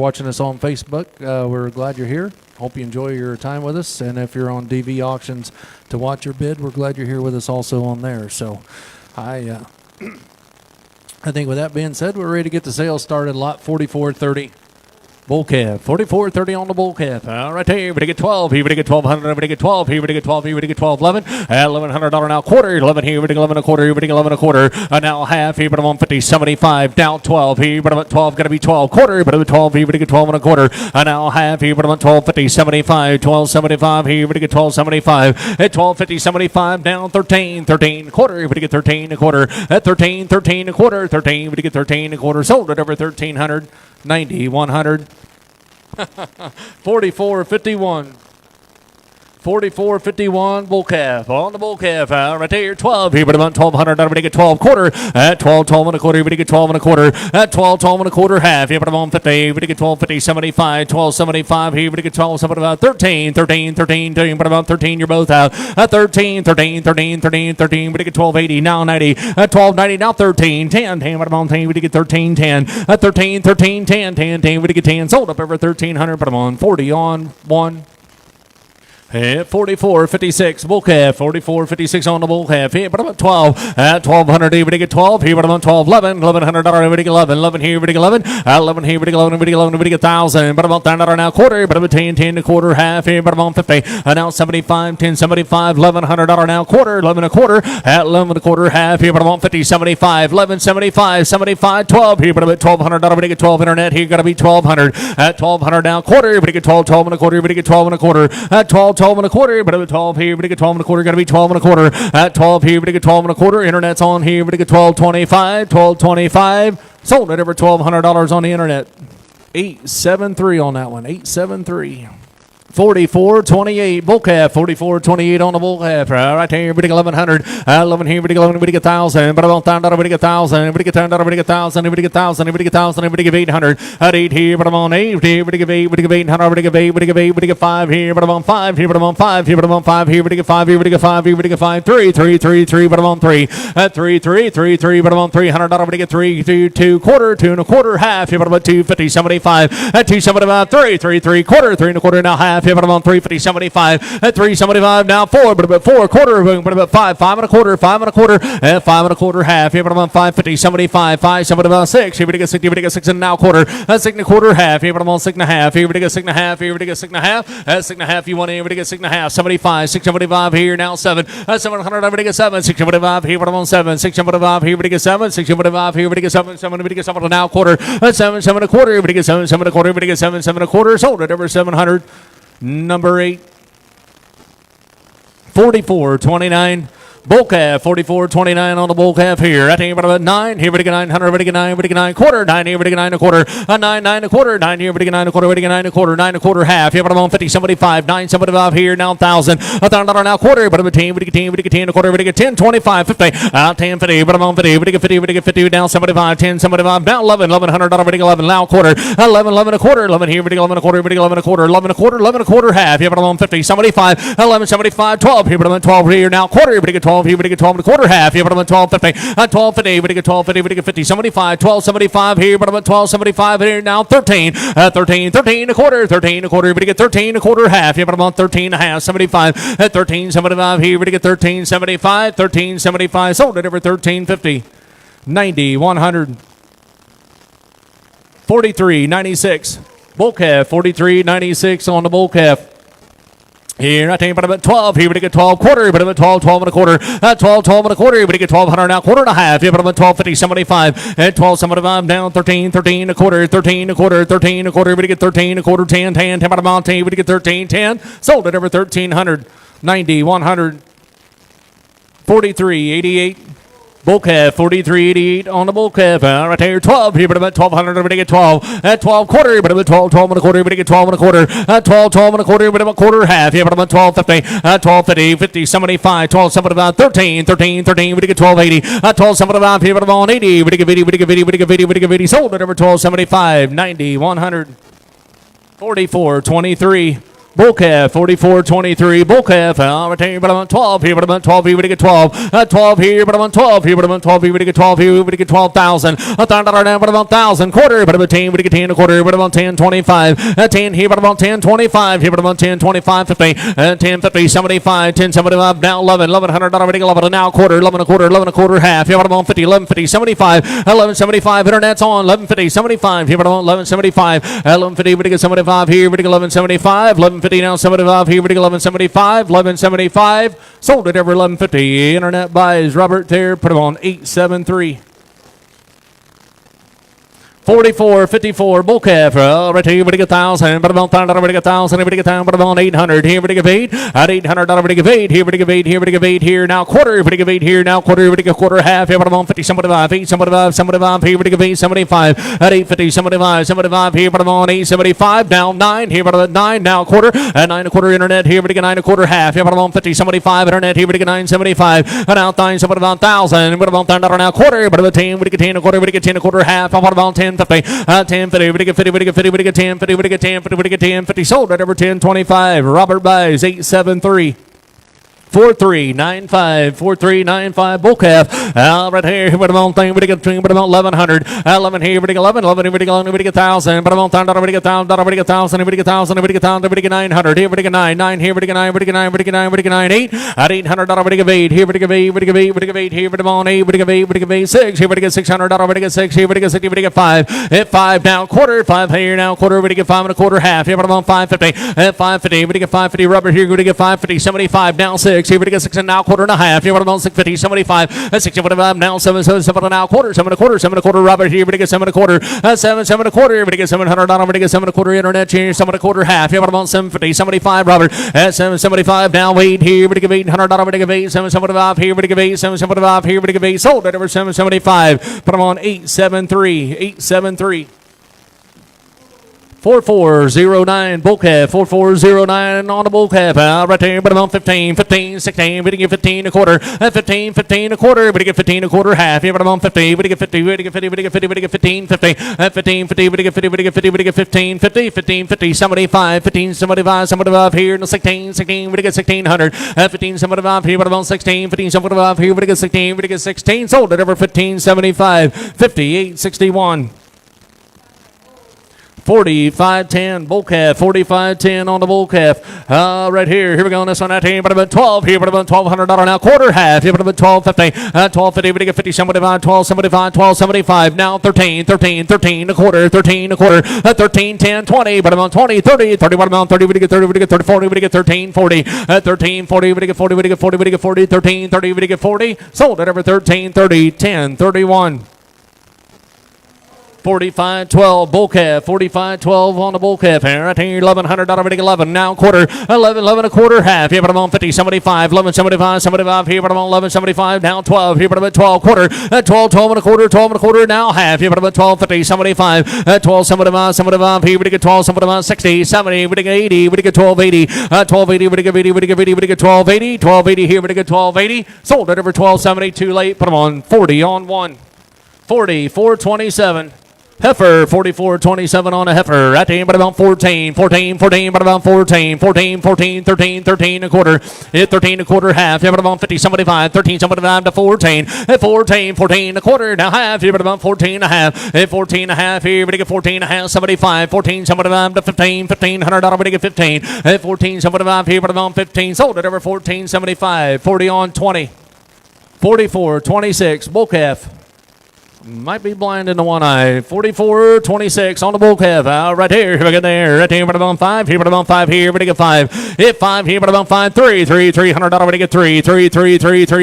watching us on Facebook, we're glad you're here. Hope you enjoy your time with us. And if you're on DV Auctions to watch your bid, we're glad you're here with us also on there. So I think with that being said, we're ready to get the sales started. Lot 4430. Bull calf, 4430 on the bull calf. All right, here, we get 12. Here, we get 1200. We get 12. Here, we get 12. Here, we get 12. 11. $1,100 now quarter. 11 here, we get 11 a quarter. Here, we get 11 a quarter. Now half. Here, but I'm on 50. 75. Down 12. Here, but I'm at 12. Gonna be 12 quarter. But I'm at 12. Here, we get 12 and a quarter. Now half. Here, but I'm at 12. 50. 75. 12. 75. Here, we get 12. 75. At 12. 50. 75. Down 13. 13 quarter. Here, we get 13 a quarter. At 13. 13 a quarter. 13. We get 13 a quarter. Sold at over 1300. 90, 100, 44.51. 44.51 bull calf on the bull calf right there. 12 here, but about 1200. Everybody get 12 quarter at 12, 12 and a quarter. Everybody get 12 and a quarter at 12, 12 and a quarter half. Here, but I'm on 50. Everybody get 12, 50, 75, 12, 75. Here, everybody get 12, 75, 13, 13, 13, 13. But about 13, you're both out at 13, 13, 13, 13, 13. Everybody get 1280 now 90 at 1290 now 13, 10, 10. But I'm on 10. Everybody get 13, 10 at 13, 13, 10, 10, 10. Everybody get 10. Sold up over 1300. But I'm on 40 on 1. At 44.56 bull calf, 44.56 on the bull calf. Here, but I'm at 12 at 1200. Everybody get 12. Here, but I'm on 12. 11, $1,100. Everybody get 11. 11 here, everybody get 11. 11 here, everybody get 11. Everybody get 11. Everybody get 1,000. But I'm on $10 now quarter. But I'm at 10, 10 a quarter half. Here, but I'm on 50. Now 75, 10, 75, $1,100 now quarter. 11 a quarter at 11 a quarter half. Here, but I'm on 50, 75, 11, 75, 75, 12. Here, but I'm at $1,200. Everybody get 12 internet. Here, got to be 1,200 at 1,200 now quarter. Everybody get 12, 12 and a quarter. Everybody get 12 and a quarter at 12, 12 and a quarter. But at 12 here, everybody get 12 and a quarter. Got to be 12 and a quarter at 12 here. Everybody get 12 and a quarter. Internet's on here. Everybody get 12.25, 12.25. Sold at over $1,200 on the internet. 873 on that one. 873. 44.28 bull calf, 44.28 on the bull calf. Right there, everybody get 1100. 11 here, everybody get 11, everybody get 1,000. But about $10, everybody get 1,000. Everybody get $10, everybody get 1,000. Everybody get 1,000. Everybody get 1,000. Everybody get 800. At 8 here, but I'm on 8 here. Everybody get 8. Everybody get 800. Everybody get 8. Everybody get 8. Everybody get 5 here, but I'm on 5 here. But I'm on 5 here. But I'm on 5 here. Everybody get 5 here. Everybody get 5 here. Everybody get 5. 3, 3, 3, 3. But I'm on 3. At 3, 3, 3, 3. But I'm on $300. Everybody get 3, 2, 2 quarter, 2 and a quarter half. Here, but I'm at 250, 75. At 275, 3, 3, 3 quarter, 3 and a quarter now half. Here, but I'm on 350. 75 at 375 now 4, but about 4 quarter, but about 5, 5 and a quarter, 5 and a quarter, and 5 and a quarter half. Here, but I'm on 550, 75, 5, 7 about 6. Here we get 6, here we get 6 and now quarter, that's 6 and a quarter half. Here, but I'm on 6 and a half. Here we get 6 and a half. Here we get 6 and a half. That's 6 and a half. You want here we get 6 and a half. 75, 675 here now 7. That's 700. Everybody get 7. 675 here, but I'm on 7. 675 here we get 7. 675 here we get 7. 7 we get 7 now quarter. That's 7, 7 and a quarter. Everybody get 7, 7 and a quarter. Everybody get 7, 7 and a quarter. Sold it over 700. Number 8. 44.29 bull calf, 44.29 on the bull calf here. I think about 9. Here we get 900. We get 9. We get 9 quarter. 9 here. We get 9 a quarter. 9, 9 a quarter. 9 here. We get 9 a quarter. We get 9 a quarter. 9 a quarter half. Here, but I'm on 50, 75. 9, 75 here. Now 1,000. $1,000 now quarter. But I'm a 10. We get 10. We get 10 a quarter. We get 10, 25, 50. 10, 50. But I'm on 50. We get 50. We get 50. Down 75. 10, 75. Down 11. $1,100. We get 11 now quarter. 11, 11 a quarter. 11 here. We get 11 a quarter. We get 11 a quarter. 11 a quarter. 11 a quarter half. Here, but I'm on 50, 75. 11, 75. 12 here. But I'm on 12 here. Now quarter. We get 12 here. We get 12 and a quarter half here, but I'm at 12.50. At 12.50, we get 12.50, we get 50, 75, 12.75 here, but I'm at 12.75 here now 13. At 13, 13 a quarter, 13 a quarter, we get 13 a quarter half here, but I'm on 13 and a half, 75. At 13.75 here, we get 13.75, 13.75, sold it over 13.50. 90, 100. 43.96 bull calf, 43.96 on the bull calf. Here, I think about 12. Here we get 12 quarter. But about 12, 12 and a quarter. 12, 12 and a quarter. We get 1,200 now quarter and a half. Here, but about 12.50, 75. At 12.75 down 13, 13 a quarter, 13 a quarter, 13 a quarter. We get 13 a quarter, 10, 10, 10 about 10. We get 13, 10. Sold it over 1,300. 90, 100. 43.88. Bull calf, 43.88 on the bull calf. Right there, 12 here, but about 1,200. Everybody get 12. At 12 quarter, but about 12, 12 and a quarter. Everybody get 12 and a quarter. At 12, 12 and a quarter. But about quarter half here, but about 12.50. At 12.50, 50, 75, 12, 75, 13, 13, 13. We get 12.80. At 12.75 here, but about 80. We get 80, we get 80, we get 80, we get 80. Sold it over 12.75. 90, 100. 44.23. Bull calf, 44.23. Bull calf, right here, but I'm on 12 here, but I'm on 12 here, we get 12. 12 here, but I'm on 12 here, but I'm on 12 here, we get 12 here, we get 12,000. $1,000 now, but I'm on 1,000. Quarter, but I'm on 10, we get 10 a quarter, but I'm on 10.25. 10 here, but I'm on 10.25 here, but I'm on 10.25, 50. 10.50, 75, 10.75, now 11, $1,100, we get 11 now quarter, 11 a quarter, 11 a quarter half. Here, but I'm on 50, 11.50, 75, 11.75. Internet's on 11.50, 75. Here, but I'm on 11.75, 11.50, we get 75 here, we get 11.75, 11.50 now 75 here, we get 11.75, 11.75. Sold it every 11.50. Internet buys Robert there, put them on 873. 44.54 bull calf, right here, we get 1,000, but I'm on $1,000, we get 1,000, we get 1,000, but I'm on 800, here, we get 8, at $800, we get 8, here, we get 8, here, we get 8, here, now quarter, we get 8, here, now quarter, we get quarter, half, here, but I'm on 50, 75, 8, 75, 75, here, we get 8, 75, at 850, 75, 75, here, but I'm on 875, now 9, here, but I'm at 9, now quarter, at 9 a quarter, internet, here, we get 9 a quarter, half, here, but I'm on 50, 75, internet, here, we get 975, and now 9, 75, 1,000, but I'm on $1,000 now quarter, but I'm at 10, we get 10 a quarter, we get 10 a quarter, half, I'm on 10. 50, 10.50, we get 50, we get 50, we get 10.50, we get 10.50, we get 10.50, sold at over 10.25. Robert buys 873. 4395 bull calf. Right here, but I'm on thing, but I'm on 1100. 11 here, but 11, 11, but 1,000, but 1,000, but 1,000, but 1,000, but 1,000, but 1,000, but 900. Here, but 9, 9 here, but 9, but 9, but 9, but 9, 8. At $800, but 8 here, but 8, but 8, but 8 here, but I'm on 8, but 8, but 8, 6 here, but $600, but 6 here, but 60, but 5. At 5 now quarter, 5 here now quarter, but 5 and a quarter half. Here, but I'm on 550. At 550, but 550 rubber here, but 550, 75 now 6 here, but 6 and now quarter and a half. Here, but I'm on 650, 75, 65 now 7, 7, 7 and now quarter, 7 and a quarter, 7 and a quarter rubber here, but 7 and a quarter, 7, 7 and a quarter, but $700, but 7 and a quarter internet change, 7 and a quarter half. Here, but I'm on 750, 75 rubber, at 775 now 8 here, but $800, but 8, 775 here, but 8, 775 here, but 8, sold at over 775. Put them on 873, 873. 4409 bull calf, 4409 on the bull calf, right there, but I'm on 15, 15, 16, but you get 15 a quarter, 15, 15 a quarter, but you get 15 a quarter half, here, but I'm on 50, but you get 50, but you get 50, but you get 50, but you get 15, 50, 15, 50, but you get 50, but you get 50, but you get 15, 50, 15, 50, 75, 15, 75, 75 here, no 16, 16, but you get 1600, 15, 75 here, but I'm on 16, 15, 75 here, but you get 16, but you get 16, sold it over 1575, 5861. 4510 bull calf, 4510 on the bull calf. Right here we go on this one. That team, but about 12 here, but about $1,200 now quarter half. Here, but about 1250, 1250, but you get 50, 75, 1275, 1275. Now 13, 13, 13 a quarter, 13 a quarter, 13, 10, 20, but about 20, 30, 30, but about 30, but you get 30, but you get 30, 40, but you get 13, 40, 13, 40, but you get 40, but you get 40, but you get 40, 13, 30, but you get 40. Sold at over 13, 30, 10, 31. 4512 bull calf, 4512 on the bull calf here. Right here, $1,100, but 11 now quarter, 11 a quarter half. Here, but I'm on 50, 75, 1175, 75 here, but I'm on 1175 now 12 here, but I'm at 12 quarter, 12 and a quarter, 12 and a quarter now half. Here, but I'm at 1250, 75, 1275, 75 here, but you get 1275, 60, 70, but you get 80, but you get 1280, 1280, but you get 80, but you get 80, but you get 1280, 1280 here, but you get 1280. Sold it over 1270, too late. Put them on 40 on one, 40, 427. Heifer, 4427 on a heifer. Right there, but about 14, 14, 14, but about 14, 14, 14, 13, 13 a quarter. Hit 13 a quarter half. Here, but about 50, 75, 13, 75 to 14. At 14, 14 a quarter. Now half. Here, but about 14 and a half. At 14 and a half here, but you get 14 and a half, 75, 14, 75 to 15, $1,500, but you get 15. At 14, 75 here, but about 15. Sold it over 1475, 40 on 20. 44, 26, bull calf. Might be blind in the one eye. 44-26 on the bull calf. Right here. Here we go there. Right here, but about 5. Here, but about 5 here. But you get 5. Hit 5 here, but about 5. 3. $300, but you get 3. 3.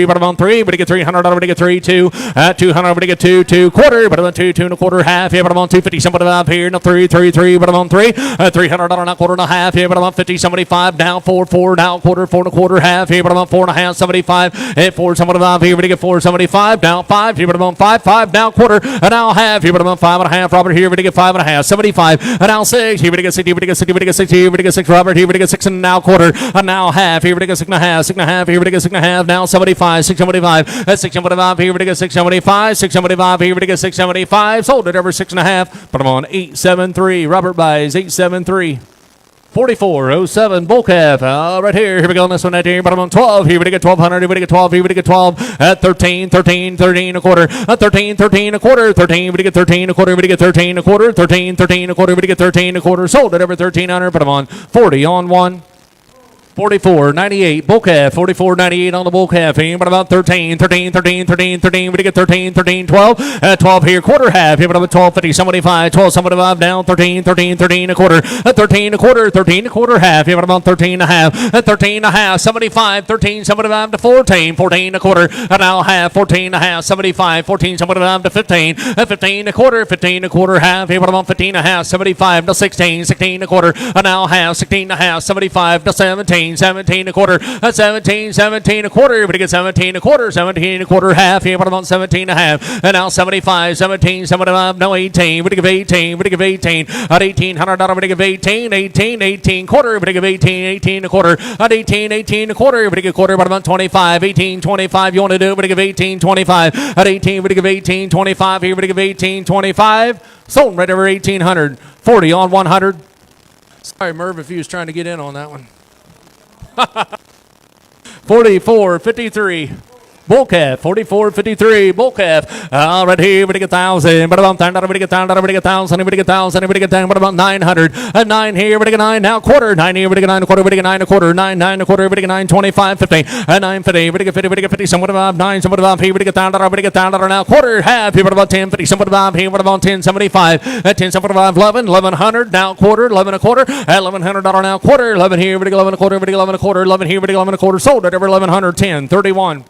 But about 3. But you get $300, but you get 3. 2. At $200, but you get 2. 2 quarter. But about 2. 2 and a quarter half. Here, but about 250. Somebody up here. No 3. 3. But about 3. $300, not quarter and a half. Here, but about 50. 75. Down 4. 4. Down quarter. 4 and a quarter half. Here, but about 4 and a half. 75. Hit 4. Somebody up here. But you get 4. 75. Down 5. Here, but about 5. 5. Down quarter, and now half here, but about 5.5. Robert here, but to get 5.5. 75, and now 6 here, but to get 60, but to get 60, but to get 6 here, but to get 6. Robert here, but to get 6 and now quarter, and now half here, but to get 6.5. 6.5 here, but to get 6.5. Now 75, 675, that's 675 here, but to get 675. 675 here, but to get 675. Sold it over 6.5. Put them on 873. Robert buys 873. 44.07 bull calf. Right here. Here we go on this one at here. Bottom on 12. Here we get 1200. Here we get 12. Here we get 12 at 13, 13, 13 a quarter. 13, 13 a quarter. 13. We get 13 a quarter. We get 13 a quarter. 13, 13 a quarter. We get 13 a quarter. Sold at over 1300. Put them on 40 on one. 44.98 bull calf. 44.98 on the bull calf. But about 13, 13, 13, 13, 13. We get 13, 13, 12. At 12 here, quarter half. Here, but about 12, 50, 75, 12, 75 down. 13, 13, 13 a quarter. At 13 a quarter, 13 a quarter half. Here, but about 13 and a half. At 13 and a half, 75, 13, 75 to 14, 14 a quarter. And now half, 14 and a half, 75, 14, 75 to 15. At 15 a quarter, 15 a quarter half. Here, but about 15 and a half, 75 to 16, 16 a quarter. And now half, 16 and a half, 75 to 17. 17 a quarter, 17, 17 a quarter. Everybody get 17 a quarter, 17 a quarter half. Here, what about 17 and a half? And now 75, 17, 75, no 18. We give 18, we give 18. At $1,800, we give 18, 18, 18 quarter. We give 18, 18 a quarter. At 18, 18 a quarter. We give quarter, what about 25, 18, 25. You want to do? We give 18, 25. At 18, we give 18, 25. Here, we give 18, 25. Sold right over 1,800. 40 on 100. Sorry, Merv, if you was trying to get in on that one. 44.53 bull calf. 44.53 bull calf. Right here, we get 1,000. But about 10, we get 1,000. We get 1,000. We get 1,000. We get 10. But about 900. At 9 here, we get 9 now quarter. 9 here, we get 9 a quarter. We get 9 a quarter. 9, 9 a quarter. We get 9, 25, 50. At 950, we get 50. We get 50. Somewhat about 9. Somewhat about here, we get 1,000. We get 1,000 now quarter. Half here, what about 10, 50. Somewhat about here, what about 10, 75. At 10, somewhat about 11. 1,100 now quarter. 11 a quarter. At $1,100 now quarter. 11 here, we get 11 a quarter. We get 11 a quarter. 11 here, we get 11 a quarter. Sold at over 1,100. 10, 31.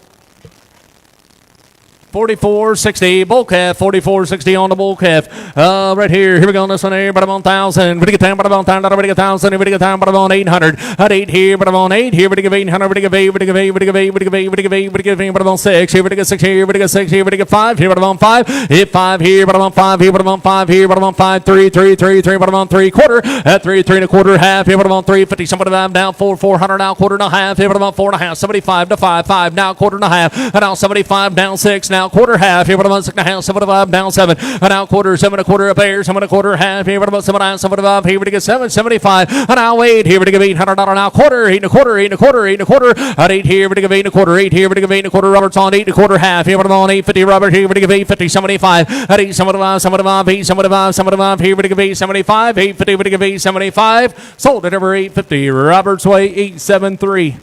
44.60 bull calf. 44.60 on the bull calf. Right here. Here we go on this one here. But I'm on 1,000. We get 10. But I'm on 1,000. We get 1,000. We get 10. But I'm on 800. At 8 here. But I'm on 8 here. We get 800. We get 8. We get 8. We get 8. We get 8. We get 8. We get 8. But I'm on 6 here. We get 6 here. We get 6 here. We get 5 here. But I'm on 5. Hit 5 here. But I'm on 5 here. But I'm on 5 here. But I'm on 5. 3, 3, 3, 3. But I'm on 3 quarter. At 3, 3 and a quarter half here. But I'm on 350. Somebody down 4, 400 now quarter and a half here. But I'm on 4 and a half. 75 to 5, 5 now quarter and a half. And now 75 down 6 now quarter half here. But I'm on 6 and a half. 75 down 7. And now quarter 7 and a quarter up there. 7 and a quarter half here. But I'm on 7 75 here. We get 7, 75. And now 8 here. We get $800 now quarter. 8 and a quarter. 8 and a quarter. 8 and a quarter. At 8 here. We get 8 and a quarter. 8 here. We get 8 and a quarter. Robert's on 8 and a quarter half here. But I'm on 850. Robert here. We get 850. 75. At 8 75 75 8 75 75 here. We get 875. 850. We get 875. Sold at over 850. Robert's way 873.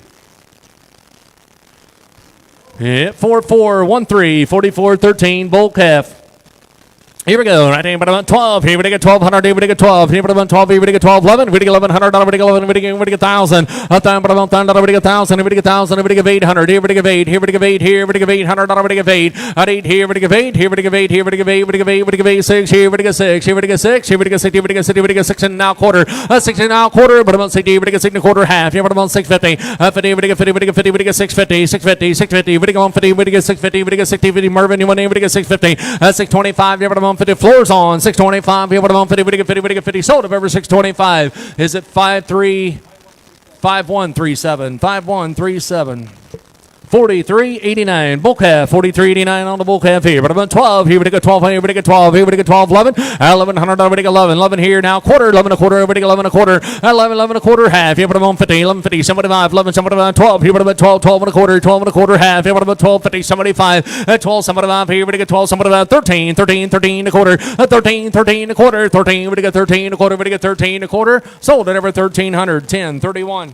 Yeah, 4413, 4413 bull calf. Here we go. Right here, but about 12. Here we get 1,200. Here we get 12. Here, but about 12. Here we get 12. 11. We get $1,100. We get 11. We get 1,000. But about 1,000. We get 1,000. Here we get 1,000. We get 800. Here we get 8. Here we get 8. Here we get $800. We get 8. At 8 here we get 8. Here we get 8. Here we get 8. We get 8. We get 8. 6. Here we get 6. Here we get 6. Here we get 6. Here we get 6. Here we get 6 and now quarter. 6 and now quarter. But about 60. We get 6 and a quarter half. Here, but about 650. 50. We get 50. We get 50. We get 650. 650. 650. We get 150. We get 650. We get 60. 50. Mervin, you want to get 650. 625. Here, but about 50. Floors on. 625. Here, but I'm 50. We get 50. We get 50. Sold of over 625. Is it 53? 5137. 5137. 43.89 bull calf. 43.89 on the bull calf here. But about 12 here. We get 12 here. We get 12 here. We get 12. 11. 1,100. We get 11. 11 here now. Quarter. 11 a quarter. We get 11 a quarter. 11 a quarter half. Here. But about 50. 11.50. 75. 11. 75. 12. Here. But about 12. 12 and a quarter. 12 and a quarter half. Here. But about 12.50. 75. 12. 75 here. We get 12. 75. 13. 13. 13 a quarter. 13. 13 a quarter. 13. We get 13 a quarter. We get 13 a quarter. Sold at over 1,300. 10. 31.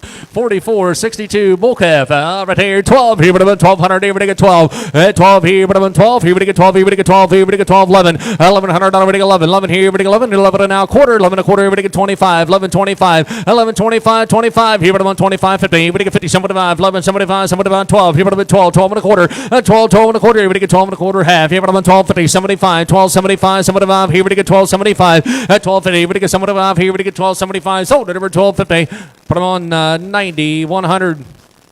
44.62 bull calf. Right here, 12 here, but about 1,200 here, we get 12. 12 here, but about 12 here, we get 12 here, we get 12 here, we get 12. 11. $1,100, we get 11. 11 here, we get 11. 11 and now quarter. 11 a quarter, we get 25. 11 25. 11 25. 25 here, but about 25. 50. We get 50. 75. 11 75. 75. 12 here, but about 12. 12 and a quarter. 12. 12 and a quarter. Here, we get 12 and a quarter half. Here, but about 12 50. 75. 12 75. 75 here, we get 12 75. 12 50. We get 75 here, we get 12 75. Sold at over 12 50. Put them on 90, 100.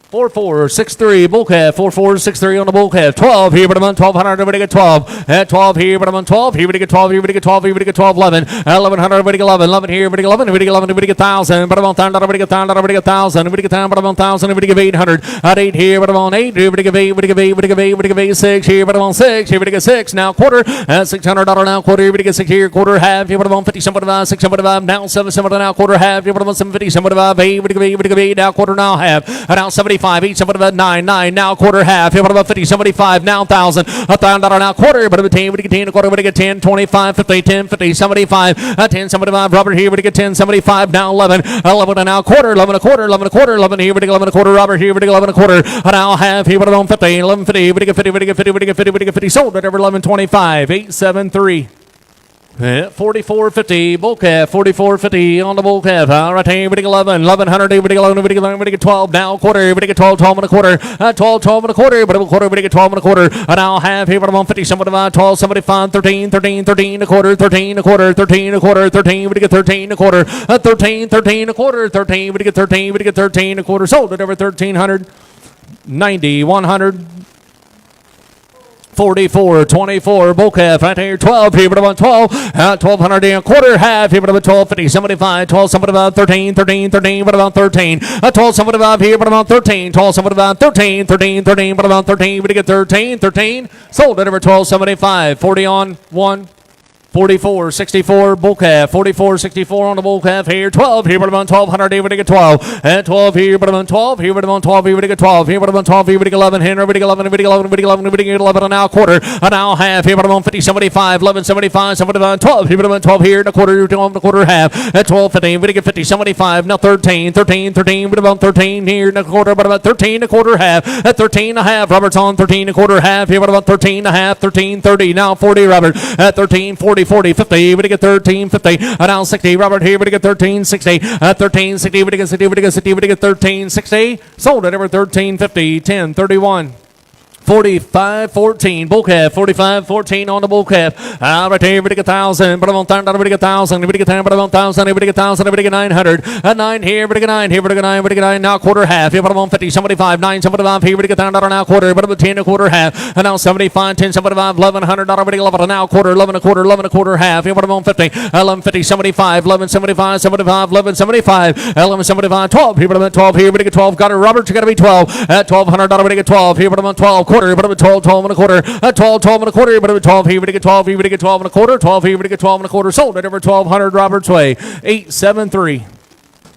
4463 bull calf, 4463 on the bull calf. 12 here, but I'm on 1200. Everybody get 12. At 12 here, but I'm on 12. Here, everybody get 12. Here, everybody get 12. Here, everybody get 12. 11. 1100. Everybody get 11. 11 here, everybody get 11. Everybody get 11. Everybody get 1000. But I'm on 1000. Everybody get 1000. Everybody get 1000. Everybody get 1000. But I'm on 1000. Everybody get 800. At 8 here, but I'm on 8. Everybody get 8. Everybody get 8. Everybody get 8. Everybody get 8. 6 here, but I'm on 6. Here, everybody get 6. Now quarter. At $600 now quarter. Everybody get 6 here. Quarter half. Here, but I'm on 50. 75. 675. Now 775. Now quarter half. Here, but I'm on 750. 75. 8. Everybody get 8. Everybody get 8. Now quarter now half. And now 75. 8. 75. 9. Now quarter half. Here, but about 50, 75. Now 1,000. $1,000 now quarter. But about 10. We get 10. A quarter. We get 10. 25. 50. 10. 50. 75. 10. 75. Robert here. We get 10. 75. Now 11. 11 and now quarter. 11 a quarter. 11 a quarter. 11 here. We get 11 a quarter. Robert here. We get 11 a quarter. Now half. Here, but about 50. 11. 50. We get 50. We get 50. We get 50. We get 50. Sold at over 11.25. 873. 4450 bull calf, 4450 on the bull calf. All right, everybody get 11, 1100, everybody get 11, everybody get 12, now quarter, everybody get 12, 12 and a quarter, 12, 12 and a quarter, but a quarter, everybody get 12 and a quarter, now half, here, but I'm on 50, 75, 12, 75, 13, 13, 13 a quarter, 13 a quarter, 13 a quarter, 13, everybody get 13 a quarter, 13, 13 a quarter, 13, everybody get 13, everybody get 13 a quarter, sold at over 1300, 90, 100. 44, 24, bull calf, right here, 12, here, but about 12, 1200 a quarter, half, here, but about 12, 50, 75, 12, 75, 13, 13, 13, but about 13, 12, 75, here, but about 13, 12, 75, 13, 13, 13, but about 13, we get 13, 13, sold at over 12, 75, 40 on 1. 44, 64, bull calf, 44, 64 on the bull calf here, 12 here, but I'm on 1200, here, but I get 12, and 12 here, but I'm on 12, here, but I'm on 12, here, but I get 12, here, but I'm on 12, here, but I get 11, here, but I get 11, but I get 11, but I get 11, but I get 11, and now quarter, and now half, here, but I'm on 50, 75, 11, 75, 75, 12, here, but I'm on 12 here, and a quarter, 12, and a quarter half, at 12, 15, but I get 50, 75, now 13, 13, 13, but I'm on 13 here, and a quarter, but about 13, a quarter half, at 13 and a half, Robert's on 13, a quarter half, here, but about 13 and a half, 13, 30, now 40, Robert, at 13, 40, 40, 50, but I get 13, 50, now 60, Robert here, but I get 13, 60, 13, 60, but I get 60, but I get 60, but I get 13, 60, sold at over 13, 50, 10, 31. 45, 14, bull calf, 45, 14 on the bull calf. Right here, everybody get 1,000, but I'm on 1,000, everybody get 1,000, everybody get 10, but I'm on 1,000, everybody get 1,000, everybody get 900. 9 here, everybody get 9, here, everybody get 9, everybody get 9, now quarter half, here, but I'm on 50, 75, 9, 75, here, everybody get $10, now quarter, but I'm at 10, a quarter half, and now 75, 10, 75, 1,100, everybody get 11, now quarter, 11 a quarter, 11 a quarter half, here, but I'm on 50, 11, 50, 75, 11, 75, 75, 11, 75, 11, 75, 12, here, but I'm at 12, here, everybody get 12, got it, Robert, you got to be 12, at 1,200, everybody get 12, here, but I'm on 12, quarter, but I'm at 12, 12 and a quarter, 12, 12 and a quarter, but I'm at 12, here, but I get 12, here, but I get 12 and a quarter, 12, here, but I get 12 and a quarter, sold at over 1,200, Robert's Way, 873.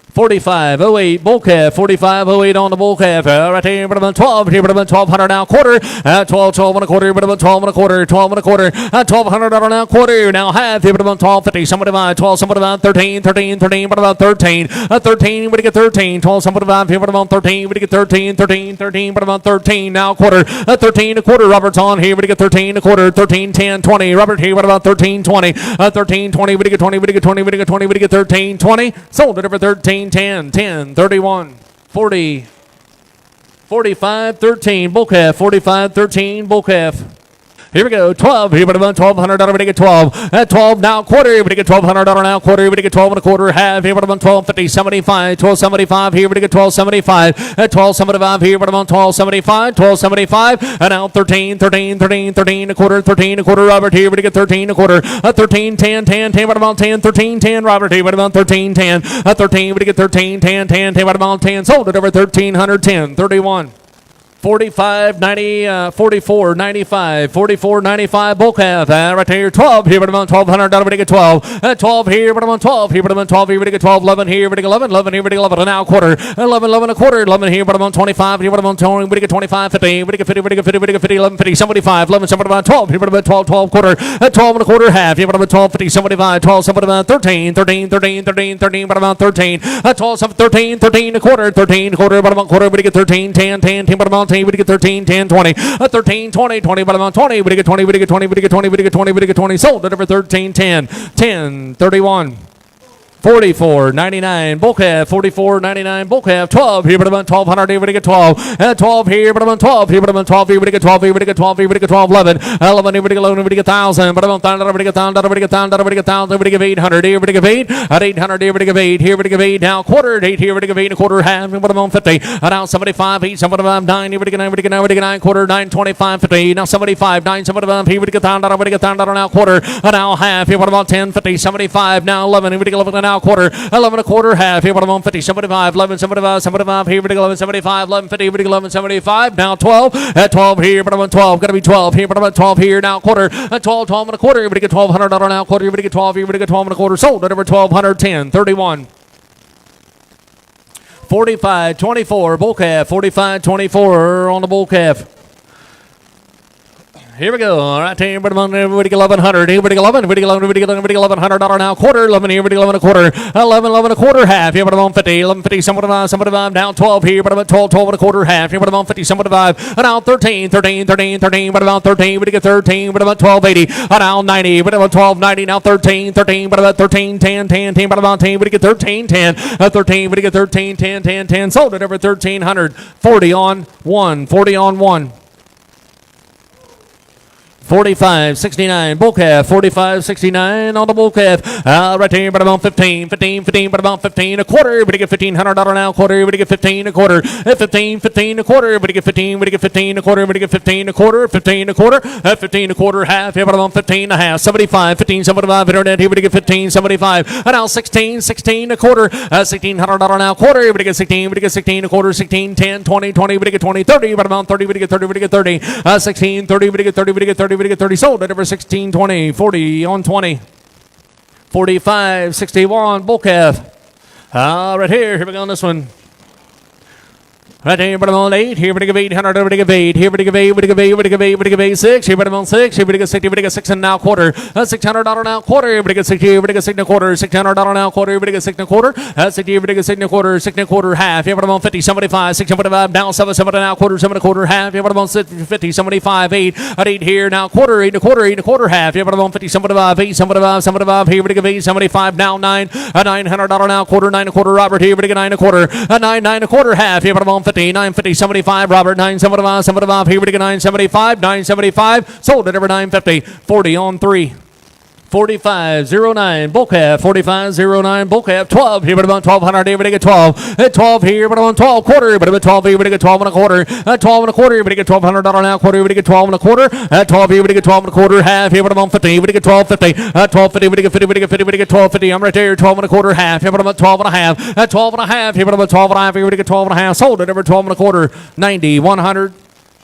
4508 bull calf, 4508 on the bull calf. Right here, but about 12 here, but about 1,200 now quarter. 12, 12 and a quarter, but about 12 and a quarter, 12 and a quarter. $1,200 now quarter, now half here, but about 12.50. Somebody about 12, somebody about 13, 13, 13, but about 13. 13, but get 13. 12, somebody about here, but about 13, but get 13, 13, 13, but about 13 now quarter. 13 a quarter. Robert's on here, but get 13 a quarter. 13, 10, 20. Robert here, but about 13, 20. 13, 20, but get 20, but get 20, but get 20, but get 13, 20. Sold it over 13. 10, 10, 31, 40, 45, 13, bull calf, 45, 13, bull calf. Here we go, 12, here, but about 1,200, everybody get 12. At 12, now quarter, everybody get 1,200, now quarter, everybody get 12 and a quarter, half, here, but about 12.50, 75, 12.75, here, everybody get 12.75. At 12.75, here, but about 12.75, 12.75, and now 13, 13, 13, 13, a quarter, 13, a quarter, Robert, here, everybody get 13, a quarter, 13, 10, 10, 10, but about 10, 13, 10, Robert, here, but about 13, 10, 13, everybody get 13, 10, 10, 10, but about 10, sold it over 1,310, 31. 45, 90, 44, 95, 44, 95, bull calf, right here, 12 here, but I'm on 1,200, everybody get 12, 12 here, but I'm on 12 here, but I'm on 12 here, everybody get 12, 11 here, everybody get 11, 11 here, everybody get 11, and now quarter, 11, 11 a quarter, 11 here, but I'm on 25 here, but I'm on 20, everybody get 25, 50, everybody get 50, everybody get 50, everybody get 50, 11, 50, 75, 11, somebody about 12 here, but I'm at 12, 12 quarter, 12 and a quarter, half here, but I'm at 12, 50, 75, 12, somebody about 13, 13, 13, 13, 13, but I'm on 13, 12, 13, 13 a quarter, 13 a quarter, but I'm on quarter, everybody get 13, 10, 10, 10, but I'm on 10, everybody get 13, 10, 20, 13, 20, 20, but I'm on 20, we get 20, we get 20, we get 20, we get 20, we get 20, we get 20, sold at over 13, 10, 10, 31. 44.99 bull calf, 44.99 bull calf, 12 here, but about 1200 here, but get 12, at 12 here, but about 12 here, but about 12 here, but get 12 here, but get 12 here, but get 12, 11, 11 here, but get 11, but get 1,000, but about 1,000, but get 1,000, but get 1,000, but get 1,000, but get 800 here, but get 8, at 800 here, but get 8 here, but get 8 now, quarter, 8 here, but get 8 and a quarter, half, but about 50, now 75, 8, 75, 9 here, but get 9, but get 9, but get 9, quarter, 9, 25, 50, now 75, 9, 75 here, but get 1,000, but get 1,000, now quarter, now half here, but about 10, 50, 75, now 11 here, but get 11, now quarter, 11 and a quarter, half here, but I'm on 50, 75, 11, 75, 75 here, but 11, 75, 11, 50, but 11, 75, now 12, at 12 here, but I'm on 12, gotta be 12 here, but I'm on 12 here, now quarter, at 12, 12 and a quarter, but get $1,200 now, quarter, but get 12 here, but get 12 and a quarter, sold at over 1,210, 31. 45.24 bull calf, 45.24 on the bull calf. Here we go. All right, everybody get 1,100. Everybody get 11. Everybody get 11. Everybody get $1,100 now. Quarter. 11 here. Everybody get 11 a quarter. 11 a quarter. Half. Here, but I'm on 50. 11.50. Somebody down 12 here, but I'm at 12 and a quarter. Half. Here, but I'm on 50. Somebody and now 13. But about 13. But get 13. But about 12.80. Now 90. But about 12.90. Now 13. But about 13. 10. But about 10. But get 13. 10. 13. But get 13. 10. Sold it over 1,300. 40 on 1. 40 on 1. 45.69 bull calf, 45.69 on the bull calf. Right there, but about 15, but about 15 a quarter. But you get $1,500 now, quarter. But you get 15 a quarter. 15 a quarter. But you get 15. But you get 15 a quarter. But you get 15 a quarter. 15 a quarter. 15 a quarter half. Here, but about 15 and a half. 75, 15, 75. Internet here, but you get 15, 75. And now 16 a quarter. $1,600 now, quarter. But you get 16. But you get 16 a quarter. 16, 10, 20. But you get 20, 30. But about 30. But you get 30. But you get 30. 16, 30. But you get 30. But you get 30. But you get 30 sold at over 16, 20, 40 on 20. 45.61 bull calf. Right here we go on this one. Right here, but I'm on 8. Here, but I give 800. But I give 8. Here, but I give 8. But I give 8. But I give 8. But I give 8. 6. Here, but I'm on 6. Here, but I give 60. But I give 6 and now quarter. $600 now quarter. But I give 60. Here, but I give 6 and a quarter. $600 now quarter. But I give 6 and a quarter. 60. Here, but I give 6 and a quarter. 6 and a quarter half. Here, but I'm on 50. 75. 675 now 7. 7 now quarter. 7 and a quarter half. Here, but I'm on 50. 75. 8. At 8 here now quarter. 8 and a quarter. 8 and a quarter half. Here, but I'm on 50. 75. 8. 75. 75. Here, but I give 8. 75 now 9. $900 now quarter. 9 and a quarter Robert. Here, but I give 9 and a quarter. 9 and a quarter half. Here, but I'm on 50. 950. 75 Robert, 975, 75 here we get 975, 975 sold at over 950, 40 on 3. 45.09 bull calf, 45.09 bull calf, 12 here, but about 1,200 here, but I get 12. At 12 here, but on 12 quarter, but about 12 here, but I get 12 and a quarter. At 12 and a quarter, but I get $1,200 now quarter, but I get 12 and a quarter. At 12 here, but I get 12 and a quarter, half here, but I'm on 50, but I get 12.50. At 12.50, but I get 50, but I get 50, but I get 12.50. I'm right there, 12 and a quarter, half here, but I'm at 12 and a half. At 12 and a half here, but I'm at 12 and a half here, but I get 12 and a half. Sold at over 12 and a quarter, 90, 100.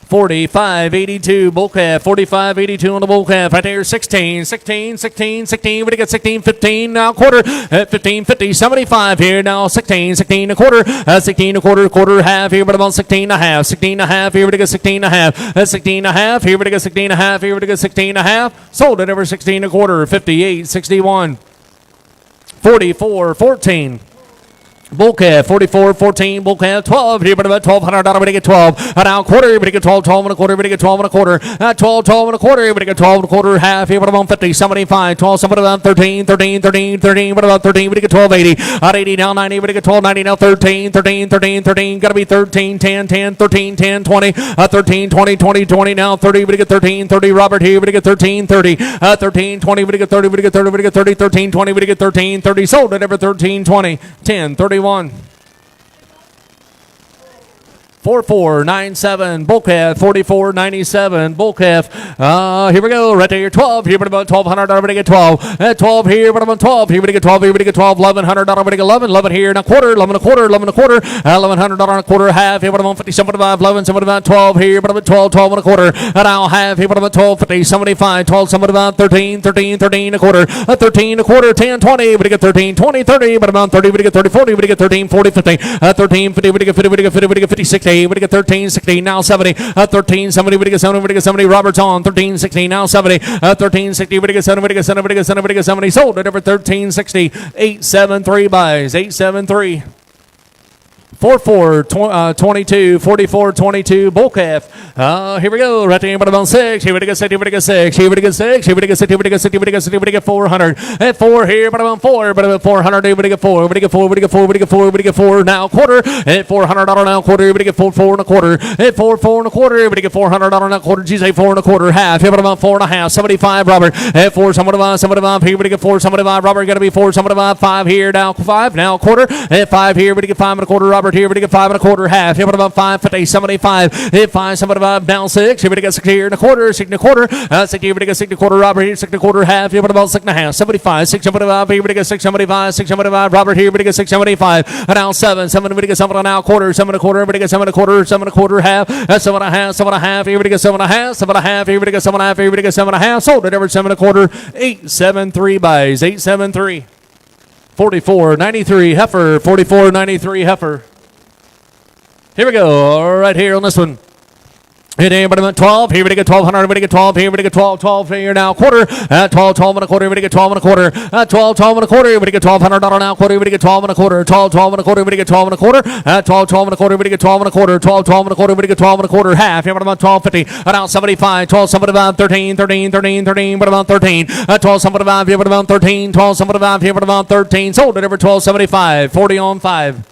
45.82 bull calf, 45.82 on the bull calf. Right there, 16. But it gets 16.15 now quarter. At 15.50, 75 here now. 16 a quarter. 16 a quarter half here, but about 16 and a half. 16 and a half here, but it gets 16 and a half. 16 and a half here, but it gets 16 and a half here, but it gets 16 and a half. Sold at over 16 a quarter. 58.61. 44.14. Bull calf, 44.14, bull calf, 12 here, but about $1,200, but I get 12. Now quarter, but I get 12, 12 and a quarter, but I get 12 and a quarter. 12, 12 and a quarter, but I get 12 and a quarter, half here, but I'm on 50, 75, 12, somebody about 13, but about 13, but I get 12.80. At 80 now 90, but I get 12.90 now 13, gotta be 13, 10, 13, 10, 20, 13, 20 now 30, but I get 13, 30, Robert here, but I get 13, 30, 13, 20, but I get 30, but I get 30, but I get 30, 13, 20, but I get 13, 30, sold at ever 13, 20, 10, 31. 44.97 bull calf, 44.97 bull calf. Here we go. Right there, 12 here, but about $1,200. But I get 12. At 12 here, but about 12 here, but I get 12 here, but I get 12. $1,100. But I get 11. 11 here, and a quarter. 11 a quarter. 11 a quarter. $1,100 and a quarter. Half here, but I'm on 50. 75. 11. 75. 12 here, but I'm at 12. 12 and a quarter. And now half here, but I'm at 12. 50. 75. 12. 75. 13. 13 a quarter. 13 a quarter. 10. 20. But I get 13. 20. 30. But I'm on 30. But I get 30. 40. But I get 13. 40. 50. 13. 50. But I get 50. But I get 50. But I get 50. 60. But I get 13, 16, now 70. 13, 70, but I get 70, but I get 70. Robert's on 13, 16, now 70. 13, 60, but I get 70, but I get 70, but I get 70, but I get 70. Sold at over 13, 60. 873 buys, 873. 22, 44, 22, bull calf. Here we go. Right there, but about 6. Here we go, 6. Here we go, 6. Here we go, 6. Here we go, 6. Here we go, 6. Here we go, 6. Here we go, 400. At 4 here, but about 4. But about 400. Here we go, 4. We go, 4. We go, 4. We go, 4. We go, 4. Now quarter. At $400 now quarter. We get 4, 4 and a quarter. At 4, 4 and a quarter. We get $400 now quarter. Geez, 4 and a quarter. Half. Here, but about 4 and a half. 75, Robert. At 4, 75. Here we get 4, 75. Robert, got to be 4, 75. 5 here. Now 5. Now quarter. At 5 here. We get 5 and a quarter. Robert here. We get 5 and a quarter. Half. Here, but about 5, 50, 75. Hit 5, 75. Down 6. Here we get 6 here and a quarter. 6 and a quarter. 6 here. We get 6 and a quarter. Robert here. 6 and a quarter. Half. Here, but about 6 and a half. 75. 6, 75. Here we get 6, 75. 6, 75. Robert here. We get 6, 75. Now 7. 7. We get 7 now quarter. 7 and a quarter. We get 7 and a quarter. 7 and a quarter. Half. 7 and a half. 7 and a half. Here we get 7 and a half. 7 and a half. Here we get 7 and a half. Here we get 7 and a half. Sold it over 7 and a quarter. 873 buys. 873. 44.93 heifer. 44.93 heifer. Here we go. All right, here on this one. Hit anybody about 12. Here we get 1200. We get 12. Here we get 12. 12 here now. Quarter. At 12. 12 and a quarter. We get 12 and a quarter. At 12. 12 and a quarter. We get $1,200 now. Quarter. We get 12 and a quarter. 12. 12 and a quarter. We get 12 and a quarter. At 12. 12 and a quarter. We get 12 and a quarter. 12. 12 and a quarter. We get 12 and a quarter. Half. Here about 12.50. At 75. 12. 75. 13. 13. 13. 13. But about 13. At 12. 75. Here about 13. 12. 75. Here about 13. Sold it over 12.75. 40 on 5.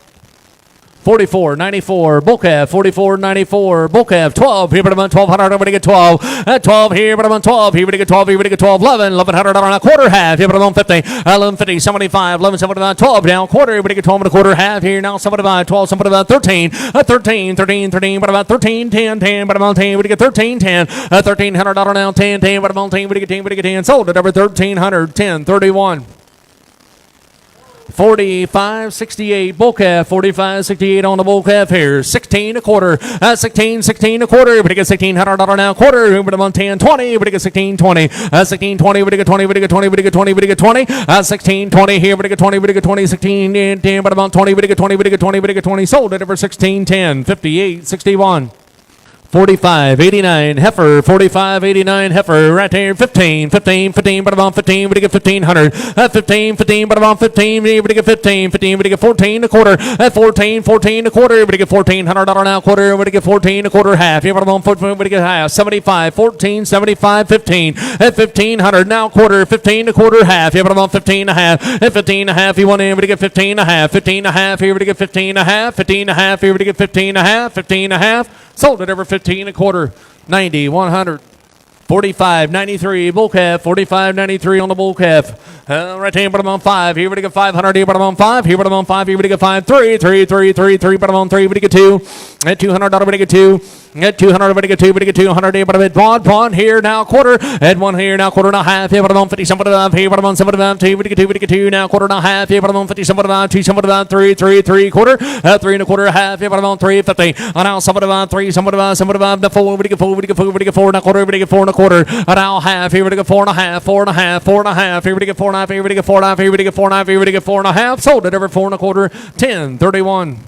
44.94 bull calf. 44.94 bull calf. 12 here, but about 1200. I'm going to get 12. At 12 here, but about 12. Here we get 12. Here we get 12. 11. $1,100 on a quarter. Half here, but about 50. 11.50. 75. 11.75. 12 down quarter. Here we get 12 and a quarter. Half here now. 75. 12. 75. 13. 13. 13. 13. But about 13. 10. 10. But about 10. We get 13. 10. $1,300 now. 10. 10. But about 10. We get 10. We get 10. Sold it over 1,300. 10. 31. 45.68 bull calf. 45.68 on the bull calf here. 16 a quarter. 16 a quarter. We get $1,600 now quarter. We get 10 20. We get 16 20. 16 20. We get 20. We get 20. We get 20. We get 20. 16 20 here. We get 20. We get 20. 16 10. But about 20. We get 20. We get 20. We get 20. Sold it over 16 10. 58.61. 45.89 heifer. 45.89 heifer. Right there. 15. 15. 15. But about 15. We get 1,500. 15. 15. But about 15. We get 15. 15. We get 14 a quarter. At 14. 14 a quarter. We get $1,400 now quarter. We get 14 a quarter. Half. Here but about 14. We get half. 75. 14. 75. 15. At 1,500 now quarter. 15 a quarter. Half. Here but about 15 and a half. At 15 and a half. You want in. We get 15 and a half. 15 and a half. Here we get 15 and a half. 15 and a half. Here we get 15 and a half. 15 and a half. Sold it over 15 a quarter. 90, 100. 45.93 bull calf. 45.93 on the bull calf. Right hand, but I'm on 5. Here we get 500. Here, but I'm on 5. Here, but I'm on 5. Here we get 5. 3, 3, 3, 3, 3. But I'm on 3. We get 2. At $200. We get 2. At 200. We get 2. We get 200. Here, but I'm at one here now quarter. At 1 here now quarter and a half. Here, but I'm on 50. Somebody here, but I'm on 75. 2. We get 2. We get 2 now quarter and a half. Here, but I'm on 50. Somebody 2. Somebody 3, 3, 3 quarter. At 3 and a quarter half. Here, but I'm on 350. Now somebody 3. Somebody 4. We get 4. We get 4. We get 4 and a quarter. We get 4 and a quarter. Now half. Here we get 4 and a half. 4 and a half. 4 and a half. Here we get 4 and a half. Here we get 4 and a half. Here we get 4 and a half. Here we get 4 and a half. Sold it over 4 and a quarter. 10.31.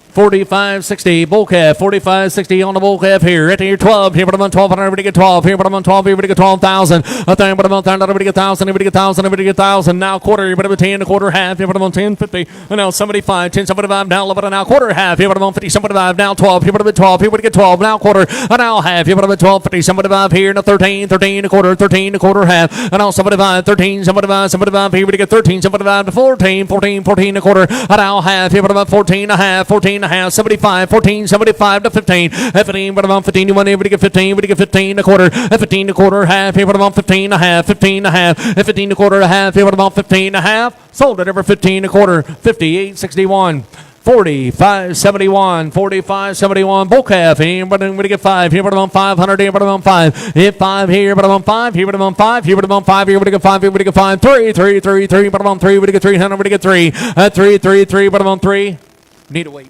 45.60 bull calf. 45.60 on the bull calf here. Right here 12. Here but I'm on 1,200. We get 12. Here but I'm on 12. Here we get 12,000. A thing but I'm on 1,000. We get 1,000. Here we get 1,000. Here we get 1,000. Now quarter. Here but I'm on 10 a quarter half. Here but I'm on 10.50. Now 75. 10 75. Now 11. Now quarter half. Here but I'm on 50. 75. Now 12. Here but I'm at 12. Here we get 12. Now quarter. Now half. Here but I'm at 12. 50. 75 here. Now 13. 13 a quarter. 13 a quarter half. Now 75. 13. 75. 75. Here we get 13. 75 to 14. 14. 14 a quarter. Now half. Here but I'm at 14 a half. 14 a half. 75. 14, 75 to 15. At 15, but I'm on 15. You want to get 15. We get 15 a quarter. At 15 a quarter half. Here, but I'm on 15 a half. 15 a half. At 15 a quarter a half. Here, but I'm on 15 a half. Sold it over 15 a quarter. 58.61. 45.71. 45.71 bull calf. Here, but I'm going to get 5. Here, but I'm on 500. Here, but I'm on 5. Hit 5 here, but I'm on 5. Here, but I'm on 5. Here, but I'm on 5. Here, but I get 5. Here, but I get 5. 3, 3, 3, 3. But I'm on 3. We get 300. We get 3. At 3, 3, 3. But I'm on 3. Need to wait.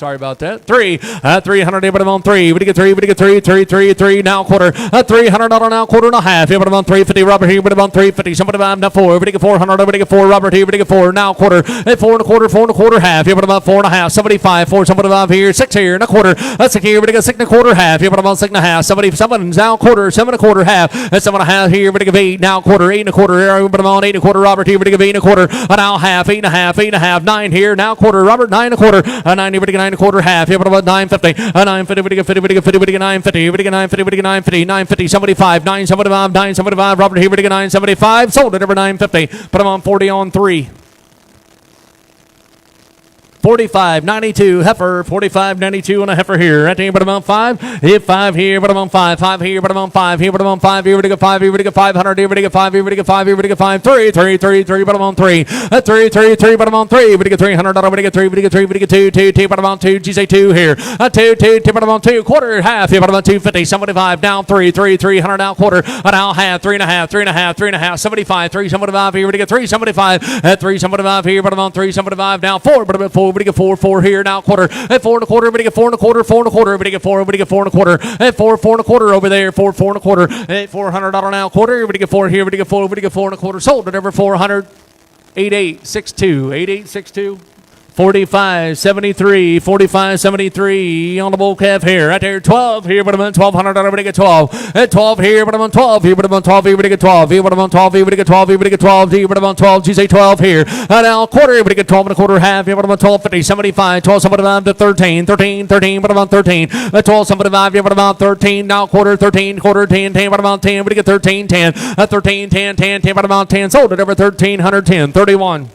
Sorry about that. 300, everybody on 3. We get 3, we get 3, now quarter. $300 now, quarter and a half. Everybody on 350, Robert here, everybody on 350. Somebody buy now 4. We get 400, everybody get 4, Robert here, everybody get 4, now quarter. At 4 and a quarter, half. Everybody about 4 and a half. 75, 4, somebody about here, 6 here and a quarter. That's 6 here, everybody get 6 and a quarter, half. Everybody about 6 and a half. Somebody's now quarter, 7 and a quarter, half. That's 7 and a half here, everybody get 8, now quarter, 8 and a quarter. Everybody on 8 and a quarter, Robert here, everybody get 8 and a quarter. Now half, 8 and a half, 8 and a half. 9 here, now quarter, Robert, 9 and a quarter. 9, everybody get 9 and a quarter, half. Everybody about 950. 950, everybody get 50, everybody get 50, everybody get 950, everybody get 950, everybody get 950, 950, 75, 975, 975. Robert here, everybody get 975. Sold it over 950. Put them on 40 on 3. 45.92 heifer, 45.92 on a heifer here. Right there, but I'm on 5. Hit 5 here, but I'm on 5. 5 here, but I'm on 5 here, but I'm on 5 here. We get 5 here, we get 500 here, we get 5 here, we get 5 here, we get 5. 3, but I'm on 3. 3, but I'm on 3. We get $300, we get 3, we get 3, we get 2, but I'm on 2. G say 2 here. 2, but I'm on 2. Quarter, half here, but I'm on 250. 75 down 3, 300 now quarter. Now half, 3.5, 75. 375 here, we get 375. At 375 here, but I'm on 375 down 4, but I'm at 4. We get 4 here now quarter. At 4 and a quarter, we get 4 and a quarter, 4 and a quarter, we get 4, we get 4 and a quarter. At 4 and a quarter over there, 4 and a quarter. At $400 now quarter, we get 4 here, we get 4, we get 4 and a quarter. Sold it over 400. 8862. 45.73, 45.73 on the bull calf here. Right there, 12 here, but I'm on 1,200. Everybody get 12. At 12 here, but I'm on 12 here, but I'm on 12 here, but I get 12 here, but I'm on 12 here, but I get 12 here, but I get 12 here, but I'm on 12. G say 12 here. Now quarter, but I get 12 and a quarter, half here, but I'm on 12.50, 75, 12, somebody to 13, but I'm on 13. At 12, somebody here, but I'm on 13. Now quarter, 13, quarter, 10, but I'm on 10, but I get 13, 10. At 13, 10, but I'm on 10. Sold it over 1,310, 31.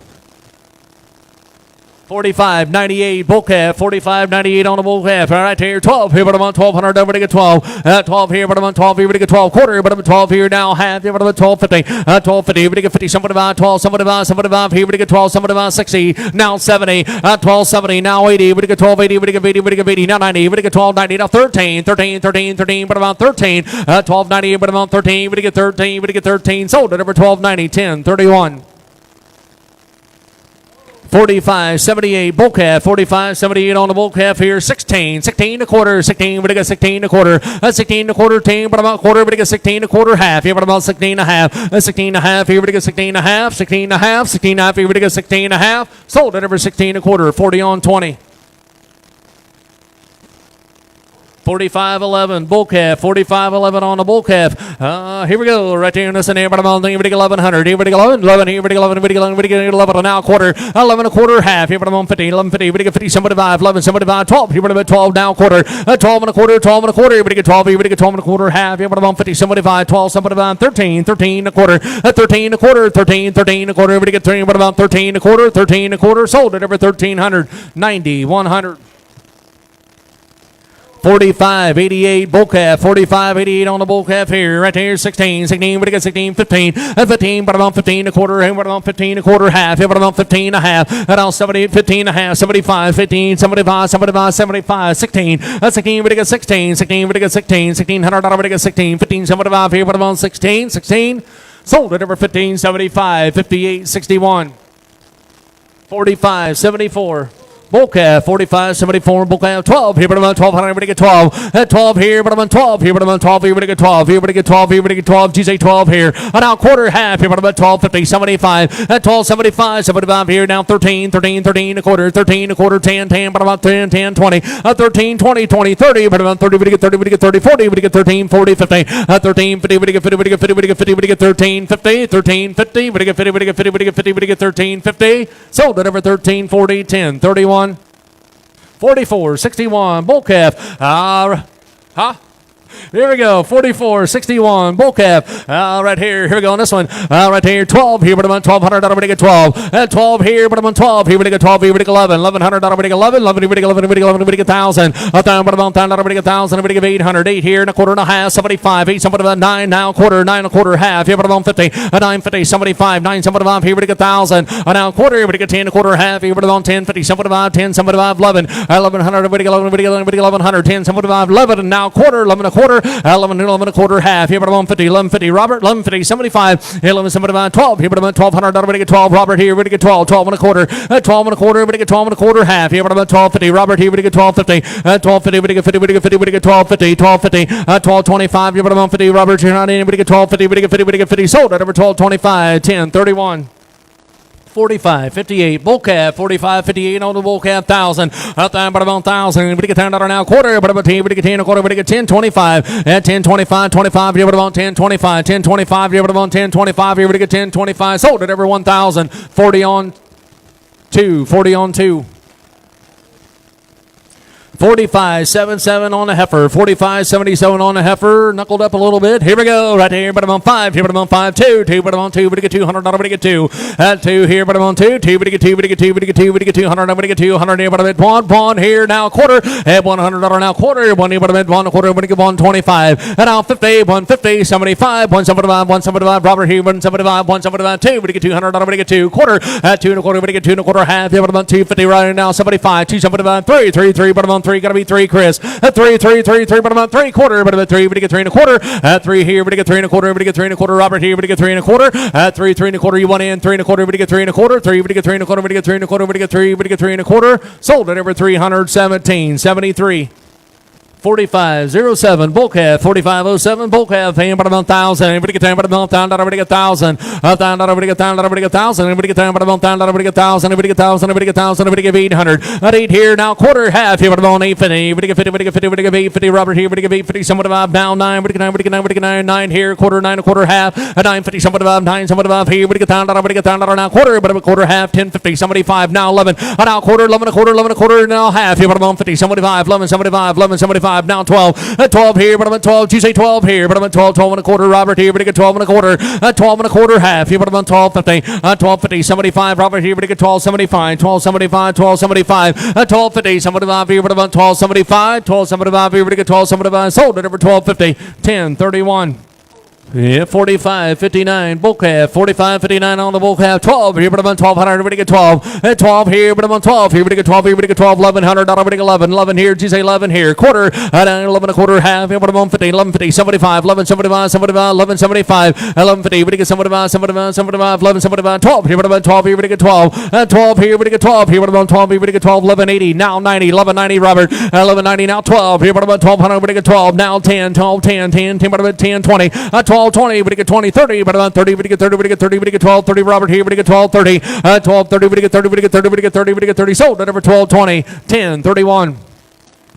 45.98 bull calf, 45.98 on the bull calf. All right, here 12 here, but I'm on 1,200. Everybody get 12. 12 here, but I'm on 12 here. Everybody get 12. Quarter, but I'm at 12 here now. Half here, but I'm at 12.50. 12.50. Everybody get 50. Somebody buy 12. Somebody buy here. Everybody get 12. Somebody buy 60. Now 70. 12.70. Now 80. Everybody get 12.80. Everybody get 80. Everybody get 80. Now 90. Everybody get 12.90. Now 13. But I'm on 13. 12.90. But I'm on 13. Everybody get 13. Everybody get 13. Sold it over 12.90. 10.31. 45.78 bull calf, 45.78 on the bull calf here. 16 and a quarter, 16. We got 16 and a quarter. 16 and a quarter, 10. But about quarter, we got 16 and a quarter, half. Here, but about 16 and a half. 16 and a half. Here, we got 16 and a half. 16 and a half. 16 and a half. Here, we got 16 and a half. Sold it over 16 and a quarter. 40 on 20. 45.11 bull calf, 45.11 on the bull calf. Here we go, right there in this and there, but I'm on the 1,100. Here we go, 11, here we go, 11, 11 now quarter, 11 a quarter, half. Here but I'm on 50, 11.50. We get 50, 75, 11, 75, 12. Here but I'm at 12 now quarter, 12 and a quarter, 12 and a quarter. Here we get 12, here we get 12 and a quarter, half. Here but I'm on 50, 75, 12, 75, 13, 13 a quarter, 13 a quarter, 13 a quarter. Here we get 3, but about 13 a quarter, 13 a quarter. Sold it over 1,300, 90, 100. 45.88 bull calf, 45.88 on the bull calf here. Right there, 16, we got 16, 15, 15, but I'm on 15 a quarter, and I'm on 15 a quarter, half, but I'm on 15 a half, and on 78, 15 a half, 75, 15, 75, 75, 16, 16, we got 16, we got 16, $1,600, we got 16, 15, 75 here, but I'm on 16, sold it over 15.75, 58.61, 45.74. Bull calf, 45.74, bull calf, 12 here, but I'm on 1,200, everybody get 12. At 12 here, but I'm on 12 here, but I'm on 12 here, everybody get 12. Here, everybody get 12, here, everybody get 12. GC 12 here. And now quarter, half here, but I'm at 12.50, 75. At 12.75, 75 here, now 13 a quarter, 13 a quarter, 10, but I'm on 10, 20. 13, 20, 30, but I'm on 30, everybody get 30, everybody get 30, 40, everybody get 13, 40, 50. 13, 50, everybody get 50, everybody get 50, everybody get 50, everybody get 13, 50, 13, 50, everybody get 50, everybody get 50, everybody get 50, everybody get 13, 50. Sold it over 13, 40, 10, 31. 44.61 bull calf. Here we go, 44.61 bull calf. Right here we go on this one. Right here, 12 here, but I'm on 1,200. Everybody get 12. At 12 here, but I'm on 12. Here we get 12. Here we get 11. 1,100. Everybody get 11. 11. Everybody get 11. Everybody get 1,000. 1,000, but I'm on 1,000. Everybody get 1,000. Everybody get 800. 8 here and a quarter and a half. 75. 8. Somebody about 9 now. Quarter. 9 and a quarter. Half. Here, but I'm on 50. 950. 75. 9. Somebody about here. Everybody get 1,000. Now quarter. Everybody get 10 and a quarter. Half. Here, but I'm on 10. 50. Somebody about 10. Somebody about 11. 1,100. Everybody get 11. Everybody get 11. Everybody get 1,100. 10. Somebody about 11. And now quarter. 11 and a quarter. quarter, 11 and a quarter half. Here, but 150, 1150. Robert, 1150, 75, 1175, 12. Here, but 1200. Everybody get 12. Robert here, everybody get 12, 12 and a quarter, 12 and a quarter. Everybody get 12 and a quarter half. Here, but 1250. Robert here, everybody get 1250, 1250. Everybody get 50, everybody get 50, everybody get 1250, 1250, 1225. Here, but 150. Robert here, not in. Everybody get 1250, everybody get 50, everybody get 50. Sold at over 1225, 10, 31. 45, 58, bull calf, 45, 58 on the bull calf, 1,000, up there, but about 1,000, everybody get $10 now, quarter, but about 10, everybody get 10, a quarter, everybody get 10, 25, at 10, 25, 25, here, but about 10, 25, 10, 25, here, but about 10, 25, here, everybody get 10, 25, sold at every 1,000, 40 on 2, 40 on 2. 45.77 on the heifer. 45.77 on the heifer. Knuckled up a little bit. Here we go. Right here. But I'm on 5. Here, but I'm on 5. 2. 2. But I'm on 2. But I get $200. But I get 2. At 2 here. But I'm on 2. 2. But I get 2. But I get 2. But I get 2. But I get 200. But I get 200 here. But I'm at 1 here now. Quarter. At $100 now. Quarter. 1 here. But I'm at 1 quarter. But I get 125. And now 50. 150. 75. 175. 175. Robert here. 175. 175. 2. But I get $200. But I get 2. Quarter. At 2 and a quarter. But I get 2 and a quarter half. Here. But I'm on 250 right now. 75. 275. 3. 3. 3. But I'm on 3. Gotta be 3. Chris. At 3, 3, 3, 3, but about 3 quarter, but about 3, but get 3 and a quarter. At 3 here, but get 3 and a quarter, but get 3 and a quarter. Robert here, but get 3 and a quarter. At 3, 3 and a quarter, you want in 3 and a quarter, but get 3 and a quarter. 3, but get 3 and a quarter, but get 3 and a quarter, but get 3, but get 3 and a quarter. Sold at over 317, 73. 45.07 bull calf, 45.07 bull calf, paying about 1,000. Everybody get 10, but about 1,000. Everybody get 1,000. 1,000. Everybody get 1,000. Everybody get 1,000. Everybody get 10, but about 1,000. Everybody get 1,000. Everybody get 1,000. Everybody get 1,000. Everybody get 800. At 8 here now, quarter half here, but about 850. Everybody get 50. Everybody get 50. Everybody get 850. Robert here. Everybody get 850. Someone about down 9. Everybody get 9. Everybody get 9. Everybody get 9. 9 here, quarter 9 a quarter half. At 950. Someone about 9. Someone about here. Everybody get 1,000. Everybody get 1,000 now, quarter, but about quarter half. 1050. Somebody 5 now 11. Now quarter 11 a quarter 11 a quarter now half here, but about 50. Somebody 5 11 75 11 75 now 12. At 12 here, but I'm at 12. You say 12 here, but I'm at 12. 12 and a quarter. Robert here, but I get 12 and a quarter. At 12 and a quarter half here, but I'm at 12.50. At 12.50. 75. Robert here, but I get 12.75. 12.75. 12.75. At 12.50. 75 here, but I'm at 12.75. 12.75 here, but I get 12.75. Sold at over 12.50. 10.31. Yeah, 45.59 bull calf, 45.59 on the bull calf, 12 here, but I'm on 1,200, everybody get 12, at 12 here, but I'm on 12 here, everybody get 12 here, everybody get 12, 1,100, everybody get 11, 11 here, you say 11 here, quarter, at 11 a quarter, half here, but I'm on 50, 11.50, 75, 11.75, 75, 11.75, 11.50, everybody get 75, 75, 75, 11.75, 12 here, but I'm on 12 here, everybody get 12, at 12 here, everybody get 12 here, but I'm on 12 here, everybody get 12, 11.80, now 90, 11.90, Robert, 11.90, now 12 here, but I'm on 1,200, everybody get 12, now 10, 12, 10, 10, 10, but I'm at 10, 20, 12, 20, but get 20, 30, but about 30, but get 30, but get 30, but get 12, 30, Robert here, but get 12, 30, 12, 30, but get 30, but get 30, but get 30, but get 30, sold at over 12, 20, 10, 31.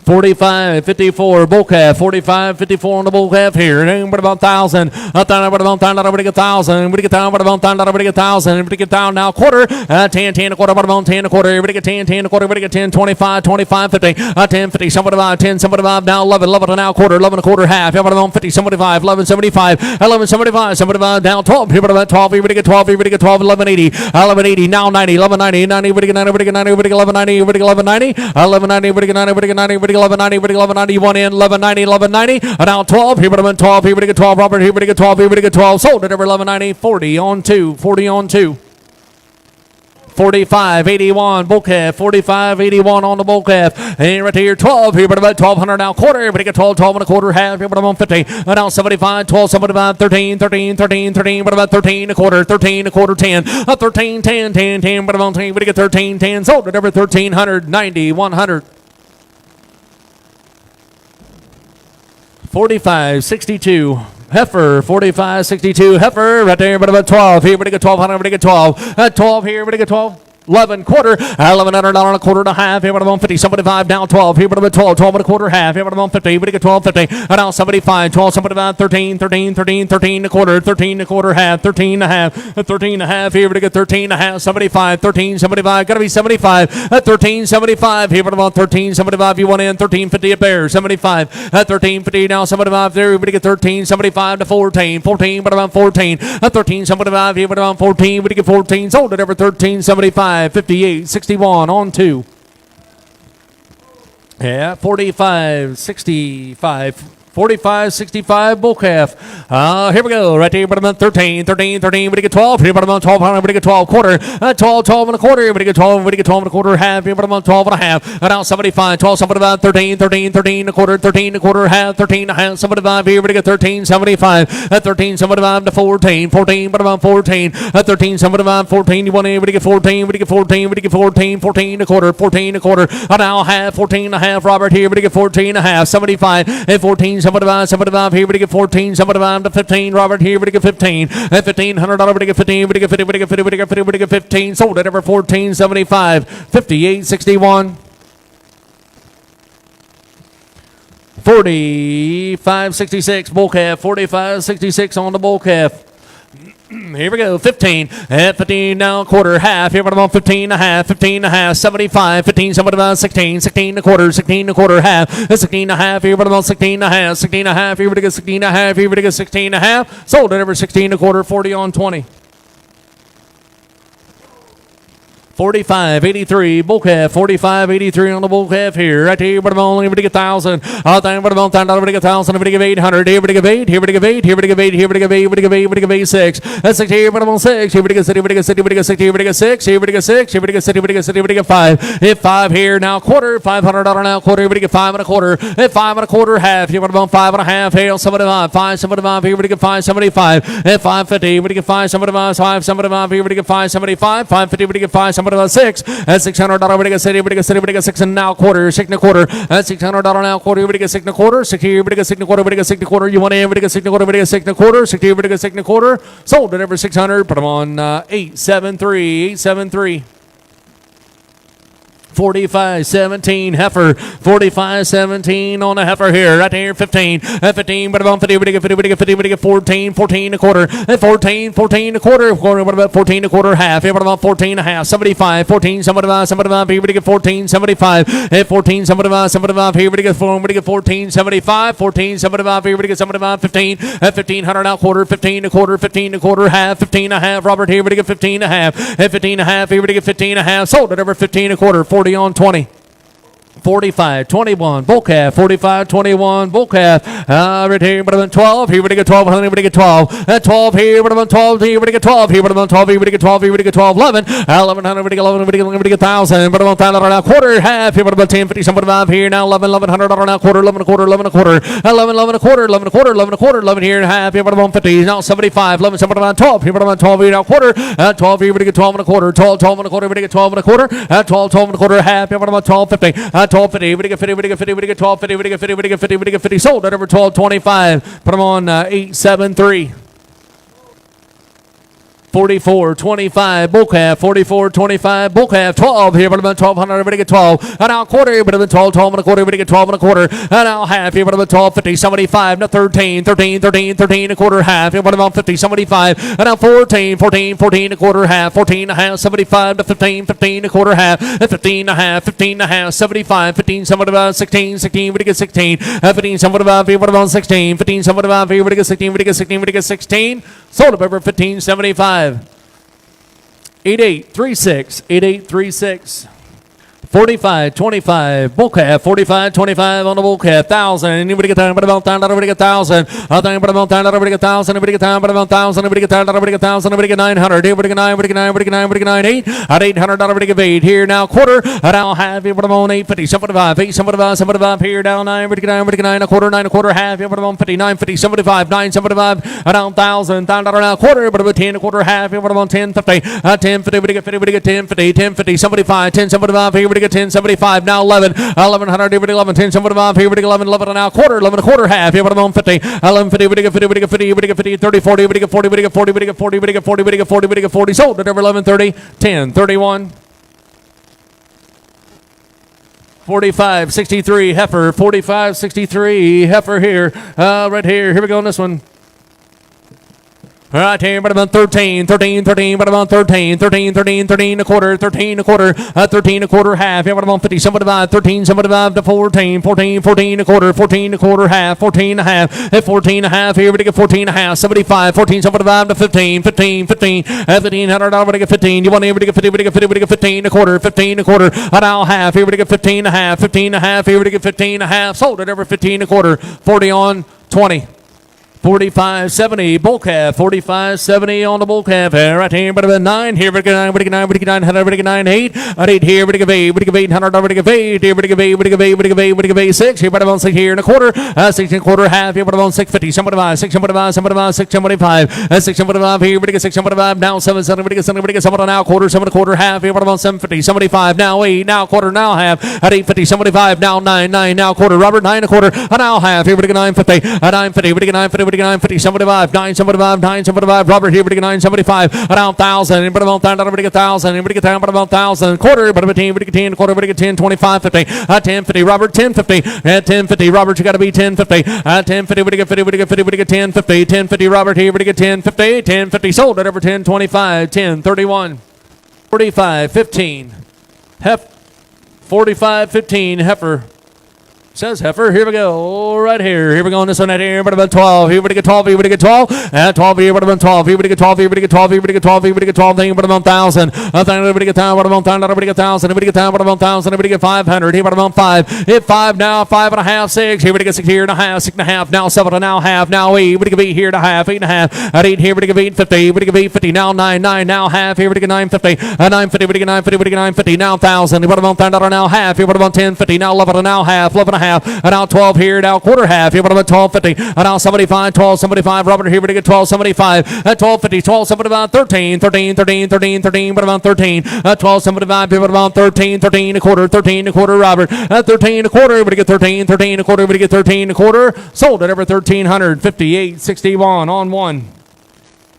45.54 bull calf, 45.54 on the bull calf here. But about 1,000. But about 1,000. Everybody get 1,000. Everybody get down. But about 1,000. Everybody get 1,000. Everybody get down now. Quarter. 10, 10 a quarter. But about 10 a quarter. Everybody get 10, 10 a quarter. Everybody get 10, 25, 25, 50. 10, 50. Somebody about 10, somebody about now 11, 11 now quarter. 11 a quarter half. Here but about 50, 75, 11, 75, 11, 75. Somebody about down 12. Here but about 12. Everybody get 12. Everybody get 12. 1180. 1180 now 90. 1190. 90. Everybody get 90. Everybody get 90. Everybody get 1190. Everybody get 1190. 1190. Everybody get 90. Everybody get 90. Everybody get 1190. Everybody get 1190, you want in 1190, 1190, now 12, here but I'm in 12, here but get 12, Robert, here but get 12, here but get 12, sold at over 1190, 40 on 2, 40 on 2. 45.81 bull calf, 45.81 on the bull calf, and right here 12 here, but about 1,200 now quarter, everybody get 12, 12 and a quarter half here, but I'm on 50, now 75, 12, 75, 13, 13, 13, 13, but about 13 a quarter, 13 a quarter, 10, 13, 10, 10, 10, but I'm on 10, everybody get 13, 10, sold at over 1,300, 90, 100. 45.62 heifer, 45.62 heifer, right there, but about 12 here, everybody get 1,200, everybody get 12, at 12 here, everybody get 12. 11 quarter, $1,100 and a quarter and a half. Here, but I'm on 50. 75 down 12. Here, but I'm at 12. 12 and a quarter half. Here, but I'm on 50. But I get 12, 50. And now 75. 12, 75, 13, 13, 13, 13 and a quarter. 13 and a quarter half. 13 and a half. 13 and a half. Here, but I get 13 and a half. 75. 13, 75. Got to be 75. At 13, 75. Here, but I'm on 13, 75. You want in 13, 50 at Bear. 75. At 13, 50. Now 75. There, everybody get 13, 75 to 14. 14, but I'm on 14. At 13, 75. Here, but I'm on 14. But I get 14. Sold it over 13, 75. 58, 61 on 2. Yeah, 45, 65. 45.65 bull calf. Here we go. Right there, bottom 13, 13, 13. We get 12. Here, bottom 12. We get 12 quarter. 12, 12 and a quarter. We get 12. We get 12 and a quarter. Half. Here, bottom 12 and a half. Now 75. 12, 75. 13, 13, 13 and a quarter. 13 and a quarter. Half. 13 and a half. 75. Here, we get 13, 75. 13, 75 to 14. 14, bottom 14. 13, 75. 14. You want to get 14. We get 14. We get 14. 14 and a quarter. 14 and a quarter. Now half. 14 and a half. Robert here. We get 14 and a half. 75. 14. 75 here, we get 14, 75 to 15. Robert here, we get 15. At $1,500, we get 15, we get 50, we get 50, we get 50, we get 15. Sold at ever 14, 75, 58, 61. 45, 66 bull calf, 45, 66 on the bull calf. Here we go, 15, at 15 now, quarter, half, here we're on 15 and a half, 15 and a half, 75, 15, 75, 16, 16 and a quarter, 16 and a quarter, half, 16 and a half, here we're on 16 and a half, 16 and a half, here we get 16 and a half, here we get 16 and a half, sold at over 16 and a quarter, 40 on 20. 45.83 bull calf, 45.83 on the bull calf here. Right here, but I'm only able to get 1,000. I'll think but I'm on $10, able to get 1,000, able to give 800. Here we give 8, here we give 8, here we give 8, here we give 8, here we give 8, here we give 8, 6. That's 6 here, but I'm on 6. Here we get 6, here we get 6, here we get 6, here we get 6, here we get 6, here we get 6, here we get 6, here we get 5. Hit 5 here now, quarter, $500 now, quarter. Here we get 5 and a quarter. Hit 5 and a quarter, half. Here we're on 5 and a half. Hail 75, 575. Here we get 575. Hit 550. We get 575, 575. Here we get 575, 550. We get 575, 6. That's $600. We get city. We get city. We get 6 and now quarter. 6 and a quarter. That's $600 now quarter. We get 6 and a quarter. 6 here. We get 6 and a quarter. We get 6 and a quarter. You want in? We get 6 and a quarter. We get 6 and a quarter. 6 here. We get 6 and a quarter. Sold at over 600. Put them on 873. 873. 45.17 heifer, 45.17 on the heifer here, right here, 15, at 15, but about 50, we get 50, we get 50, we get 14, 14 a quarter, at 14, 14 a quarter, what about 14 a quarter, half, here, what about 14 a half, 75, 14, 75, 75, here, we get 14, 75, at 14, 75, 75, here, we get 4, we get 14, 75, 14, 75, here, we get 75, 15, at 1,500 out quarter, 15 a quarter, 15 a quarter, half, 15 a half, Robert here, we get 15 a half, at 15 a half, here, we get 15 a half, sold at over 15 a quarter, 40 on 20. 45.21 bull calf, 45.21 bull calf. Right here, but I'm 12. Here we get 12. Honey, we get 12. At 12 here, but I'm 12. Here we get 12. Here, but I'm 12. Here we get 12. Here we get 12. 11. 1100. We get 11. We get 1,000. But I'm $1,000 now quarter, half. Here, but I'm 10, 50, 75 here now. 1,100 now quarter, 11 a quarter, 11 a quarter, 11, 11 a quarter, 11 a quarter, 11 a quarter, 11 here and a half. Here, but I'm 50 now 75. 11, 75, 12. Here, but I'm 12 here now quarter. At 12 here, we get 12 and a quarter. 12, 12 and a quarter. We get 12 and a quarter. At 12, 12 and a quarter, half. Here, but I'm 12, 50. At 12, 50. We get 50. We get 50, we get 12, 50, we get 50, we get 50, we get 50, sold at over 12.25. Put them on 873. 44.25 bull calf, 44.25 bull calf, 12 here, but about 1,200, everybody get 12. And now quarter, but about 12, 12 and a quarter, everybody get 12 and a quarter. And now half here, but about 12, 50, 75, now 13, 13, 13, 13 and a quarter, half here, but about 50, 75. And now 14, 14, 14 and a quarter, half, 14 and a half, 75 to 15, 15 and a quarter, half, and 15 and a half, 15 and a half, 75, 15, 75, 16, 16, we get 16, 15, 75, here, but about 16, 15, 75, here, we get 16, we get 16, we get 16, sold up over 15.75. 8836, 8836. 45.25 bull calf, 45.25 on the bull calf, 1,000. Anybody get time? But about 1,000. Everybody get 1,000. I think but about 1,000. Everybody get 1,000. Everybody get time? But about 1,000. Everybody get 1,000. Everybody get 1,000. Everybody get 900. Everybody get 9. Everybody get 9. Everybody get 9. Everybody get 9. 8 at $800. Everybody get 8 here now. Quarter. I now have here. But I'm on 850. 75. 875. 75 here down 9. Everybody get 9. Everybody get 9 a quarter. 9 a quarter half. Here. But I'm on 50. 950. 75. 975. Around 1,000. $1,000 now quarter. But about 10 a quarter half. Here. But I'm on 1050. 1050. Everybody get 50. Everybody get 1050. 1050. 75. 1075. Here. Everybody get 1075. Now 11, 1100, everybody 11, 10, 75, here, everybody 11, 11 and now quarter, 11 a quarter, half, here, but I'm on 50, 1150, everybody get 50, everybody get 50, everybody get 50, 30, 40, everybody get 40, everybody get 40, everybody get 40, everybody get 40, everybody get 40, everybody get 40, sold at over 1130, 10, 31. 45.63 heifer, 45.63 heifer here, right here we go on this one. Right here, but about 13, 13, 13, but about 13, 13, 13, 13 a quarter, 13 a quarter, 13 a quarter half. Here, but about 50, 75, 13, 75 to 14, 14, 14 a quarter, 14 a quarter half, 14 a half, at 14 a half. Here, we get 14 a half, 75, 14, 75 to 15, 15, 15, $1,500, we get 15. You want to get 50, we get 50, we get 15 a quarter, 15 a quarter, a now half. Here, we get 15 a half, 15 a half. Here, we get 15 a half. Sold it over 15 a quarter, 40 on 20. 45.70 bull calf, 45.70 on the bull calf. Right here, but about 9. Here, we get 9, we get 9, we get 900, we get 9, 8. At 8 here, we get 8, we get 800, we get 8. Here, we get 8, we get 8, we get 8, we get 8, 6. Here, but about 6 here and a quarter, 6 and a quarter half. Here, but about 650, 75, 675, 75, 675, 675. Here, we get 675. Now 7, 7, we get 7, we get 7 now quarter, 7 and a quarter half. Here, but about 750, 75. Now 8, now quarter, now half. At 850, 75. Now 9, 9, now quarter. Robert 9 and a quarter, now half. Here, we get 950, 950, we get 950. 950, 75, 975, 975. Robert here, but 975, around 1,000, but about 1,000, everybody get 1,000, everybody get 10, but about 1,000, quarter, but about 10, everybody get 10, quarter, everybody get 10, 25, 50, 1050, Robert, 1050, at 1050, Robert, you got to be 1050, 1050, everybody get 50, everybody get 50, everybody get 1050, 1050, Robert here, everybody get 1050, 1050, sold at over 1025, 1031, 45, 15, 45, 15, heifer. Says heifer. Here we go. Right here. Here we go on this one right here. But about 12. Here we get 12. Here we get 12. At 12 here. But about 12. Here we get 12. Here we get 12. Here we get 12. Here we get 12. Here but about 1,000. Everybody get 1,000. But about 1,000. Everybody get 1,000. Everybody get 1,000. But about 1,000. Everybody get 500. Here but about 5. Hit 5 now. 5 and a half. 6. Here we get 6 here and a half. 6 and a half. Now 7 and now half. Now 8. We get 8 here and a half. 8 and a half. At 8 here. We get 850. We get 850. Now 9. 9 now half. Here we get 950. 950. We get 950. We get 950. Now 1,000. What about 1,000 now half? Here what about 1050. Now 11 and now half. 11 and a half. And now 12 here, now quarter half. Here, what about 1250? Now 75, 1275. Robert here, we get 1275. At 1250, 1275, 13, 13, 13, 13, 13. What about 13? 1275. Here, what about 13, 13 a quarter, 13 a quarter. Robert at 13 a quarter, we get 13, 13 a quarter, we get 13 a quarter. Sold at over 1,358.61 on one.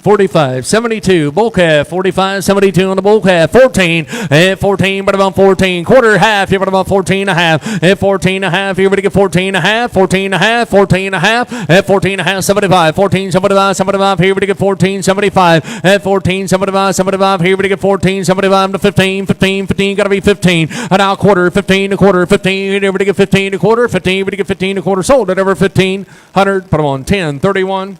45.72 bull calf, 45.72 on the bull calf, 14 at 14, but about 14 quarter half. Here, but about 14 and a half at 14 and a half. Here, we get 14 and a half, 14 and a half, 14 and a half at 14 and a half, 75, 14, 75, 75. Here, we get 14, 75 at 14, 75, 75. Here, we get 14, 75 to 15, 15, 15. Got to be 15. And now quarter, 15 a quarter, 15. Here, we get 15 a quarter, 15. We get 15 a quarter. Sold at over 1,500. Put them on 10.31.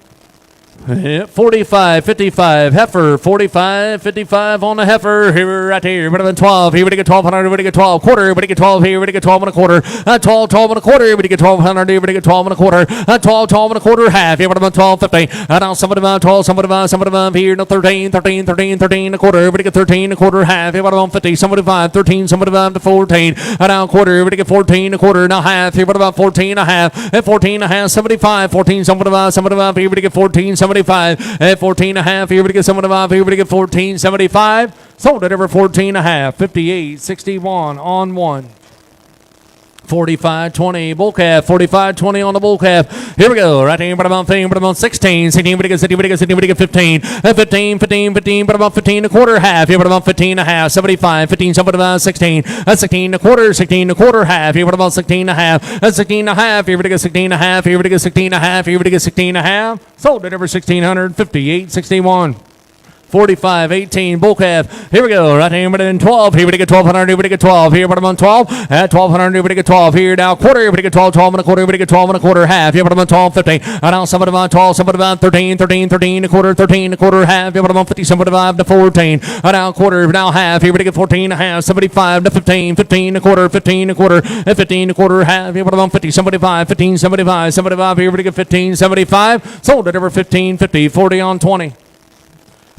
45, 55, heifer, 45, 55 on the heifer, here, right here, but about 12, here we get 1,200, we get 12, quarter, we get 12 here, we get 12 and a quarter, 12, 12 and a quarter, we get 1,200, here we get 12 and a quarter, 12, 12 and a quarter, half, here, but about 12.50, now somebody about 12, somebody about here, no 13, 13, 13, 13 a quarter, we get 13 a quarter, half, here, but about 50, somebody 5, 13, somebody to 14, now quarter, we get 14 a quarter, now half, here, but about 14 and a half, at 14 and a half, 75, 14, somebody about here, we get 14, 75, at 14 and a half, here we get 75, here we get 14, 75, sold at over 14 and a half, 58.61 on one. 45.20 bull calf, 45.20 on the bull calf. Here we go. Right here, but about 15, but about 16, 16, but 15, but 15, 15, 15, 15, but about 15 a quarter half. Here, but about 15 and a half, 75, 15, something about 16, 16 a quarter, 16 a quarter half. Here, but about 16 and a half, 16 and a half. Here, we get 16 and a half. Here, we get 16 and a half. Here, we get 16 and a half. Sold at over 1,658.61. 45.18 bull calf. Here we go. Right here, but in 12. Here we get 1,200. Here we get 12. Here, but I'm on 12. At 1,200. Here we get 12. Here now quarter. Here we get 12. 12 and a quarter. Here we get 12 and a quarter half. Here, but I'm on 12.50. Now somebody about 12. Somebody about 13. 13. 13 a quarter. 13 a quarter half. Here, but I'm on 50. Somebody 5 to 14. Now quarter. Now half. Here we get 14 and a half. 75 to 15. 15 a quarter. 15 a quarter. 15 a quarter half. Here, but I'm on 50. Somebody 5. 15. 75. 75. Here we get 15. 75. Sold at over 15.50. 40 on 20.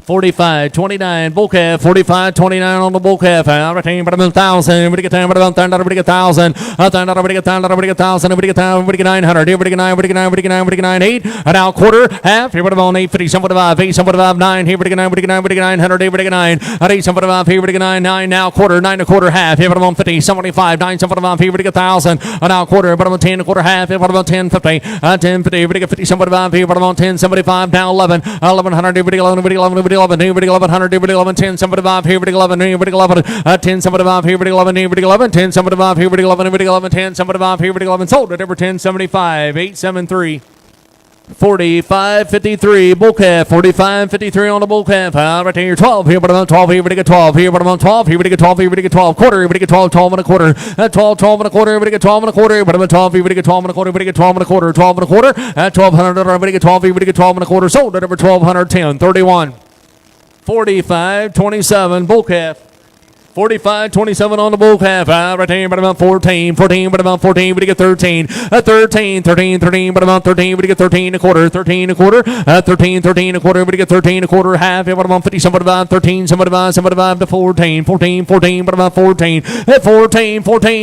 45.29 bull calf, 45.29 on the bull calf. Everything but about 1,000. Everybody get 10, but about 10, everybody get 1,000. 1,000, everybody get 10, everybody get 1,000. Everybody get 10, everybody get 900. Everybody get 9, everybody get 9, everybody get 9, everybody get 9, 8. And now quarter, half. Here, but about 850, somebody 5, 8, somebody 5, 9. Here, everybody get 9, everybody get 9, everybody get 900. Everybody get 9. At 8, somebody 5, here, everybody get 9, 9. Now quarter, 9 a quarter half. Here, but about 50, somebody 5, 9, somebody 5. Here, everybody get 1,000. And now quarter, but about 10 a quarter half. Here, but about 10, 50. 10, 50. Everybody get 50, somebody 5. Here, but about 10, 75. Now 11. 1100. Everybody 11, everybody 11, everybody 11. Everybody 1100. Everybody 11, 10, somebody 5, here, everybody 11, everybody 11, 10, somebody 5, here, everybody 11, everybody 11, 10, somebody 5, here, everybody 11, everybody 11, 10, somebody 5, here, everybody 11, sold at over 1075, 873. 45.53, bull calf, 45.53 on the bull calf. Right here, 12 here, but I'm 12 here, but I get 12 here, but I'm 12 here, but I get 12 here, but I get 12 quarter, but I get 12, 12 and a quarter, 12, 12 and a quarter, but I get 12 and a quarter, but I'm 12 here, but I get 12 and a quarter, but I get 12 and a quarter, 12 and a quarter, at 1,200, but I get 12 here, but I get 12 and a quarter, sold at over 1,210, 31, 45.27, bull calf. 45.27 on the bull calf. Right here, but about 14, but about 14, but you get 13. 13, but about 13, but you get 13 a quarter, 13 a quarter. 13 a quarter, but you get 13 a quarter, half. But about 50, somebody about 13, somebody about to 14, but about 14. At 14,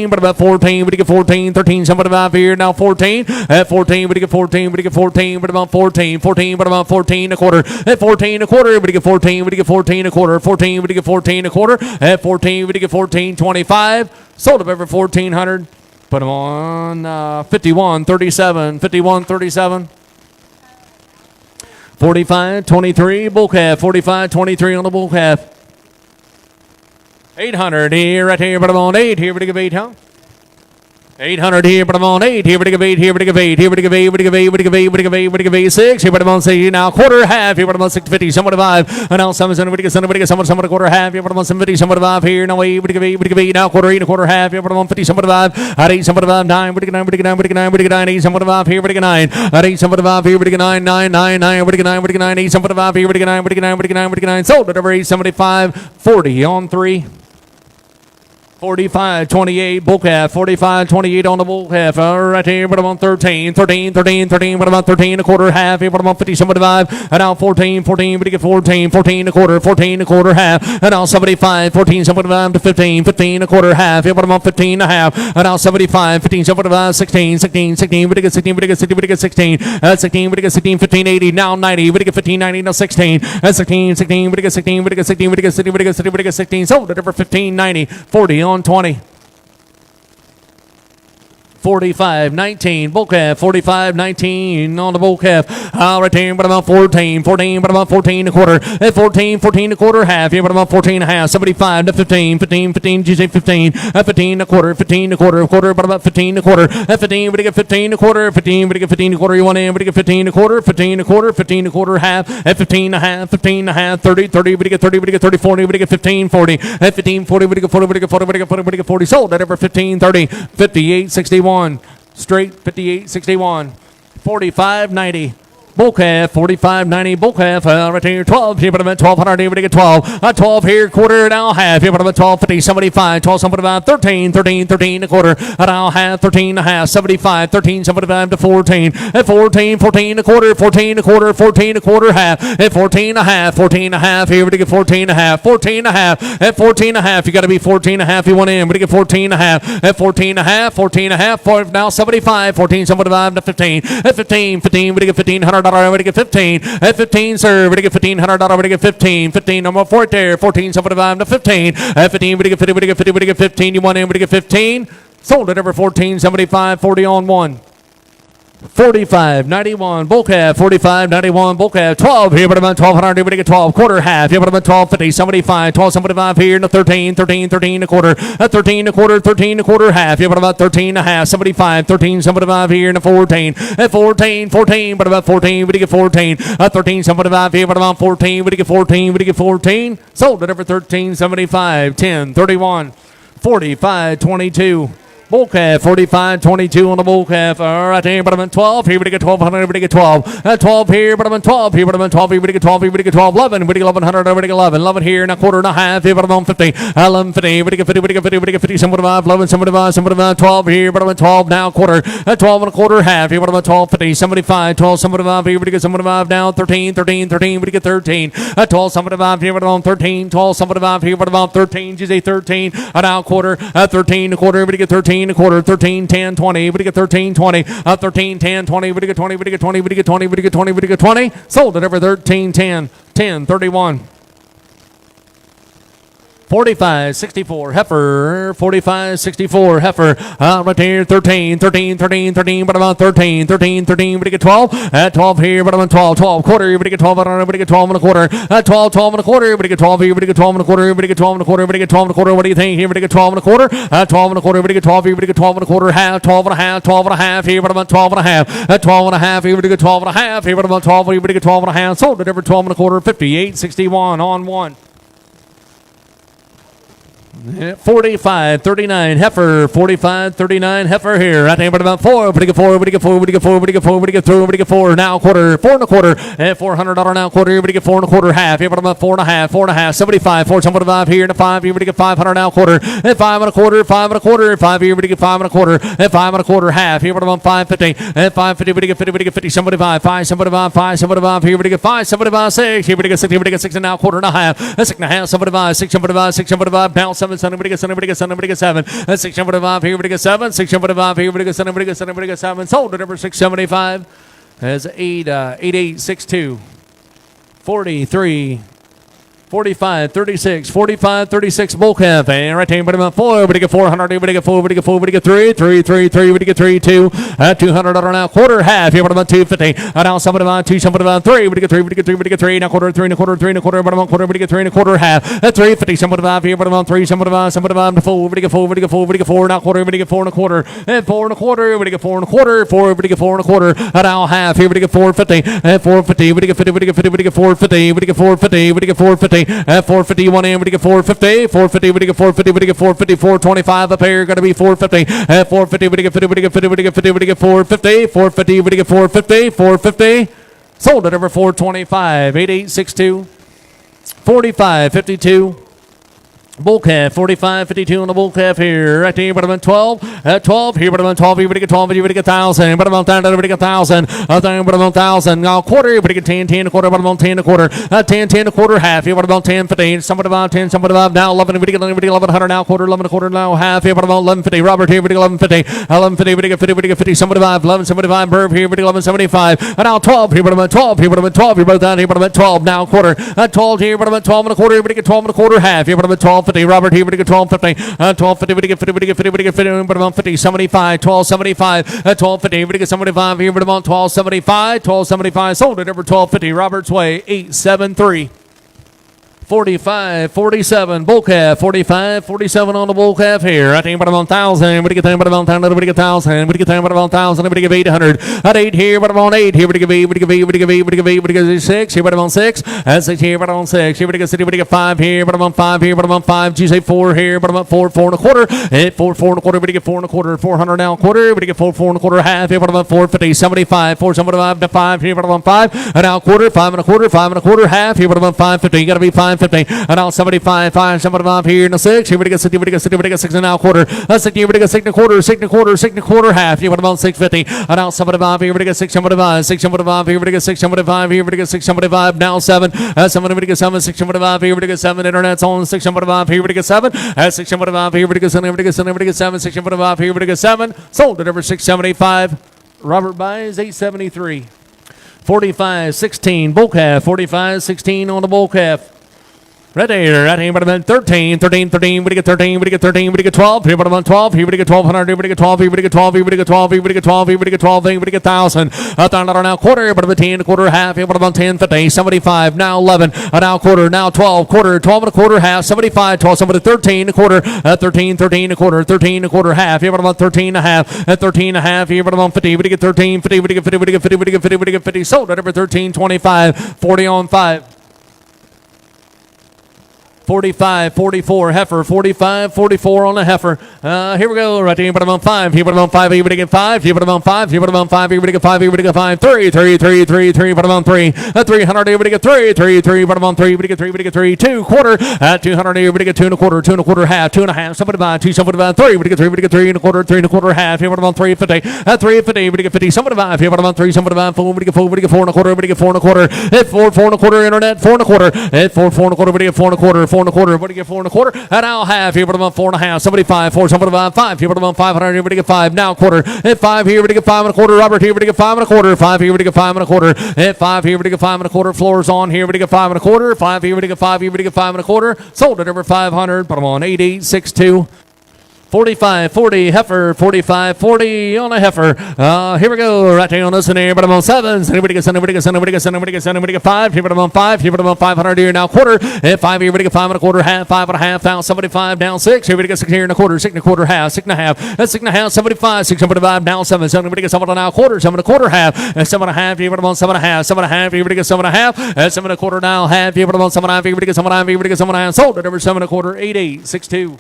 but about 14, but you get 14, 13, somebody about here, now 14. At 14, but you get 14, but you get 14, but about 14, but about 14 a quarter. At 14 a quarter, but you get 14, but you get 14 a quarter, 14, but you get 14 a quarter. At 14, we get 14.25. Sold up over 1,400. Put them on 51.37. 51.37. 45.23 bull calf. 45.23 on the bull calf. 800 here, right here, but I'm on 8 here. But give 8, huh? 800 here, but I'm on 8 here, but give 8 here, but give 8 here, but give 8, but give 8, but give 8, but give 8, but give 8, 6 here, but I'm on 6 now, quarter, half here, but I'm on 650, somebody 5, and now somebody quarter, half here, but I'm on 750, somebody 5 here, now 8, but give 8, but give 8, now quarter, 8 and a quarter, half here, but I'm on 50, somebody 5, at 8, somebody 5, 9, but 9, but 9, but 9, but 9, 8, somebody 5 here, but 9, at 8, somebody 5 here, but 9, 9, 9, 9, but 9, but 9, 8, somebody 5 here, but 9, but 9, but 9, but 9, sold at over 875, 40 on 3. 45.28 bull calf, 45.28 on the bull calf. Right here, but I'm on 13, but about 13 a quarter, half here, but I'm on 50, somebody 5, and now 14, but you get 14 a quarter, half, and now 75, 14, somebody 5 to 15 a quarter, half here, but I'm on 15 and a half, and now 75, 15, somebody 5, 16, but you get 16, but you get 16, but you get 16, 16, but you get 16, 15, 80, now 90, but you get 15, 90, now 16, 16, but you get 16, but you get 16, but you get 16, but you get 16, but you get 16, sold it over 15, 90, 40 on 20. 45.19 bull calf, 45.19 on the bull calf. Right here, but about 14, but about 14 a quarter. At 14 a quarter, half here, but about 14 and a half. 75 to 15, did you say 15? At 15 a quarter, but about 15 a quarter. At 15, but you get 15 a quarter, 15, but you get 15 a quarter, you want in, but you get 15 a quarter, 15 a quarter, half. At 15 and a half, 30, but you get 30, but you get 30, 40, but you get 15, 40. At 15, 40, but you get 40, but you get 40, but you get 40, but you get 40. Sold at over 15, 30, 58.61. Straight 58.61, 45.90 bull calf, 45.90 bull calf. Right here, 12 here, but I'm at 1,200 here, but I get 12. 12 here, quarter now, half here, but I'm at 12.50, 75, 12, 75, 13 a quarter, now half, 13 and a half, 75, 13, 75 to 14. At 14 a quarter, 14 a quarter, half. At 14 and a half here, but I get 14 and a half, 14 and a half. At 14 and a half, you got to be 14 and a half. You want in, but you get 14 and a half. At 14 and a half, now 75, 14, 75 to 15. At 15, but you get $1,500. But to get 15 at 15, sir. But to get $1,500. But to get 15. Number 4 there. 14, 75 to 15. At 15, but to get 50. But to get 15. You want in? But to get 15. Sold it over 14, 75, 40 on 1. 45.91 bull calf, 45.91 bull calf, 12 here, but about 1,200 here, but I get 12 quarter, half here, but about 12.50, 75, 12.75 here, and a 13 a quarter, a 13 a quarter, half here, but about 13 and a half, 75, 13.75 here, and a 14, at 14, but about 14, but you get 14, a 13.75 here, but about 14, but you get 14, sold it over 13.75, 10.31, 45.22. Bull calf, 45.22 on the bull calf. Right here, but I'm at 12 here, but I get 1,200, but I get 12. At 12 here, but I'm at 12 here, but I'm at 12 here, but I get 12 here, but I get 12. 11, but I get 1,100, but I get 11. 11 here, and a quarter and a half here, but I'm on 50. 11.50, but I get 50, but I get 50, but I get 50. 75, 11, 75, 12 here, but I'm at 12 now, quarter. At 12 and a quarter, half here, but I'm at 12.50. 75, 12, 75 here, but I get 75 now. 13, but I get 13. At 12, 75 here, but I'm on 13. 12, 75 here, but I'm on 13. You say 13. At now, quarter. At 13 a quarter, but I get 13. A quarter, 13, 10, 20, but you get 13, 20, 13, 10, 20, but you get 20, but you get 20, but you get 20, but you get 20, but you get 20, sold it over 13, 10, 10, 31. 45, 64, heifer, 45, 64, heifer, right here, 13, but about 13, we get 12, at 12 here, but about 12, quarter, we get 12, we get 12 and a quarter, at 12 and a quarter, we get 12 here, we get 12 and a quarter, we get 12 and a quarter, we get 12 and a quarter, what do you think here, we get 12 and a quarter, at 12 and a quarter, we get 12 here, we get 12 and a quarter, half, 12 and a half here, but about 12 and a half, at 12 and a half here, we get 12 and a half here, but about 12, we get 12 and a half, sold it every 12 and a quarter, 58, 61 on one. 45, 39, heifer, 45, 39, heifer here. Right there, but about 4, we get 4, now quarter, 4 and a quarter, and $400 now quarter, we get 4 and a quarter, half, here, but about 4 and a half, 75, 475 here, and a 5, here, we get 500 now quarter, and 5 and a quarter, 5 here, we get 5 and a quarter, and 5 and a quarter, half, here, but about 550, and 550, we get 50, 75, 575, here, we get 575, 6, here, we get 60, we get 6 and now quarter and a half, and 6 and a half, 675, now 7, we get 7, 675 here, we get 7, 675 here, we get 7, sold at over 675 as 8862, 43, 45, 36 bull calf, and right there, but about 4, we get 400, we get 4, we get 4, we get 3, we get 3, 2, at $200 now quarter, half, here, but about 250, now 75, 2, 75, 3, we get 3, we get 3, now quarter, 3 and a quarter, but about quarter, we get 3 and a quarter, half, at 350, 75 here, but about 3, 75, 4, we get 4, we get 4, now quarter, we get 4 and a quarter, and 4 and a quarter, we get 4 and a quarter, 4, we get 4 and a quarter, now half, here, we get 450, and 450, we get 50, we get 450, we get 450, we get 450, at 450, one in, we get 450, 450, we get 450, we get 450, 425 up here, gonna be 450, at 450, we get 50, we get 50, we get 50, we get 450, 450, we get 450, 450, sold at over 425, 8862, 45, 52. Bull calf, 45, 52 on the bull calf here. Right there, but about 12. At 12, here, but about 12, here, but get 12, here, but get 1,000. But about 10, but get 1,000. But about 1,000. Now, quarter, but get 10, 10 a quarter, but about 10 a quarter. 10, 10 a quarter, half, here, but about 10, 15. Somebody about 10, somebody about now 11, but get 1100 now, quarter, 11 a quarter, now half, here, but about 1150. Robert here, but get 1150. 1150, but get 50, but get 50. Somebody about 1175. Burb here, but get 1175. And now 12, here, but about 12, here, but about 12, here, but down here, but about 12. Now, quarter. 12 here, but about 12 and a quarter, here, but get 12 and a quarter, half, here, but about 1250. Robert here, but get 1250. 1250, but get 50, but get 50, but get 50, but about 50. 75, 1275. 1250, but get 75 here, but about 1275. 1275, sold it over 1250. Robert's Way, 873. 45, 47, bull calf, 45, 47 on the bull calf here. I think about 1,000, but get 10, but about 10, but get 1,000, but get 10, but about 1,000, but get 800. At 8 here, but about 8 here, but get 8, but get 8, but get 8, but get 8, but get 6 here, but about 6. At 6 here, but about 6 here, but get 6, but get 5 here, but about 5 here, but about 5. You say 4 here, but about 4, 4 and a quarter. At 4, 4 and a quarter, but get 4 and a quarter. 400 now, quarter, but get 4, 4 and a quarter, half here, but about 450. 75, 475 to 5 here, but about 5. And now quarter, 5 and a quarter, 5 and a quarter, half here, but about 550. You got to be 550. And now 75, 5, 75 here in the 6. Here we get 60, we get 60, we get 6 and now quarter. 60, here we get 6 and a quarter, 6 and a quarter, 6 and a quarter, half. Here, what about 650? And now 75 here, we get 675, 675 here, we get 675 here, we get 675. Now 7, 7, we get 7, 675 here, we get 7. Internet's on 675 here, we get 7. 675 here, we get 7, we get 7, we get 7, 675 here, we get 7. Sold at over 675. Robert buys 873. 45, 16, bull calf, 45, 16 on the bull calf. Right there, but about 13, we get 13, we get 12, here, but about 12, here, we get 1,200, here, we get 12, here, we get 12, here, we get 12, here, we get 12, here, we get 12, here, we get 1,000. $1,000 now, quarter, but about 10, quarter, half, here, but about 10, 50, 75, now 11, now quarter, now 12, quarter, 12 and a quarter, half, 75, 12, somebody 13, a quarter, 13, 13, a quarter, 13, a quarter, half, here, but about 13 and a half, 13 and a half, here, but about 50, we get 13, 50, we get 50, we get 50, we get 50, we get 50, sold at over 13, 25, 40 on 5. 45, 44, heifer, 45, 44 on the heifer. Here we go, right here, but about 5, here, but about 5, here, but get 5, here, but about 5, here, but about 5, here, but get 5, here, but get 5, 3, 3, 3, 3, 3, but about 3, 300, here, but get 3, 3, 3, but about 3, but get 3, but get 3, 2, quarter, 200, here, but get 2 and a quarter, 2 and a quarter, half, 2 and a half, somebody buy, 2, somebody buy, 3, but get 3, but get 3 and a quarter, 3 and a quarter, half, here, but about 350, 350, but get 50, somebody buy, here, but about 3, somebody buy, 4, but get 4, but get 4 and a quarter, but get 4 and a quarter, at 4, 4 and a quarter, internet, 4 and a quarter, at 4, 4 and a quarter, but get 4 and a quarter, 4 4 and a quarter. Everybody get 4 and a quarter. And now half. Here, but about 4 and a half. 75. 4, somebody about 5. Here, but about 500. Everybody get 5. Now quarter. At 5 here. Everybody get 5 and a quarter. Robert here. Everybody get 5 and a quarter. 5 here. Everybody get 5 and a quarter. At 5 here. Everybody get 5 and a quarter. Floors on here. Everybody get 5 and a quarter. 5 here. Everybody get 5. Everybody get 5 and a quarter. Sold at over 500. Put them on 8862. 45, 40, heifer, 45, 40 on a heifer. Here we go. Right there on this one here, but I'm on 7s. Anybody get 7, anybody get 7, anybody get 7, anybody get 7, anybody get 5. Here, but I'm on 5. Here, but I'm on 500 here now. Quarter. At 5 here, everybody get 5 and a quarter. Half, 5 and a half. Down 75, down 6. Here, everybody get 6 here and a quarter. 6 and a quarter, half. 6 and a half. That's 6 and a half. 75, 675, down 7. 7, everybody get 7 and a quarter. 7 and a quarter, half. At 7 and a half. Here, but I'm on 7 and a half. 7 and a half. Here, everybody get 7 and a half. At 7 and a quarter now, half. Here, but I'm on 7 and a half. Here, everybody get 7 and a half. Here, everybody get 7 and a half. Sold at over 7 and a quarter. 8862.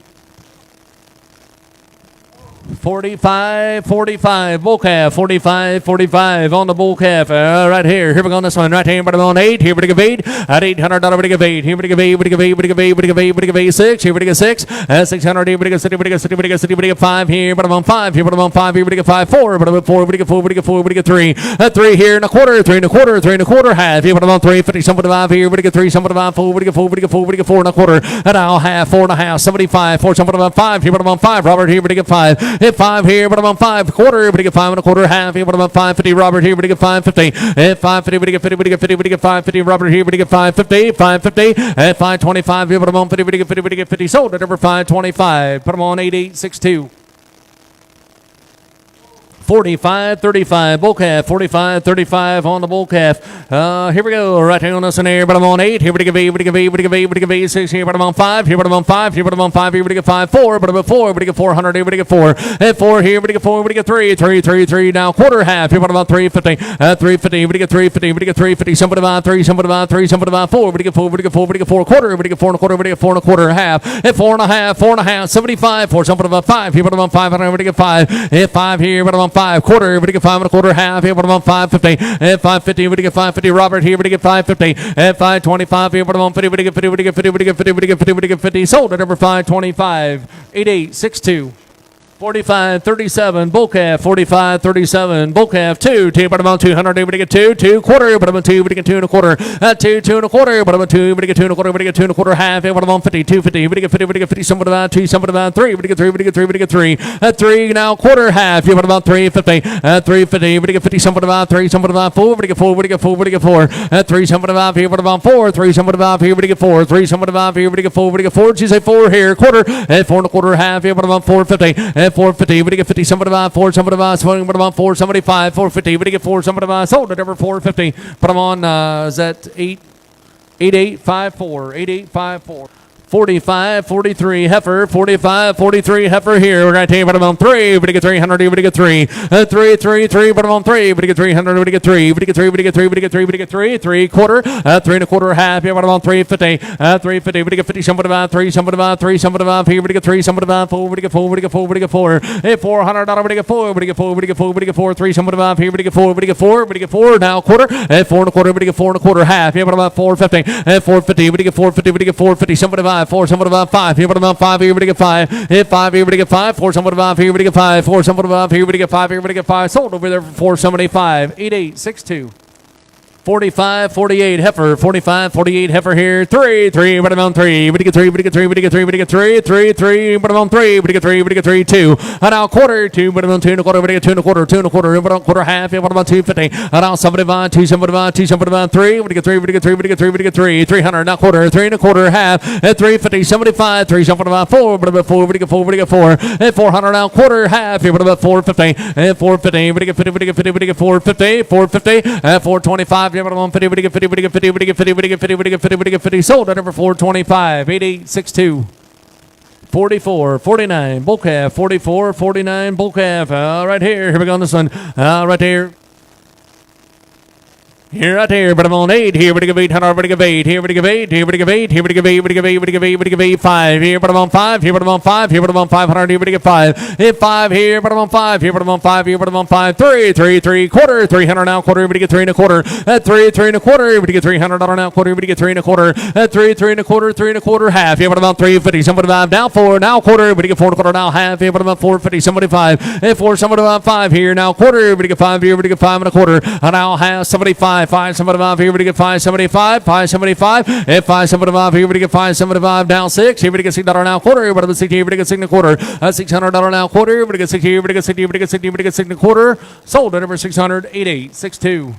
45, 45, bull calf, 45, 45 on the bull calf, right here. Here we go on this one, right here, but I'm on 8. Here we go 8 at $800. We go 8. Here we go 8. We go 8. We go 8. We go 8. We go 8. 6. Here we go 6 at 600. Here we go 6. We go 6. We go 6. We go 5 here, but I'm on 5. Here, but I'm on 5. Here we go 5. 4. But I'm on 4. We go 4. We go 4. We go 3 at 3 here and a quarter. 3 and a quarter. 3 and a quarter. Half here, but I'm on 3. 50. Somebody 5 here. We go 3. Somebody 5. 4. We go 4. We go 4. We go 4 and a quarter. And now half. 4 and a half. 75. 4. Somebody 5 here, but I'm on 5. Robert here. We go 5. Hit 5 here, but I'm on 5 quarter. Everybody get 5 and a quarter. Half here, but I'm on 550. Robert here. Everybody get 550. At 550. Everybody get 50. Everybody get 50. Everybody get 550. Robert here. Everybody get 550. 550. At 525 here, but I'm on 50. Everybody get 50. Everybody get 50. Sold at over 525. Put them on 8862. 45, 35, bull calf, 45, 35 on the bull calf. Here we go, right here on this one here, but I'm on 8. Here we go 8, we go 8, we go 8, we go 8, 6 here, but I'm on 5. Here, but I'm on 5. Here, but I'm on 5. Here, we go 5, 4, but I'm on 4. We go 400. Here, we go 4. At 4 here, we go 4. We go 3, 3, 3, 3. Now quarter half. Here, but I'm on 350. At 350. We go 350. We go 350. Somebody about 3. Somebody about 3. Somebody about 4. We go 4. We go 4. We go 4 quarter. We go 4 and a quarter. We go 4 and a quarter. Half. At 4 and a half. 4 and a half. 75. 4. Somebody about 5. Here, but I'm on 500. We go 5. At 5 here, but I'm on 5 quarter. We go 5 and a quarter. Half here, but I'm on 550. At 550, we get 550. Robert here, we get 550. At 525 here, but I'm on 50. We get 50. We get 50. We get 50. We get 50. We get 50. Sold at over 525. 8862. 45, 37, bull calf, 45, 37, bull calf, 2, but I'm on 200, we get 2, 2 quarter, but I'm on 2, we get 2 and a quarter, 2, 2 and a quarter, but I'm on 2, we get 2 and a quarter, we get 2 and a quarter, half, but I'm on 50, 250, we get 50, we get 50, somebody about 2, somebody about 3, we get 3, we get 3, we get 3, at 3, now quarter, half, but I'm on 350, at 350, we get 50, somebody about 3, somebody about 4, we get 4, we get 4, we get 4, at 3, somebody about here, but I'm on 4, 3, somebody about here, we get 4, 3, somebody about here, we get 4, we get 4, she say 4 here, quarter, at 4 and a quarter, half, but I'm on 450, at 450, we get 50, somebody about 4, somebody about 4, somebody 5, 450, we get 4, somebody about sold at over 450, but I'm on, is that 8854, 8854. 45, 43, heifer, 45, 43, heifer here. We're going to take, but I'm on 3. We get 300, we get 3. 3, 3, 3, but I'm on 3. We get 300, we get 3. We get 3, we get 3, we get 3, we get 3. 3 quarter, 3 and a quarter, half. Here, but I'm on 350. 350, we get 50, somebody about 3, somebody about 3, somebody about here. We get 3, somebody about 4, we get 4, we get 4, we get 4. Hey, $400, we get 4, we get 4, we get 4, we get 4. 3, somebody about here. We get 4, we get 4, we get 4. Now quarter, 4 and a quarter, we get 4 and a quarter, half. Here, but I'm about 450. 450, we get 450, we get 450. Somebody about 4, somebody about 5. Here, but about 5. Here, we get 5. Hit 5. Here, we get 5. 4, somebody about here, we get 5. 4, somebody about here, we get 5. Here, we get 5. Sold over there for 475. 8862. 45, 48, heifer, 45, 48, heifer here, 3, 3, but I'm on 3, we get 3, we get 3, we get 3, we get 3, 3, 3, but I'm on 3, we get 3, we get 3, 2, and now quarter, 2, but I'm on 2 and a quarter, we get 2 and a quarter, 2 and a quarter, but I'm on quarter half, but I'm on 250, and now somebody about 2, somebody about 2, somebody about 3, we get 3, we get 3, we get 3, we get 3, 300, now quarter, 3 and a quarter, half, at 350, 75, 3, somebody about 4, but about 4, we get 4, we get 4, at 400, now quarter, half, but about 450, at 450, we get 50, we get 50, we get 450, 450, at 425, but I'm on 50, we get 50, we get 50, we get 50, we get 50, we get 50, we get 50, sold at over 425, 8862. 44, 49, bull calf, 44, 49, bull calf, right here we go on this one, right there. Here, right here, but I'm on 8. Here, we give 800, we give 8. Here, we give 8. Here, we give 8. Here, we give 8. We give 8. We give 8. We give 8. 5. Here, but I'm on 5. Here, but I'm on 5. Here, but I'm on 500. Here, we give 5. Hit 5. Here, but I'm on 5. Here, but I'm on 5. Here, but I'm on 5. 3, 3, 3 quarter. 300 now quarter. We get 3 and a quarter. At 3, 3 and a quarter. We get $300 now quarter. We get 3 and a quarter. At 3, 3 and a quarter. 3 and a quarter. Half. Here, but I'm on 350. Somebody 5. Now 4. Now quarter. We get 4 and a quarter. Now half. Here, but I'm on 450. Somebody 5. At 4. Somebody about 5. Here, now quarter. We get 5. Here, we get 5 and a quarter. And now half. Somebody 5. 575. 575 here. We get 575. 575. At 575 here. We get 575 down 6. Here we get $6 now quarter. Here we get 60. Here we get 6 and a quarter. $600 now quarter. Here we get 60. Here we get 60. Here we get 60. Here we get 6 and a quarter. Sold at over 600. 8862.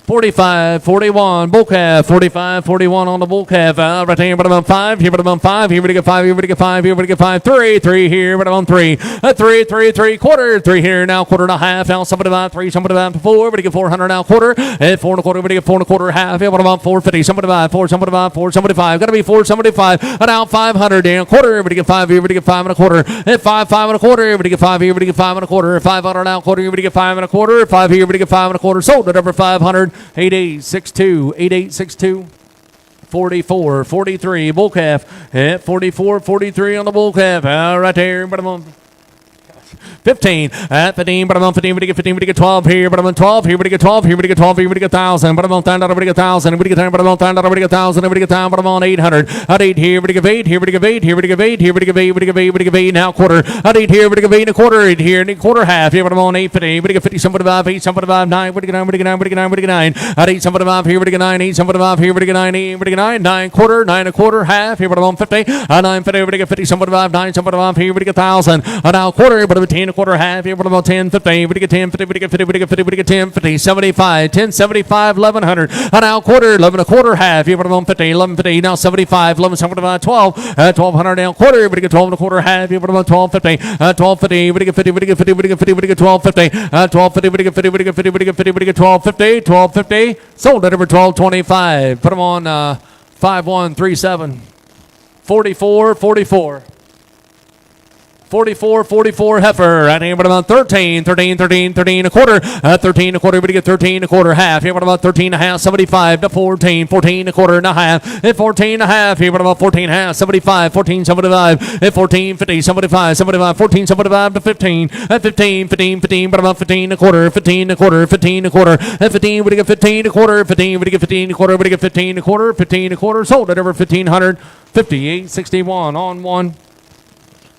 45, 41, bull calf, 45, 41 on the bull calf. Right here, but I'm on 5, here, but I'm on 5, here, we get 5, here, we get 5, here, we get 5, 3, 3 here, but I'm on 3, 3, 3, 3 quarter, 3 here, now quarter and a half, now somebody about 3, somebody about 4, we get 400 now quarter, at 4 and a quarter, we get 4 and a quarter half, here, but I'm on 450, somebody about 4, somebody about 4, somebody 5, gotta be 475, now 500, down quarter, we get 5 here, we get 5 and a quarter, at 5, 5 and a quarter, we get 5 here, we get 5 and a quarter, 500 now quarter, we get 5 and a quarter, 5 here, we get 5 and a quarter, sold at over 500. 8862, 8862, 44, 43, bull calf at 44, 43 on the bull calf. Right there, but I'm on 15 at 15, but I'm on 15, we get 15, we get 12 here, but I'm on 12 here, we get 12 here, we get 12 here, we get 1,000, but I'm on $10, we get 1,000, we get 10, but I'm on $10, we get 1,000, we get 10, but I'm on 800. At 8 here, we get 8 here, we get 8 here, we get 8 here, we get 8, we get 8, we get 8 now quarter. At 8 here, we get 8 and a quarter, 8 here, and a quarter half here, but I'm on 850, we get 50, somebody 5, 8, somebody 5, 9, we get 9, we get 9, we get 9, we get 9. At 8, somebody 5 here, we get 9, 8, somebody 5 here, we get 9, 8, we get 9, 9 quarter, 9 a quarter half here, but I'm on 50. At 950, we get 50, somebody 5, 9, somebody 5 here, we get 1,000. At now quarter, but I'm 10 a quarter half here, but I'm on 10, 50, we get 10, 50, we get 50, we get 50, we get 10, 50, 75, 10, 75, 1100. And now quarter, 11 a quarter half, here, but I'm on 50, 11, 50, now 75, 11, 75, 12, 1200 down quarter, we get 12 and a quarter half, here, but I'm on 12, 50, 12, 50, we get 50, we get 50, we get 50, we get 12, 50, 12, 50, we get 50, we get 50, we get 50, we get 12, 50, 12, 50, sold at over 12, 25. Put them on 5137, 44, 44. 44, 44 heifer. Right here, but about 13, 13, 13, 13 a quarter. 13 a quarter, we get 13 a quarter half. Here, but about 13 and a half, 75 to 14, 14 a quarter and a half. At 14 and a half, here, but about 14 and a half, 75, 14, 75. At 14, 50, 75, 75, 14, 75 to 15. At 15, 15, 15, but about 15 a quarter, 15 a quarter, 15 a quarter. At 15, we get 15 a quarter, 15, we get 15 a quarter, we get 15 a quarter, 15 a quarter, sold at over 1,500, 58, 61 on one.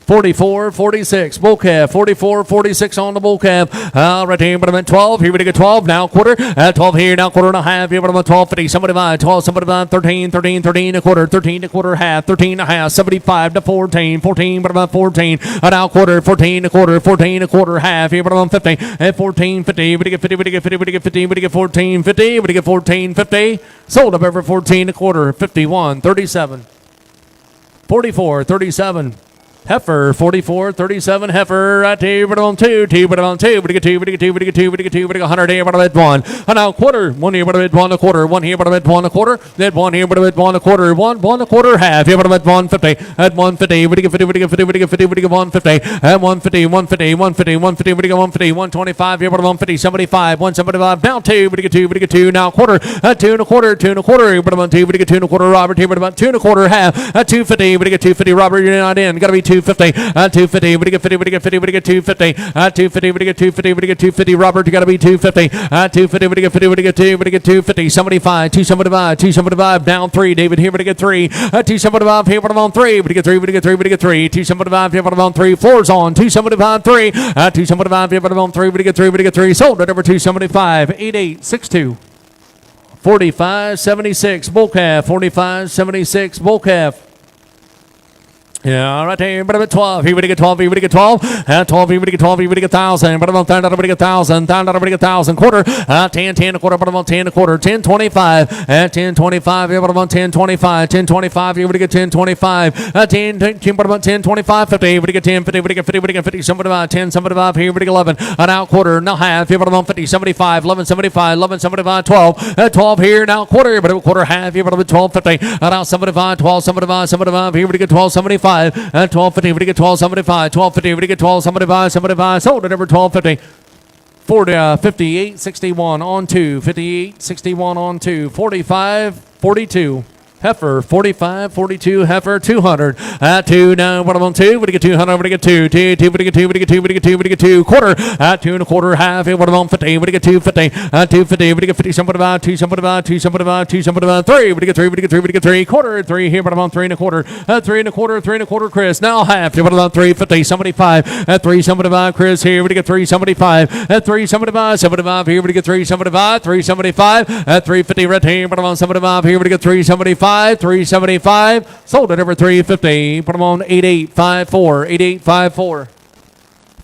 44, 46, bull calf, 44, 46 on the bull calf. Right here, but I'm at 12. Here we get 12, now quarter. 12 here, now quarter and a half. Here, but I'm at 12, 50, somebody by 12, somebody by 13, 13, 13 a quarter, 13 a quarter half, 13 and a half, 75 to 14, 14, but I'm at 14. Now quarter, 14 a quarter, 14 a quarter half. Here, but I'm on 50. At 14, 50, we get 50, we get 50, we get 50, we get 14, 50, we get 14, 50. Sold up over 14 a quarter, 51, 37, 44, 37. Heifer, 44, 37 heifer, right here, but on 2, but on 2, but get 2, but get 2, but get 2, but get 2, but get 100 here, but I'm at 1. And now quarter, 1 here, but I'm at 1 a quarter, 1 here, but I'm at 1 a quarter, then 1 here, but I'm at 1 a quarter, 1 a quarter half, here, but I'm at 150, at 150, but get 50, but get 50, but get 50, but get 150, at 150, 150, 150, 150, but get 150, 125, here, but I'm 150, 75, 175, now 2, but get 2, but get 2, now quarter, at 2 and a quarter, 2 and a quarter, here, but I'm on 2, but get 2 and a quarter, Robert, here, but about 2 and a quarter half, at 250, but get 250, Robert, you're not in, gotta be 250, 250, we get 50, we get 50, we get 250, 250, we get 250, we get 250, Robert, you gotta be 250, 250, we get 50, we get 2, we get 250, 75, 275, 275, down 3, David, here, we get 3, 275, here, but I'm on 3, we get 3, we get 3, we get 3, 275, here, but I'm on 3, floors on, 275, 3, 275, here, but I'm on 3, we get 3, we get 3, sold at over 275, 8862. 4576 bull calf, 4576 bull calf. Yeah, right there, but I'm at 12. Here we get 12, here we get 12. 12, here we get 12, here we get 1,000. But I'm on $10, we get 1,000. $10, we get 1,000. Quarter, 10, 10 a quarter, but I'm on 10 a quarter. 10, 25. 10, 25, here, but I'm on 10, 25. 10, 25, here we get 10, 25. 10, 10, but I'm on 10, 25, 50. We get 10, 50, we get 50, we get 50. Somebody by 10, somebody by here, we get 11. Now quarter, now half, here, but I'm on 50, 75, 11, 75, 11, 75, 12. 12 here, now quarter, but I'm quarter half, here, but I'm at 12, 50. Now 75, 12, 75, 75, here we get 12, 75. 1250, we get 1275, 1250, we get 1275, 75, sold at over 1250. 40, 58, 61 on 2, 58, 61 on 2, 45, 42. Heifer, 45, 42, heifer, 200. At 2, now, what on 2, we get 200, we get 2, 2, 2, we get 2, we get 2, we get 2, we get 2, quarter. At 2 1/4, half, what on 50, we get 250. At 250, we get 50, somebody about 2, somebody about 2, somebody about 2, somebody about 3, we get 3, we get 3, we get 3, quarter, 3 here, what on 3 1/4. At 3 1/4, 3 1/4, Chris. Now half, what on 350, 75. At 3, somebody about Chris here, we get 375. At 3, somebody about 75 here, we get 375, 375. At 350, right here, what on 75 here, we get 375. 375, sold it over 350. Put them on 8854, 8854.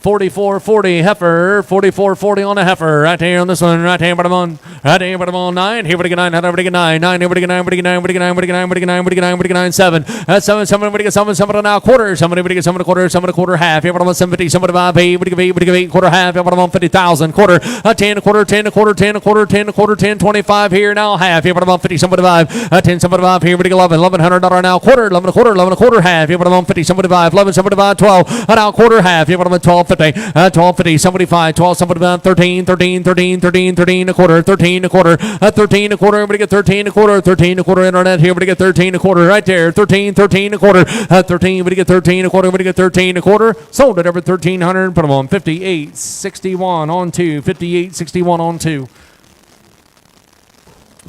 4440 heifer, 4440 on the heifer. Right here on this one, right here, bottom on, right here, bottom on 9. Here we get 9, here we get 9, 9, here we get 9, we get 9, we get 9, we get 9, we get 9, we get 9, we get 9, 7. That's 7, somebody get 7, somebody now quarter, somebody get 7 1/4, 7 1/4 half. Here bottom on 70, somebody buy 8, we get 8, we get 8 quarter half. Here bottom on 50,000 quarter, 10 1/4, 10 1/4, 10 1/4, 10 1/4, 10 25 here now half. Here bottom on 50, somebody buy 10, somebody buy here we get 11, $1,100 now quarter, 11 1/4, 11 1/4 half. Here bottom on 50, somebody buy 11, somebody buy 12, now quarter half. Here bottom on 1250, 1250, somebody 5, 12, somebody about 13, 13, 13, 13, 13 1/4, 13 1/4, 13 1/4, everybody get 13 1/4, 13 1/4 internet here, everybody get 13 1/4 right there, 13, 13 1/4, 13, everybody get 13 1/4, everybody get 13 1/4, sold it over 1,300, put them on 58.61 on 2, 58.61 on 2.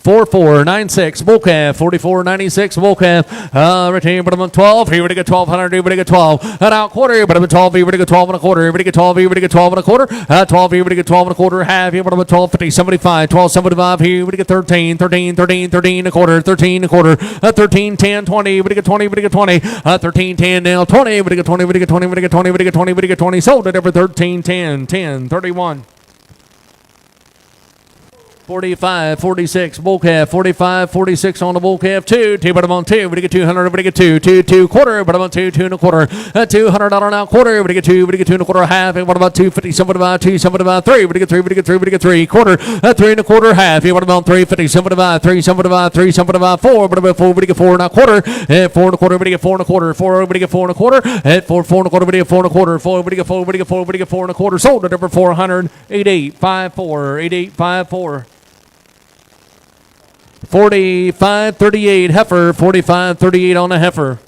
4496 bull calf, 4496 bull calf. Right here, but I'm on 12. Here we get 1200. Here we get 12. And out quarter, but I'm at 12. Here we get 12 1/4. Here we get 12. Here we get 12 1/4. 12. Here we get 12 1/4. Half. Here, but I'm at 1250. 75. 12 75. Here we get 13. 13. 13. 13 1/4. 13 1/4. 13 10 20. We get 20. We get 20. 13 10 now 20. We get 20. We get 20. We get 20. We get 20. We get 20. Sold it over 13 10 10 31. 45, 46, bull calf, 45, 46 on the bull calf, 2, but I'm on 2, we get 200, we get 2, 2, 2 quarter, but I'm on 2, 2 1/4, $200 now quarter, we get 2, we get 2 1/4 half, and what about 250, somebody about 2, somebody about 3, we get 3, we get 3, we get 3, quarter, 3 1/4 half, and what about 350, somebody about 3, somebody about 3, somebody about 4, but about 4, we get 4 now quarter, 4 1/4, we get 4 1/4, 4, we get 4 1/4, 4, 4 1/4, we get 4 1/4, 4, we get 4, we get 4, we get 4 1/4, sold it over 400, 8854, 8854. 4538 heifer, 4538 on the heifer.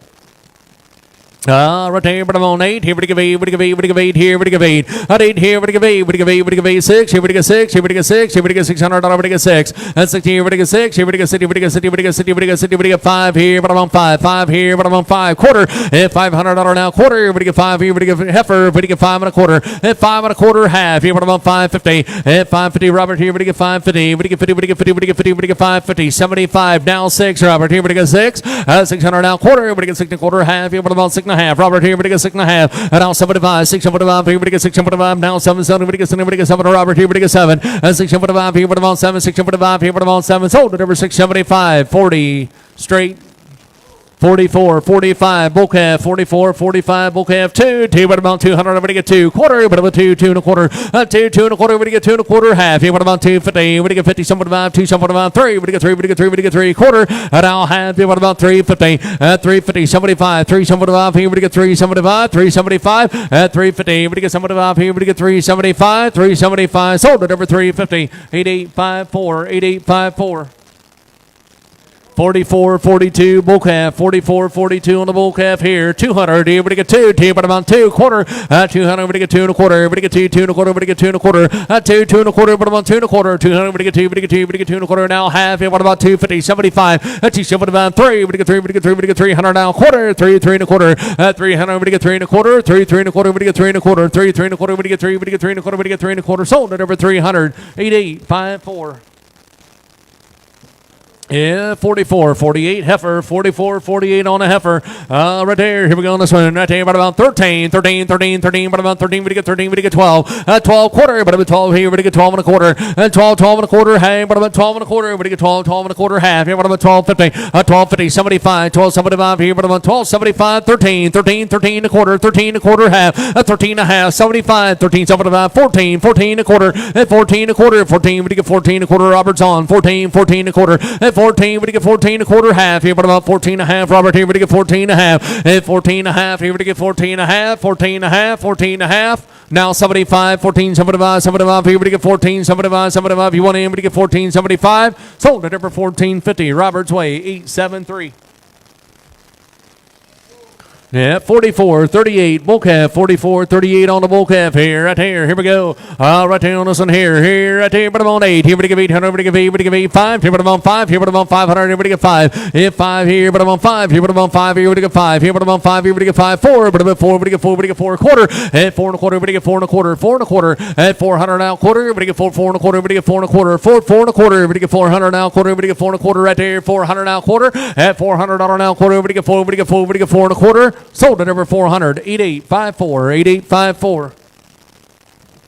Right here, but I'm on 8. Here we give 8. We give 8. We give 8. Here we give 8. At 8 here we give 8. We give 8. We give 8. 6. Here we get 6. Here we get 6. Here we get $600. We get 6. At 6 here we get 6. Here we get 60. We get 60. We get 60. We get 60. We get 5 here, but I'm on 5. 5 here, but I'm on 5. Quarter. $500 now quarter. We get 5 here. We get heifer. We get 5 1/4. 5 1/4 half here, but I'm on 550. 550 Robert here. We get 550. We get 50. We get 50. We get 50. We get 550. 75 now 6 Robert here. We get 6. 600 now quarter. We get 6 1/4 half here, but I'm on 6 1/2. Robert here, we get 6 1/2. And now 75, 675 here, we get 675. Now 770, we get 7, we get 7. Robert here, we get 7. 675 here, but I'm on 7, 675 here, but I'm on 7. Sold it over 675, 40 straight. 44, 45, bull calf, 44, 45, bull calf, 2, but about 200, everybody get 2, quarter, but about 2, 2 1/4, 2, 2 1/4, everybody get 2 1/4, half, here, but about 250, we get 50, somebody about 2, somebody about 3, we get 3, we get 3, we get 3, quarter, and now half, here, what about 350, 350, 75, 3, somebody about here, we get 3, 75, 375, 350, we get somebody about here, we get 375, 375, sold it over 350, 8854, 8854. 44, 42, bull calf, 44, 42 on the bull calf here, 200, here we get 2, but about 2, quarter, 200, we get 2 1/4, we get 2, 2 1/4, we get 2 1/4, 2, 2 1/4, but about 2 1/4, 200, we get 2, we get 2, we get 2 1/4, now half, here, what about 250, 75, 2, about 3, we get 3, we get 3, we get 300 now, quarter, 3, 3 1/4, 300, we get 3 1/4, 3, 3 1/4, we get 3 1/4, 3, 3 1/4, we get 3, we get 3 1/4, we get 3 1/4, sold it over 300, 8854. Yeah, 44, 48 heifer, 44, 48 on a heifer. Right there. Here we go on this one. Right there, about 13, 13, 13, 13, but about 13, we get 13, we get 12. 12 quarter, but about 12 here, we get 12 1/4. 12, 12 1/4, hey, but about 12 1/4, we get 12, 12 1/4 half. Here, but about 12, 50, 12, 50, 75, 12, 75 here, but about 12, 75, 13, 13, 13 1/4, 13 1/4 half, 13 1/2, 75, 13, 75, 14, 14 1/4, 14 1/4, 14, we get 14 1/4, Roberts on, 14, 14 1/4, 14, we get 14 a quarter half. Here, but about 14 and a half. Robert, here, we get 14 and a half. And 14 and a half. Here, we get 14 and a half. 14 and a half. 14 and a half. Now 75, 14, 75, 75. Here, we get 14, 75, 75. You want in, we get 14, 75. Sold it over 14.50. Robert's Way, 873. Yeah, 44, 38, bull calf, 44, 38 on the bull calf here, right here. Here we go. Right here on this one here, right here, but I'm on 8. Here we give 800, we give 8, we give 8, 5. Here, but I'm on 5. Here, but I'm on 500, here we give 5. Here, 5 here, but I'm on 5. Here, but I'm on 5. Here, we give 5. Here, but I'm on 5. Here, we give 5. 4, but I'm at 4. We give 4. We give 4 a quarter. At 4 and a quarter, we give 4 and a quarter. 4 and a quarter. At 400 now quarter. We give 4. 4 and a quarter. We give 4 and a quarter. 4. 4 and a quarter. We give 400 now quarter. We give 4 and a quarter right there. 400 now quarter. At $400 now quarter. We give 4. We give 4. We give 4 and a quarter. Sold it over 400, 8854, 8854.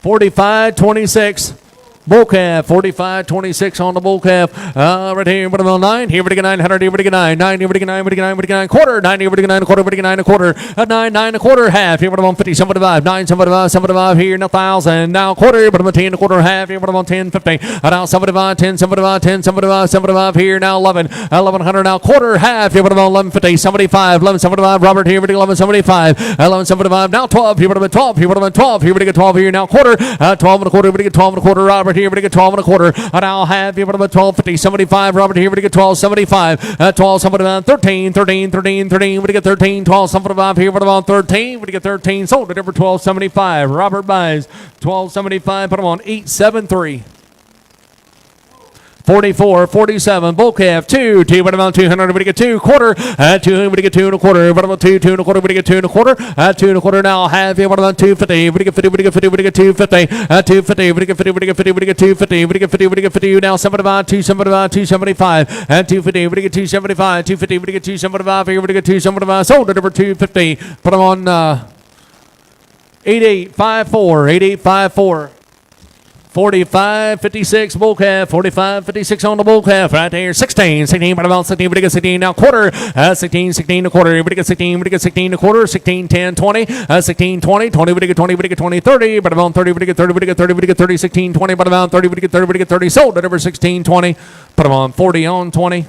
45.26. Bull calf, 45.26 on the bull calf. Right here, but I'm on 9. Here we get 900. Here we get 9. 9. Here we get 9. We get 9. We get 9 quarter. 9. Here we get 9 a quarter. We get 9 a quarter. 9. 9 a quarter half. Here but I'm on 50. 75. 9. 75. 75 here. Now 1,000. Now quarter. But I'm on 10 a quarter half. Here but I'm on 10. 50. Now 75. 10. 75. 10. 75. 75 here. Now 11. 1100. Now quarter half. Here but I'm on 1150. 75. 1175. Robert here. We get 1175. 1175. Now 12. Here but I'm at 12. Here but I'm at 12. Here we get 12 here. Now quarter. 12 and a quarter. We get 12 and a quarter. Robert here, we get 12 and a quarter. Now half, here, but about 12.50, 75. Robert here, we get 12.75. 12, 75, 13, 13, 13, 13. We get 13, 12, 75 here, but about 13. We get 13. Sold it over 12.75. Robert buys 12.75. Put them on 873. 44, 47, bull calf, 2, but about 200, we get 2, quarter, 2, we get 2 and a quarter, but about 2, 2 and a quarter, we get 2 and a quarter, 2 and a quarter now, half, here, what about 250, we get 50, we get 50, we get 250, 250, we get 50, we get 50, we get 250, we get 50, we get 50, now 75, 275, 275, 250, we get 275, 250, we get 275, here, we get 275, sold it over 250, put them on 8854, 8854. 45.56 bull calf, 45.56 on the bull calf right there. 16, but about 16, we get 16 now quarter, 16, 16 a quarter, we get 16, we get 16 a quarter, 16, 10, 20, 16, 20, 20, we get 20, we get 20, 30, but about 30, we get 30, we get 30, we get 30, 16, 20, but about 30, we get 30, we get 30, sold it over 16, 20, put them on 40 on 20.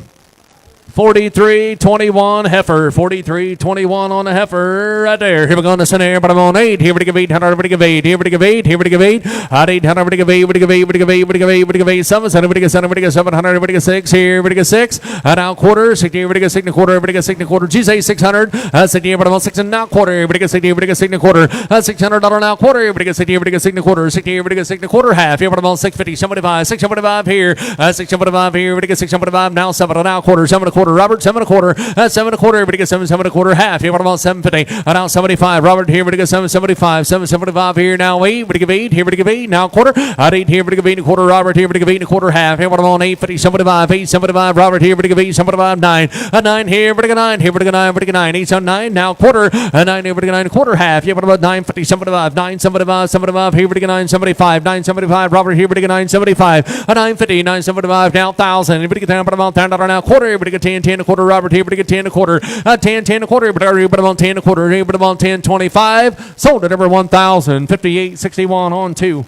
43.21 heifer, 43.21 on the heifer right there. Here we go on the center, but I'm on 8. Here we give 800, we give 8. Here we give 8. Here we give 8. At 800, we give 8. We give 8. We give 8. We give 8. We give 8. 700, we give 7. We give 700. We give 6. Here we give 6. Now quarter. 60. We give 6 and a quarter. We give 6 and a quarter. GC 600. 60. But I'm on 6 and now quarter. We give 60. We give 6 and a quarter. $600 now quarter. We give 60. We give 6 and a quarter. 60. We give 6 and a quarter half. Here but I'm on 650. 75. 675 here. 675 here. We give 675 now 7 and now quarter. 7 and a quarter. Robert 7 and a quarter. 7 and a quarter. Everybody gets 7 and a quarter half. Here, what about 750? Now 75. Robert here. Everybody gets 775. 775 here. Now 8. Everybody give 8. Here, everybody give 8. Now quarter. At 8 here. Everybody give 8 and a quarter. Robert here. Everybody give 8 and a quarter half. Here, what about 850? 75. 875. Robert here. Everybody give 8. 75. 9. 9 here. Everybody get 9. Here, everybody get 9. Everybody get 9. 8 on 9. Now quarter. 9. Everybody get 9 and a quarter half. Here, what about 950? 75. 975. 75. Here, everybody get 975. 975. Robert here. Everybody get 975. 950. 975. Now 1,000. Everybody get down. But about $10 now quarter. Everybody get 10. 10 and a quarter. Robert here. Everybody get 10 and a quarter. 10. 10 and a quarter. But about 10 and a quarter. But about 10. 25. Sold at over 1,000. 58.61 on 2.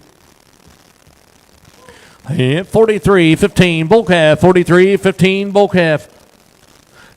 Yeah, 43.15 bull calf. 43.15 bull calf.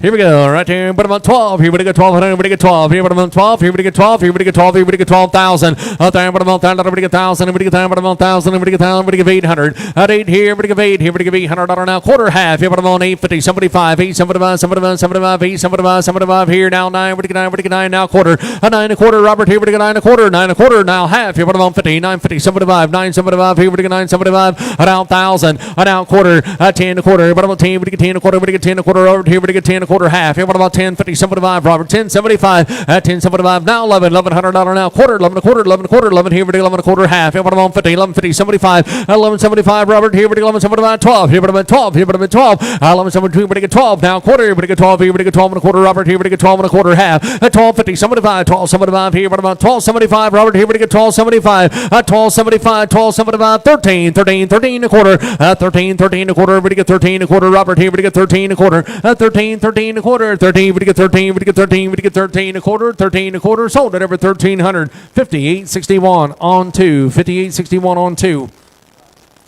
Here we go, right here, but I'm on 12. Here we go, 1,200. Here we get 12. Here, but I'm on 12. Here we get 12. Here we get 12. Here we get 12,000. Out there, but I'm on 1,000. Here we get 1,000. Here we get 1,000. But I'm on 1,000. Here we get 1,000. Here we get 800. At 8 here, we get 8. Here we get $800 now. Quarter half. Here, but I'm on 850. 75. 875. 75. 75. 875. 75. Here now 9. We get 9. We get 9 now. Quarter. 9 and a quarter. Robert here. We get 9 and a quarter. 9 and a quarter now. Half. Here, but I'm on 50. 950. 75. 975. Here we get 975. Now 1,000. Now quarter. 10 and a quarter. But I'm on 10. We get 10 and a quarter. We get 10 and a quarter. Over here we get 10 and a quarter half. Here, but I'm on 1050, 75, Robert, 1075, 1075, now 11, $1,100 now, quarter, 11 and a quarter, 11 and a quarter, 11 here, but 11 and a quarter half, here, but I'm on 50, 1150, 75, 1175, Robert, here, but 1175, 12, here, but I'm at 12, here, but I'm at 12, 1172, but I get 12, now quarter, but I get 12, here, but I get 12 and a quarter, Robert, here, but I get 12 and a quarter half, 1250, 75, 1275, here, but I'm at 1275, Robert, here, but I get 1275, 1275, 1275, 13, 13, 13 and a quarter, 13, 13 and a quarter, but I get 13 and a quarter, Robert, here, but I get 13 and a quarter, 13, 13 and a quarter, 13, we get 13, we get 13, we get 13 and a quarter, 13 and a quarter, sold at over 1,300, 58.61 on 2, 58.61 on 2.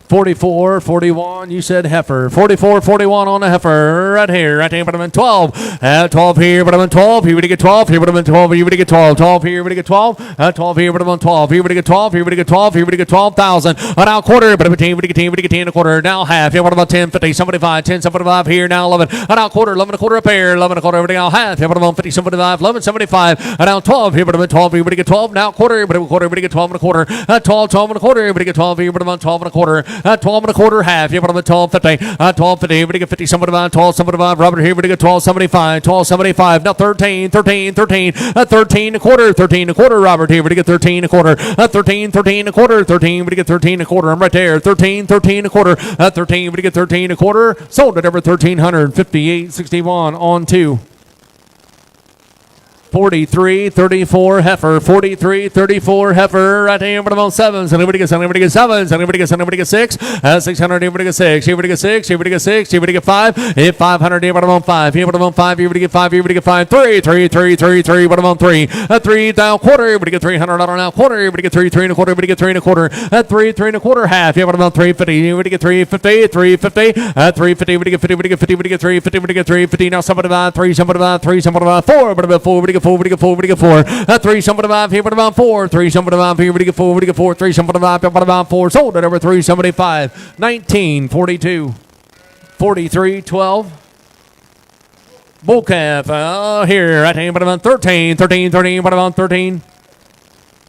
44, 41, you said heifer. 44, 41 on the heifer. Right here, but I'm in 12. 12 here, but I'm in 12. Here we get 12. Here, but I'm in 12. Here we get 12. 12 here, but I get 12. 12 here, but I'm on 12. Here we get 12. Here we get 12. Here we get 12,000. Now quarter, but I'm a 10. We get 10. We get 10 a quarter. Now half. Here, what about 10, 50, 75, 10, 75 here. Now 11. Now quarter, 11 a quarter a pair. 11 a quarter. Everything now half. Here, but I'm on 50, 75, 11, 75. Now 12 here, but I'm at 12. Here we get 12. Now quarter, but I'm a quarter. We get 12 and a quarter. 12, 12 and a quarter. We get 12 here, but I'm on 12 and a quarter. 12 and a quarter half. Here, but I'm at 12, 50. 12, 50. We get 50, 75, 12, 75. Robert here, we get 12, 75, 12, 75. Now 13, 13, 13. 13 a quarter. 13 a quarter. Robert here, we get 13 a quarter. 13, 13 a quarter. 13, we get 13 a quarter. I'm right there. 13, 13 a quarter. 13, we get 13 a quarter. Sold at over 1,358.61 on 2. 43, 34 heifer. 43, 34 heifer. Right here, but I'm on 7. Anybody gets 7. Anybody gets 6. 600. Anybody gets 6. Here we get 6. Here we get 6. Here we get 5. Hit 500. Here, but I'm on 5. Here, but I'm on 5. Here we get 5. Here we get 5. 3, 3, 3, 3, 3. But I'm on 3. 3 down quarter. Here we get $300 now quarter. Here we get 3, 3 and a quarter. Here we get 3 and a quarter. 3, 3 and a quarter half. Here, but I'm on 350. Here we get 350. 350. 350. We get 50. We get 50. We get 350. We get 350. Now somebody buy 3. Somebody buy 3. Somebody buy 4. But about 4. We get 4. We get 4. We get 4. 3. Somebody buy here. But about 4. 3. Somebody buy here. We get 4. We get 4. 3. Somebody buy here. But about 4. Sold at over 375. 19, 42. 43, 12. Bull calf. Here. Right hand. But about 13. 13, 13. But about 13.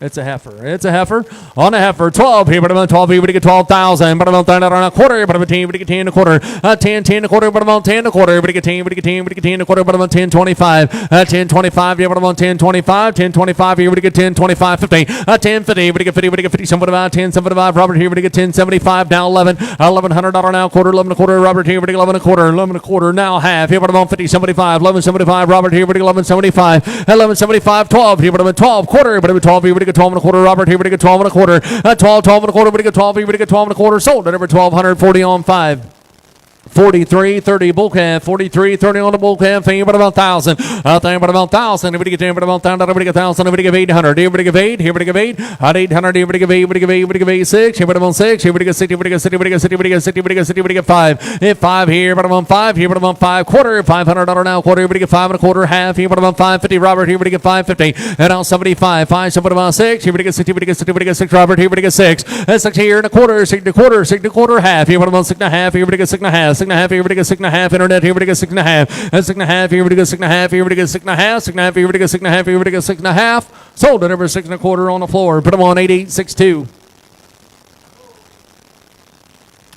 It's a heifer. It's a heifer. On a heifer. 12 here, but I'm on 12 here. We get 12,000. But I'm on 10 a quarter. But I'm on 10. We get 10 a quarter. 10, 10 a quarter. But I'm on 10 a quarter. We get 10. We get 10. We get 10 a quarter. But I'm on 10, 25. 10, 25 here. But I'm on 10, 25. 10, 25 here. We get 10, 25, 50. 10, 50. We get 50. We get 50. Somebody about 10, 75. Robert here. We get 10, 75. Now 11. $1,100 now quarter. 11 a quarter. Robert here. We get 11 a quarter. 11 a quarter. Now half. Here, but I'm on 50, 75. 11, 75. Robert here. We get 11, 75. 11, 75. 12 here. But I'm at 12 quarter. But I'm at 12 here. We get 12 and a quarter. Robert here, we get 12 and a quarter. 12, 12 and a quarter. We get 12 here. We get 12 and a quarter. Sold at over 1,240 on 5. 43, 30 bull calf. 43, 30 on the bull calf. Thing about 1,000. Thing about 1,000. Everybody get 10, but about 1,000. Everybody get 1,000. Everybody get 800. Everybody get 8. Everybody get 8. At 800. Everybody get 8. Everybody get 8. Everybody get 8. 6. Everybody on 6. Everybody get 60. Everybody get 60. Everybody get 60. Everybody get 60. Everybody get 60. Everybody get 5. Hit 5 here. But I'm on 5. Here, but I'm on 5 quarter. $500 now quarter. Everybody get 5 and a quarter. Half here. But I'm on 550. Robert here. Everybody get 550. And on 75. 5. Somebody on 6. Everybody get 60. Everybody get 60. Everybody get 6. Robert here. Everybody get 6. 6 here and a quarter. 6 and a quarter. 6 and a quarter. Half here. But I'm on 6 and a half. Everybody get 6 and a half. 6 and a half. Everybody get 6 and a half. Internet here. Everybody get 6 and a half. 6 and a half. Everybody get 6 and a half. Everybody get 6 and a half. 6 and a half. Everybody get 6 and a half. Everybody get 6 and a half. Sold at over 6 and a quarter on the floor. Put them on 8862.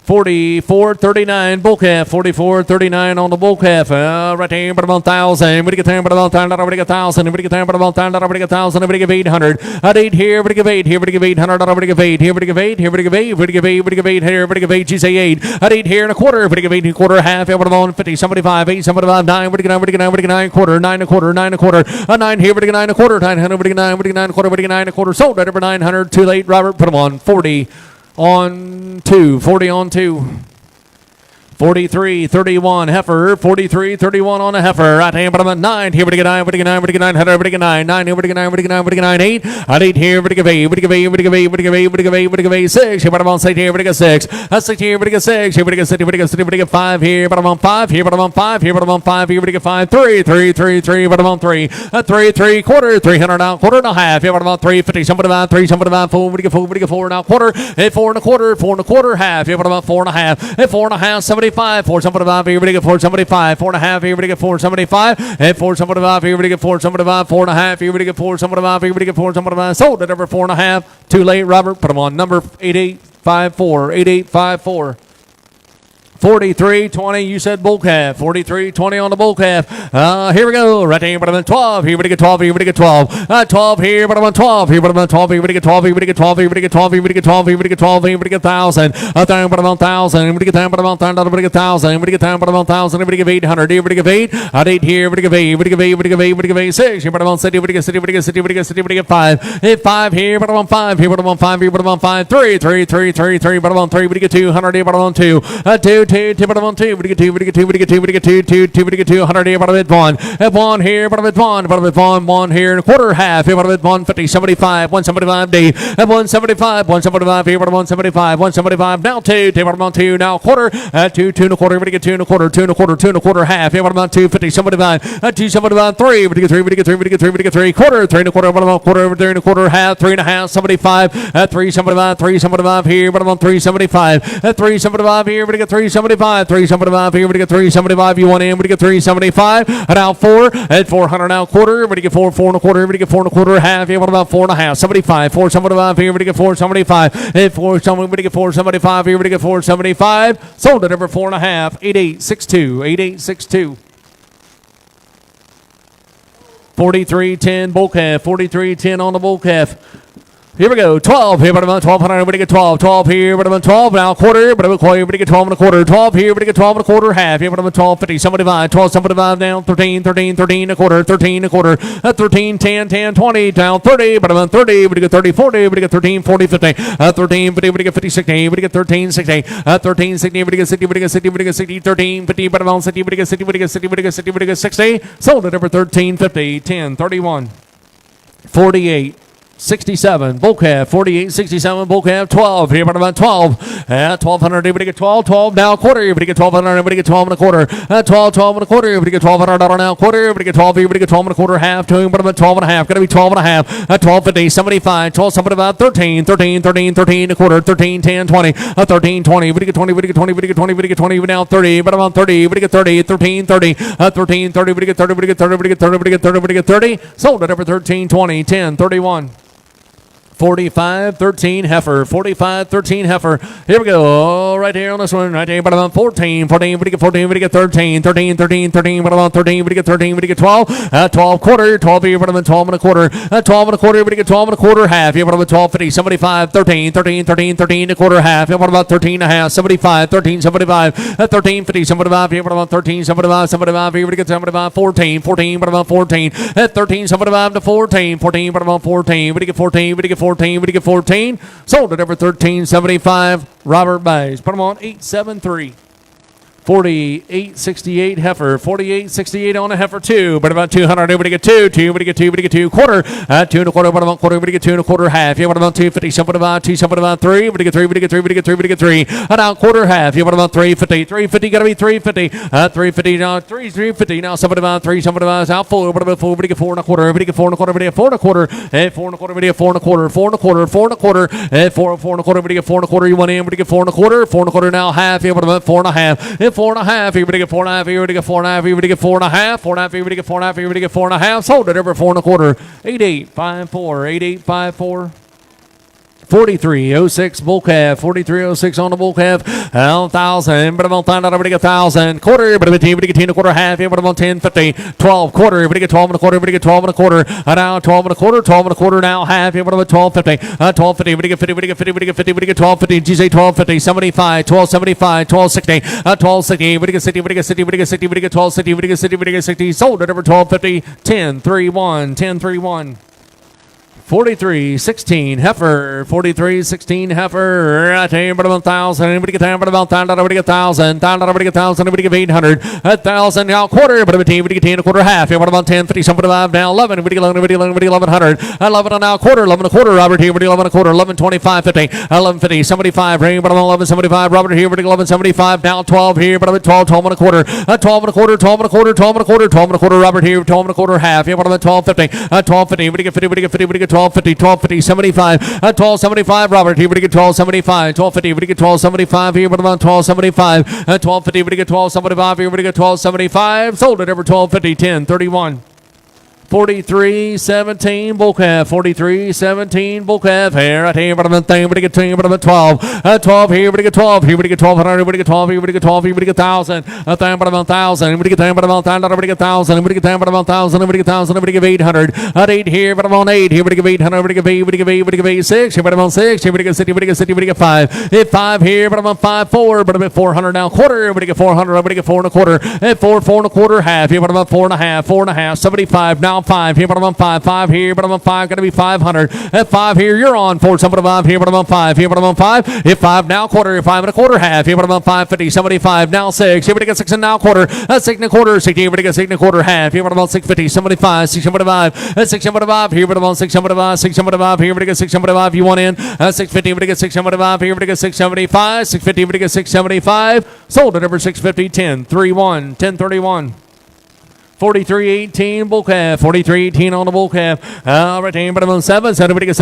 44, 39 bull calf. 44, 39 on the bull calf. Right there, but about 1,000. Everybody get 10, but about 1,000. Everybody get 1,000. Everybody get 10, but about 1,000. Everybody get 1,000. Everybody get 800. At 8 here. Everybody get 8. Here, everybody get 800. Everybody get 8. Here, everybody get 8. Here, everybody get 8. Everybody get 8. Everybody get 8. Here, everybody get 8. You say 8. At 8 here and a quarter. Everybody get 8 and a quarter. Half. Everybody on 50. 75. 8. 75. 9. Everybody get 9. Everybody get 9. Everybody get 9 quarter. 9 a quarter. 9 a quarter. 9 here. Everybody get 9 a quarter. 900. Everybody get 9. Everybody get 9 a quarter. Everybody get 9 a quarter. Sold at over 900. Too late. Robert, put them on 40 on 2. 40 on 2. 43, 31 heifer. 43, 31 on a heifer. Right hand, but I'm at 9. Here we get 9. Everybody get 9. Everybody get 9. Everybody get 9. 9. Everybody get 9. Everybody get 9. Everybody get 9. 8. At 8 here. Everybody get 8. Everybody get 8. Everybody get 8. Everybody get 8. Everybody get 8. Everybody get 8. Everybody get 8. 6. Here, but I'm on 6 here. Everybody get 6. That's 6 here. Everybody get 6. Everybody get 6. Everybody get 6. Everybody get 5 here. But I'm on 5 here. But I'm on 5 here. But I'm on 5 here. Everybody get 5. 3, 3, 3, 3. But I'm on 3. 3, 3 quarter. 300 now quarter and a half. Here, but I'm on 350. Somebody buy 3. Somebody buy 4. Everybody get 4. Everybody get 4 now quarter. 4 and a quarter. 4 and a quarter half. Here, but I'm on 4 and a half. 4 and a half. 75. 4. Somebody buy. Everybody get 4. 75, 4 and a half. Everybody get 475. And 475. Everybody get 475. 4 and a half. Everybody get 475. Everybody get 475. Sold at over 4 and a half. Too late, Robert. Put them on number 8854. 8854. 43, 20, you said bull calf. 43, 20 on the bull calf. Here we go. Right there, but I'm on 12. Here we get 12. Here we get 12. 12 here, but I'm on 12. Here, but I'm on 12. Here we get 12. Here we get 12. Here we get 12. Here we get 12. Here we get 12. Here we get 1,000. There, but I'm on 1,000. Here we get 10, but I'm on 1,000. Here we get 1,000. Here we get 10, but I'm on 1,000. Here we get 800. Here we get 8. At 8 here, we get 8. Here we get 8. Here we get 8. Here we get 8. 6. Here, but I'm on 6. Here we get 6. Here we get 6. Here we get 6. Here we get 5. Hit 5 here, but I'm on 5. Here, but I'm on 5. Here, but I'm on 5. 3, 3, 3, 3, 3. But I'm on 3. We get 200. Here, but I'm on 2. 2, two, tip bottom on two, we get two, we get two, we get two, we get two, two, we get 200 here, bottom at one. At one here, bottom at one here, and a quarter half here, bottom at 150, 75, 175 D. At 175, 175 here, bottom 175, 175 now two, tip bottom on two, now quarter at two, two and a quarter, we get two and a quarter, two and a quarter, two and a quarter half here, bottom on 250, 75, at 275 three, we get three, we get three, we get three, we get three, quarter, three and a quarter, bottom on quarter, three and a quarter half, three and a half, 75 at 375, 375 here, bottom on 375 at 375 here, we get 375, 375 here, we get 375. You want in, we get 375 at out four at 400 now quarter, we get four, four and a quarter, we get four and a quarter half here, what about four and a half, 75, 475 here, we get 475 at 475, we get 475 here, we get 475, sold at over four and a half, 8862, 8862. 43.10 bull calf, 43.10 on the bull calf. Here we go, 12 here, but about 1,200, we get 12, 12 here, but about 12, now quarter, but about we get 12 and a quarter, 12 here, we get 12 and a quarter, half here, but about 12, 50, 75, 12, 75 down, 13, 13, 13 a quarter, 13 a quarter, 13, 10, 10, 20, down 30, but about 30, we get 30, 40, we get 13, 40, 50, 13, 50, we get 50, 60, we get 13, 60, 13, 60, we get 60, we get 60, we get 60, 13, 50, but about 60, we get 60, we get 60, we get 60, we get 60, sold it over 13, 50, 10, 31, 48, 67, bull calf, 48, 67, bull calf, 12, here about 12, at 1,200, everybody get 12, 12, now quarter, everybody get 1,200, everybody get 12 and a quarter, at 12, 12 and a quarter, everybody get $1,200 now quarter, everybody get 12, everybody get 12 and a quarter, half, to but about 12 and a half, gotta be 12 and a half, at 12.50, 75, 12, 75, 13, 13, 13, 13 a quarter, 13, 10, 20, 13, 20, everybody get 20, everybody get 20, everybody get 20, everybody get 20, now 30, but about 30, everybody get 30, 13, 30, 13, 30, everybody get 30, everybody get 30, everybody get 30, everybody get 30, everybody get 30, sold at over 13, 20, 10, 31. 45, 13 heifer, 45, 13 heifer. Here we go. Oh, right here on this one, right here, but about 14, 14, we get 14, we get 13, 13, 13, 13, but about 13, we get 13, we get 12, 12 quarter, 12 here, but about 12 and a quarter, 12 and a quarter, we get 12 and a quarter, half here, but about 12, 50, 75, 13, 13, 13, 13 a quarter, half here, but about 13 and a half, 75, 13, 75, 13, 50, 75 here, but about 13, 75, 75 here, we get 75, 14, 14, but about 14, 13, 75 to 14, 14, but about 14, we get 14, we get 14, we get 14, sold at over 13.75. Robert Bays, put them on 873. 48.68 heifer, 48.68 on a heifer two, but about 200. Everybody get two, everybody get two, everybody get two, quarter, 2 and a quarter, but about quarter, everybody get 2 and a quarter, half. Yeah, what about 250? Something about 2, something about 3, everybody get 3, everybody get 3, everybody get 3, everybody get 3, and now quarter, half. Yeah, what about 350? 350 gotta be 350, 350 now, 350 now, something about 3, something about out 4, what about 4, everybody get 4 and a quarter, everybody get 4 and a quarter, everybody get 4 and a quarter, 4 and a quarter, everybody get 4 and a quarter, 4 and a quarter, 4 and a quarter, 4 and a quarter, everybody get 4 and a quarter, you want in, everybody get 4 and a quarter, 4 and a quarter now, half. Yeah, what about 4 and a half, 4 and a half, everybody get 4 and a half, everybody get 4 and a half, everybody get 4 and a half, 4 and a half, everybody get 4 and a half, everybody get 4 and a half, sold it over 4 and a quarter, 8854, 8854. 43.06 bull calf, 43.06 on the bull calf, 1,000, but about 1,000, everybody get 1,000, quarter, but about 10, everybody get 10 and a quarter, half, but about 10.50, 12, quarter, everybody get 12 and a quarter, everybody get 12 and a quarter, now 12 and a quarter, 12 and a quarter, now half, but about 12.50, 12.50, everybody get 50, everybody get 50, everybody get 50, everybody get 12.50, GC 12.50, 75, 12.75, 12.60, 12.60, everybody get 60, everybody get 60, everybody get 60, everybody get 12.60, everybody get 60, everybody get 60, sold it over 12.50, 10.31, 10.31. 43.16 heifer, 43.16 heifer. I tell you about 1,000. Anybody get down about 1,000? Everybody get 1,000. 1,000. Everybody get 1,000. Everybody get 800. 1,000 now quarter. But everybody get 10 a quarter half. What about 10? 50. Somebody about now 11. Everybody get 11. Everybody 11. Everybody 1100. 11 now quarter. 11 a quarter. Robert here. Everybody 11 a quarter. 1125. 50. 1150. 75. Ring. But 1175. Robert here. Everybody 1175. Now 12 here. But about 12. 12 and a quarter. 12 and a quarter. 12 and a quarter. 12 and a quarter. 12 and a quarter. Robert here. 12 and a quarter half. What about 1250? 1250. Everybody get 50. Everybody get 50. Everybody get 1250. 1250. 75. 1275. Robert here. Everybody get 1275. 1250. Everybody get 1275 here. What about 1275? 1250. Everybody get 1275 here. Everybody get 1275. Sold it over 1250. 1031. 43.17 bull calf, 43.17 bull calf. Here I tell you, but I'm thing, but get 2, but I'm 12. 12 here, but get 12. Here, but get 1,200. But get 12. Here, but get 12. Here, but get 1,000. A thing, but I'm 1,000. But get 10, but I'm 1,000. But get 1,000. But get 10, but I'm 1,000. But get 1,000. But get 800. At 8 here, but I'm on 8. Here, but get 800. But get 8. But get 8. But get 6. Here, but I'm on 6. Here, but get 60. But get 60. But get 5. Hit 5 here, but I'm on 5. 4. But I'm at 400 now. Quarter. But get 400. But get 4 and a quarter. At 4. 4 and a quarter half. Here, but I'm on 4 and a half. 4 and a half. 75 now. now 5 here, bottom on 5, 5 here, bottom on 5, gonna be 500. At 5 here, you're on 4, somebody 5 here, bottom on 5 here, bottom on 5. If 5 now quarter, 5 and a quarter half here, bottom on 5, 50, 75 now 6. Here we get 6 and now quarter. That's 6 and a quarter, 60. Here we get 6 and a quarter half here, bottom on 650, 75, 675. That's 675 here, bottom on 675, 675 here we get 675. You want in? That's 650. We get 675 here we get 675, 650. We get 675. Sold at over 650, 10, 3-1, 1031. 43.18 bull calf, 43.18 on the bull calf. Right here, but I'm on 7. Somebody get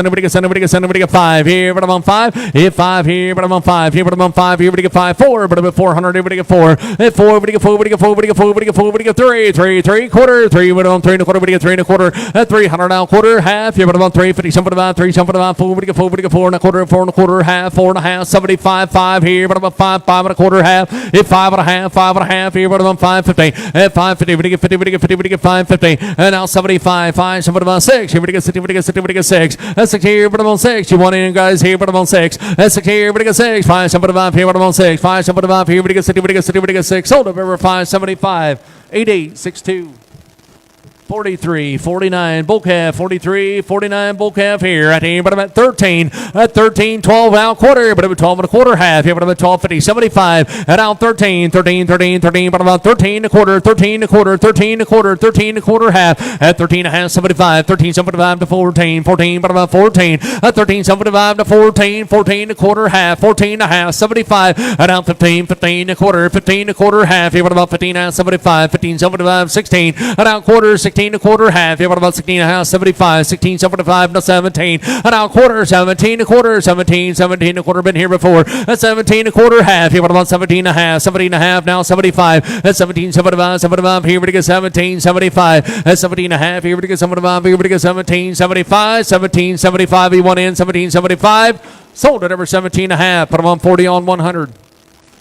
5 here, but I'm on 5. Hit 5 here, but I'm on 5 here, but I'm on 5 here, but I get 5, 4, but I'm at 400, everybody get 4. Hit 4, but I get 4, but I get 4, but I get 4, but I get 4, but I get 3, 3, 3 quarter, 3, but I'm on 3 and a quarter, but I get 3 and a quarter. At 300 now quarter, half here, but I'm on 350, somebody about 3, somebody about 4, but I get 4, but I get 4 and a quarter, 4 and a quarter, half, 4 and a half, 75, 5 here, but I'm on 5, 5 and a quarter, half. Hit 5 and a half, 5 and a half here, but I'm on 550. At 550, but I get 50, but I get 50, but I get 5. 50 and now 75, 5, somebody about 6. Here we get 60, we get 60, we get 6. That's 6 here, but I'm on 6. You want in, guys, here, but I'm on 6. That's 6 here, but I get 6. 5, somebody about here, but I'm on 6. 5, somebody about here, but I get 60, we get 60, we get 6. Sold up over 575, 8862. 43, 49, bull calf, 43, 49, bull calf here. At here, but I'm at 13. At 13, 12 out quarter, but I'm at 12 and a quarter half. Here, but I'm at 12, 50, 75. And out 13, 13, 13, 13, but I'm about 13 and a quarter, 13 and a quarter, 13 and a quarter, 13 and a quarter half. At 13 and a half, 75, 13, 75 to 14, 14, but I'm about 14. At 13, 75 to 14, 14 and a quarter half, 14 and a half, 75. And out 15, 15 and a quarter, 15 and a quarter half. Here, but about 15 and a half, 75, 15, 75, 16. And out quarter, 16 and a quarter half. Here, what about 16 and a half, 75, 16, 75, no 17. And out quarter, 17 and a quarter, 17, 17 and a quarter, been here before. That's 17 and a quarter half. Here, what about 17 and a half, 17 and a half, now 75. That's 17, 75, 75. Here, we get 17, 75. That's 17 and a half. Here, we get 75. Here, we get 17, 75, 17, 75. He went in, 17, 75. Sold at over 17 and a half. Put them on 40 on 100.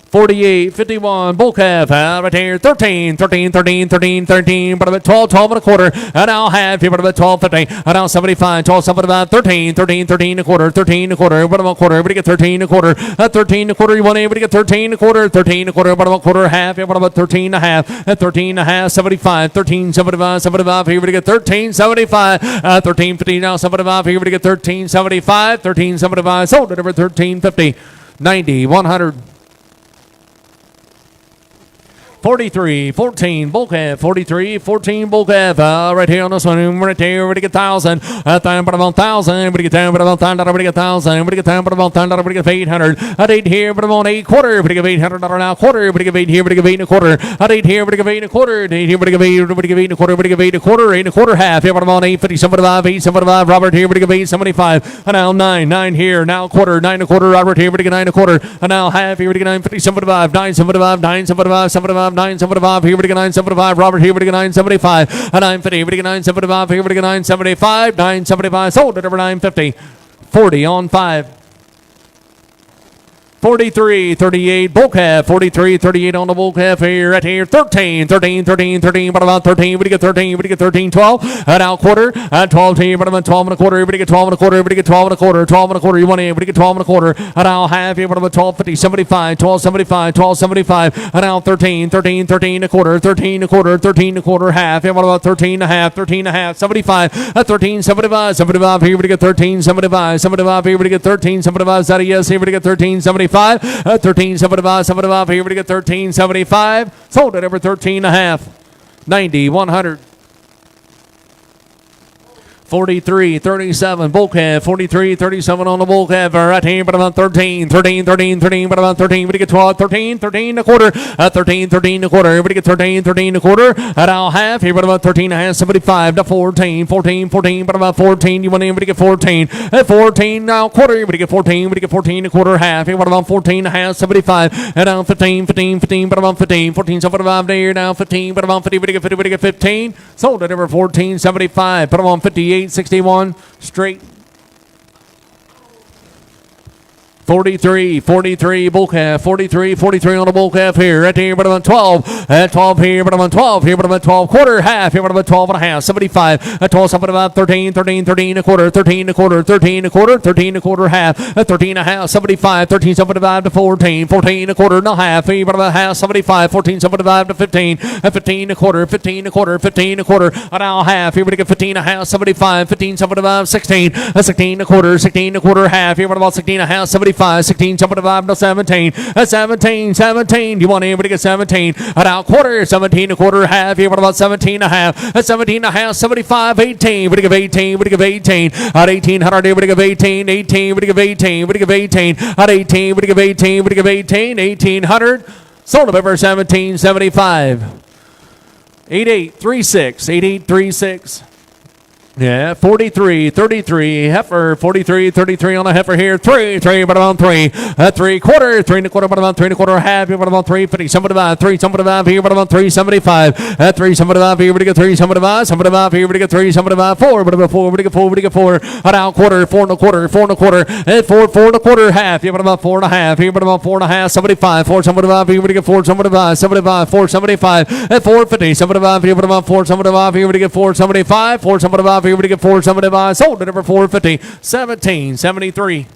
48, 51, bull calf, right here, 13, 13, 13, 13, 13, but I'm at 12, 12 and a quarter, and I'll have here, but I'm at 12, 50, and now 75, 12, 75, 13, 13, 13 and a quarter, 13 and a quarter, but I'm a quarter, everybody get 13 and a quarter, at 13 and a quarter, you want everybody get 13 and a quarter, 13 and a quarter, but I'm a quarter, half, here, but I'm at 13 and a half, at 13 and a half, 75, 13, 75, 75, here, everybody get 13, 75, 13, 50, now 75, here, everybody get 13, 75, 13, 75, sold at over 13, 50, 90, 100. 43, 14, bull calf, 43, 14, bull calf, right here on this one, right here, everybody get 1,000, at time, but about 1,000, everybody get 10, but about 1,000, everybody get 1,000, everybody get 10, but about 1,000, everybody get 800, at 8 here, but I'm on 8 quarter, everybody get 800, now quarter, everybody get 8 here, everybody get 8 and a quarter, at 8 here, everybody get 8 and a quarter, 8 here, everybody get 8, everybody get 8 and a quarter, everybody get 8 and a quarter, 8 and a quarter half, here, but I'm on 850, 75, 875, Robert here, everybody get 875, and now 9, 9 here, now quarter, 9 and a quarter, Robert here, everybody get 9 and a quarter, and now half, here, everybody get 950, 75, 975, 975, 75, 975, here we get 975. Robert here we get 975. And 950. We get 975. Here we get 975. 975. Sold at over 950. 40 on 5. 43, 38, bull calf, 43, 38 on the bull calf here, right here, 13, 13, 13, 13, but about 13, we get 13, we get 13, 12, and out quarter, and 12 here, but about 12 and a quarter, everybody get 12 and a quarter, everybody get 12 and a quarter, 12 and a quarter, you want in, everybody get 12 and a quarter, and I'll have here, but about 12, 50, 75, 12, 75, 12, 75, and out 13, 13, 13 and a quarter, 13 and a quarter, 13 and a quarter, half, here, what about 13 and a half, 13 and a half, 75, 13, 75, 75, here, we get 13, 75, 75, here, we get 13, 75, is that a yes, here, we get 13, 75, 13, 75, 75, here we get 13, 75, sold at over 13 and a half, 90, 100. 43, 37, bull calf, 43, 37 on the bull calf, right here, but about 13, 13, 13, 13, but about 13, we get 12, 13, 13 and a quarter, 13, 13 and a quarter, everybody get 13, 13 and a quarter, and I'll have here, but about 13 and a half, 75 to 14, 14, 14, but about 14, you want anybody get 14, at 14 now quarter, everybody get 14, we get 14 and a quarter, half, here, but about 14 and a half, 75, and now 15, 15, 15, but about 15, 14, 75 there, now 15, but about 50, we get 50, we get 15, sold at over 14, 75, put them on 58, 61 straight. 43, bull calf, 43 on the bull calf here, right here, but I'm 12, at 12 here, but I'm 12, here, but I'm 12, quarter, half, here, but I'm 12 and a half, 75, at 12, 75, 13 a quarter, 13 a quarter, 13 a quarter, 13 a quarter, half, at 13 and a half, 75, 13, 75 to 14, 14 a quarter and a half, here, but I'm a half, 75, 14, 75 to 15, at 15 a quarter, 15 a quarter, 15 a quarter, and now half, here, we get 15 and a half, 75, 15, 75, 16, 16 a quarter, 16 a quarter, half, here, but about 16 and a half, 75, 16, 75 to 17, 17, you want anybody to get 17, and now quarter, 17 a quarter, half, here, what about 17 and a half, 17 and a half, 75, 18, we give 18, we give 18, at 1800, we give 18, 18, we give 18, we give 18, at 18, we give 18, we give 18, 1800, sold over 1775, 8836, 8836. Yeah, 43, heifer, 43 on the heifer here, 3, but I'm on 3, 3 quarter, 3 and a quarter, but I'm on 3 and a quarter, half, here, but I'm on 3, 50, 75, 3, 75, here, but I'm on 3, 75, 3, 75, here, but I get 3, 75, 75, here, but I get 3, 75, 4, but I'm 4, but I get 4, but I get 4, and out quarter, 4 and a quarter, 4 and a quarter, and 4 and a quarter, half, here, but I'm on 4 and a half, here, but I'm on 4 and a half, 75, 4, 75, here, but I get 4, 75, 75, 4, 75, and 4, 50, 75, here, but I'm on 4, 75, here, but I get 4, 75, 4, 75, here, but I get 475, sold at number 450, 1773.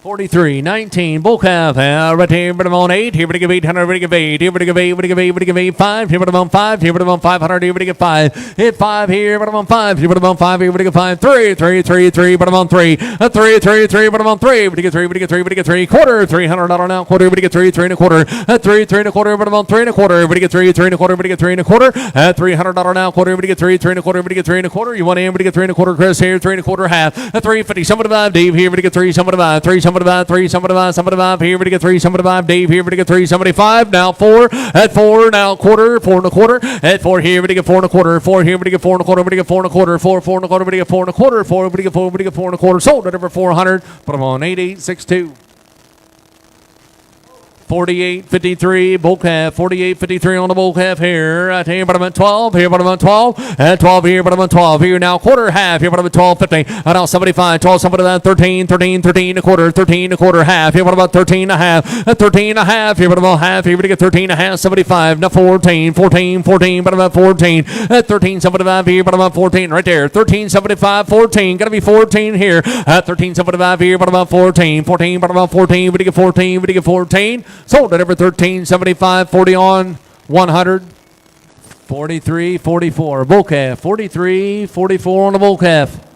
43, 19, bull calf, right here, but I'm on 8, here, but I give 800, but I give 8, here, but I give 8, but I give 8, but I give 8, 5, here, but I'm on 5, here, but I'm on 500, here, but I give 5, hit 5 here, but I'm on 5, here, but I'm on 5, here, but I give 5, 3, but I'm on 3, 3, but I'm on 3, but I get 3, but I get 3, but I get 3, quarter, $300 now, quarter, but I get 3, 3 and a quarter, 3 and a quarter, but I'm on 3 and a quarter, but I get 3, 3 and a quarter, but I get 3 and a quarter, $300 now, quarter, but I get 3, 3 and a quarter, but I get 3 and a quarter, you want in, but I get 3 and a quarter, Chris here, 3 and a quarter, half, 350, 75, Dave here, but I get 3, 75, 3, 75, 3, 75, 75, here, but I get 3, 75, Dave here, but I get 3, 75, now 4, at 4, now quarter, 4 and a quarter, at 4 here, but I get 4 and a quarter, 4 here, but I get 4 and a quarter, but I get 4 and a quarter, 4 and a quarter, but I get 4 and a quarter, 4, but I get 4, but I get 4 and a quarter, sold at over 400, put them on 8862. 48.53 bull calf, 48.53 on the bull calf here. Right here, but I'm at 12. Here, but I'm at 12. At 12 here, but I'm at 12 here now. Quarter half here, but I'm at 12.50. Now 75, 12, somebody that 13 a quarter, 13 a quarter half. Here, but I'm about 13 and a half. At 13 and a half here, but I'm about half here. But I get 13 and a half, 75. Now 14, but I'm at 14. At 13, 75 here, but I'm at 14 right there. 13, 75, 14. Gotta be 14 here. At 13, 75 here, but I'm at 14. 14, but I'm at 14. But I get 14, but I get 14. Sold at over 13, 75, 40 on 100. 43, 44. Bull calf. 43, 44 on the bull calf.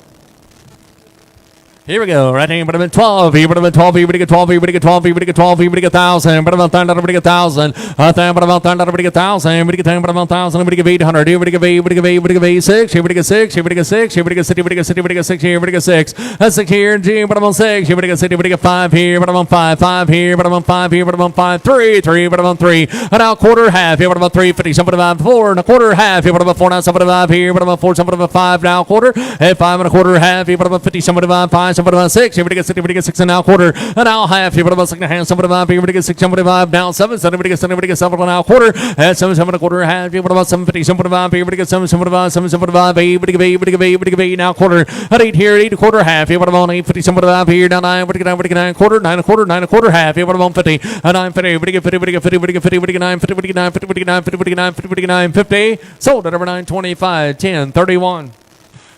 Here we go. Right here, but I'm at 12. Here, but I'm at 12. Here, but I get 12. Here, but I get 12. Here, but I get 12. Here, but I get 1,000. But I'm at 1,000. But I get 1,000. But I'm at 1,000. But I get 1,000. But I get 10. But I'm at 1,000. But I get 800. Here, but I get 8. But I get 8. But I get 8. 6. Here, but I get 6. Here, but I get 6. Here, but I get 6. Here, but I get 6. Here, but I get 6. Here, but I get 6. That's 6 here. G, but I'm on 6. Here, but I get 6. Here, but I get 5 here. But I'm on 5. 5 here. But I'm on 5 here. But I'm on 5. 3. 3. But I'm on 3. And now quarter half. Here, but I'm on 3. 50. Somebody about 4. And a quarter half. Here, but I'm on 4. Now somebody about here. But I'm on 4. Somebody about 5. Now quarter. And 5 and a quarter half. Here, but I'm on 50. Somebody about 5. Somebody about 6. Here, but I get 6. Here, but I get 6 and now quarter. And now half. Here, but I'm on 6 and a half. Somebody about here. But I get 6. Somebody about now 7. Somebody get 7. Somebody get 7 now quarter. And 7. 7 and a quarter half. Here, but about 750. Somebody about here. But I get 7. Somebody about 7. Somebody about 8. But I get 8. But I get 8. But I get 8 now quarter. At 8 here. 8 a quarter half. Here, but I'm on 850. Somebody about here. Now 9. But I get 9. But I get 9 quarter. 9 a quarter. 9 a quarter half. Here, but I'm on 50. And 950. But I get 50. But I get 50. But I get 50. But I get 9. 50. But I get 9. 50. But I get 9. 50. But I get 9. 50. But I get 9. 50. Sold at over 925. 10. 31.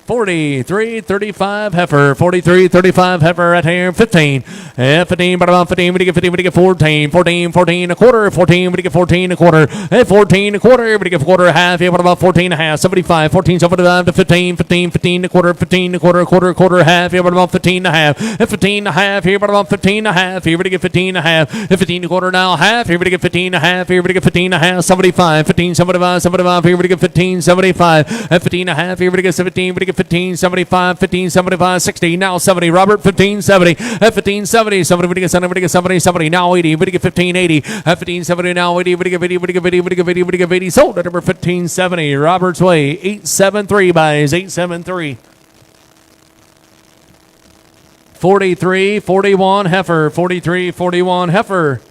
43, 35 heifer, 43, 35 heifer right here, 15, 15, but about 15, we get 15, we get 14, 14, 14 a quarter, 14, we get 14 a quarter, 14 a quarter, we get quarter half, yeah, but about 14 and a half, 75, 14, 75 to 15, 15, 15 a quarter, 15 a quarter, quarter half, yeah, but about 15 and a half, 15 and a half, here, but about 15 and a half, here, we get 15 and a half, 15 a quarter now, half, here, we get 15 and a half, here, we get 15 and a half, 75, 15, 75, 75, here, we get 15, 75, 15 and a half, here, we get 17, we get 15, 75, 15, 75, 60, now 70, Robert, 15, 70, 15, 70, somebody would get 70, 70, 70, now 80, would get 15, 80, 15, 70, now 80, would get 80, would get 80, would get 80, would get 80, sold at number 1570, Robert's Way, 873 buys, 873. 43, 41 heifer, 43, 41 heifer.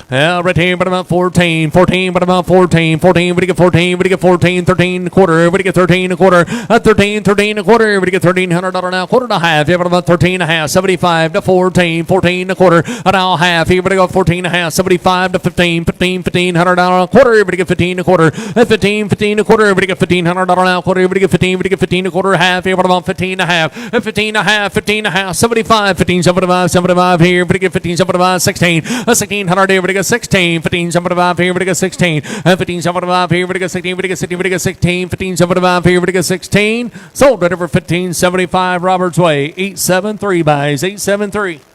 Right here, but about 14, 14, but about 14, 14, we get 14, we get 14, 13 quarter, we get 13 a quarter, 13, 13 a quarter, we get $1,300 now, quarter and a half, yeah, but about 13 and a half, 75 to 14, 14 a quarter, a now half, here we go 14 and a half, 75 to 15, 15, $1,500 a quarter, we get 15 a quarter, 15, 15 a quarter, we get $1,500 now, quarter, we get 15, we get 15 a quarter, half, here, but about 15 and a half, 15 and a half, 15 and a half, 75, 15, 75, 75 here, we get 15, 75, 16, 1,600 here, we get 16, 15, 75 here, we get 16, 15, 75 here, we get 16, we get 16, we get 16, 15, 75 here, we get 16, sold right over 15.75 Roberts Way, 873 buys, 873.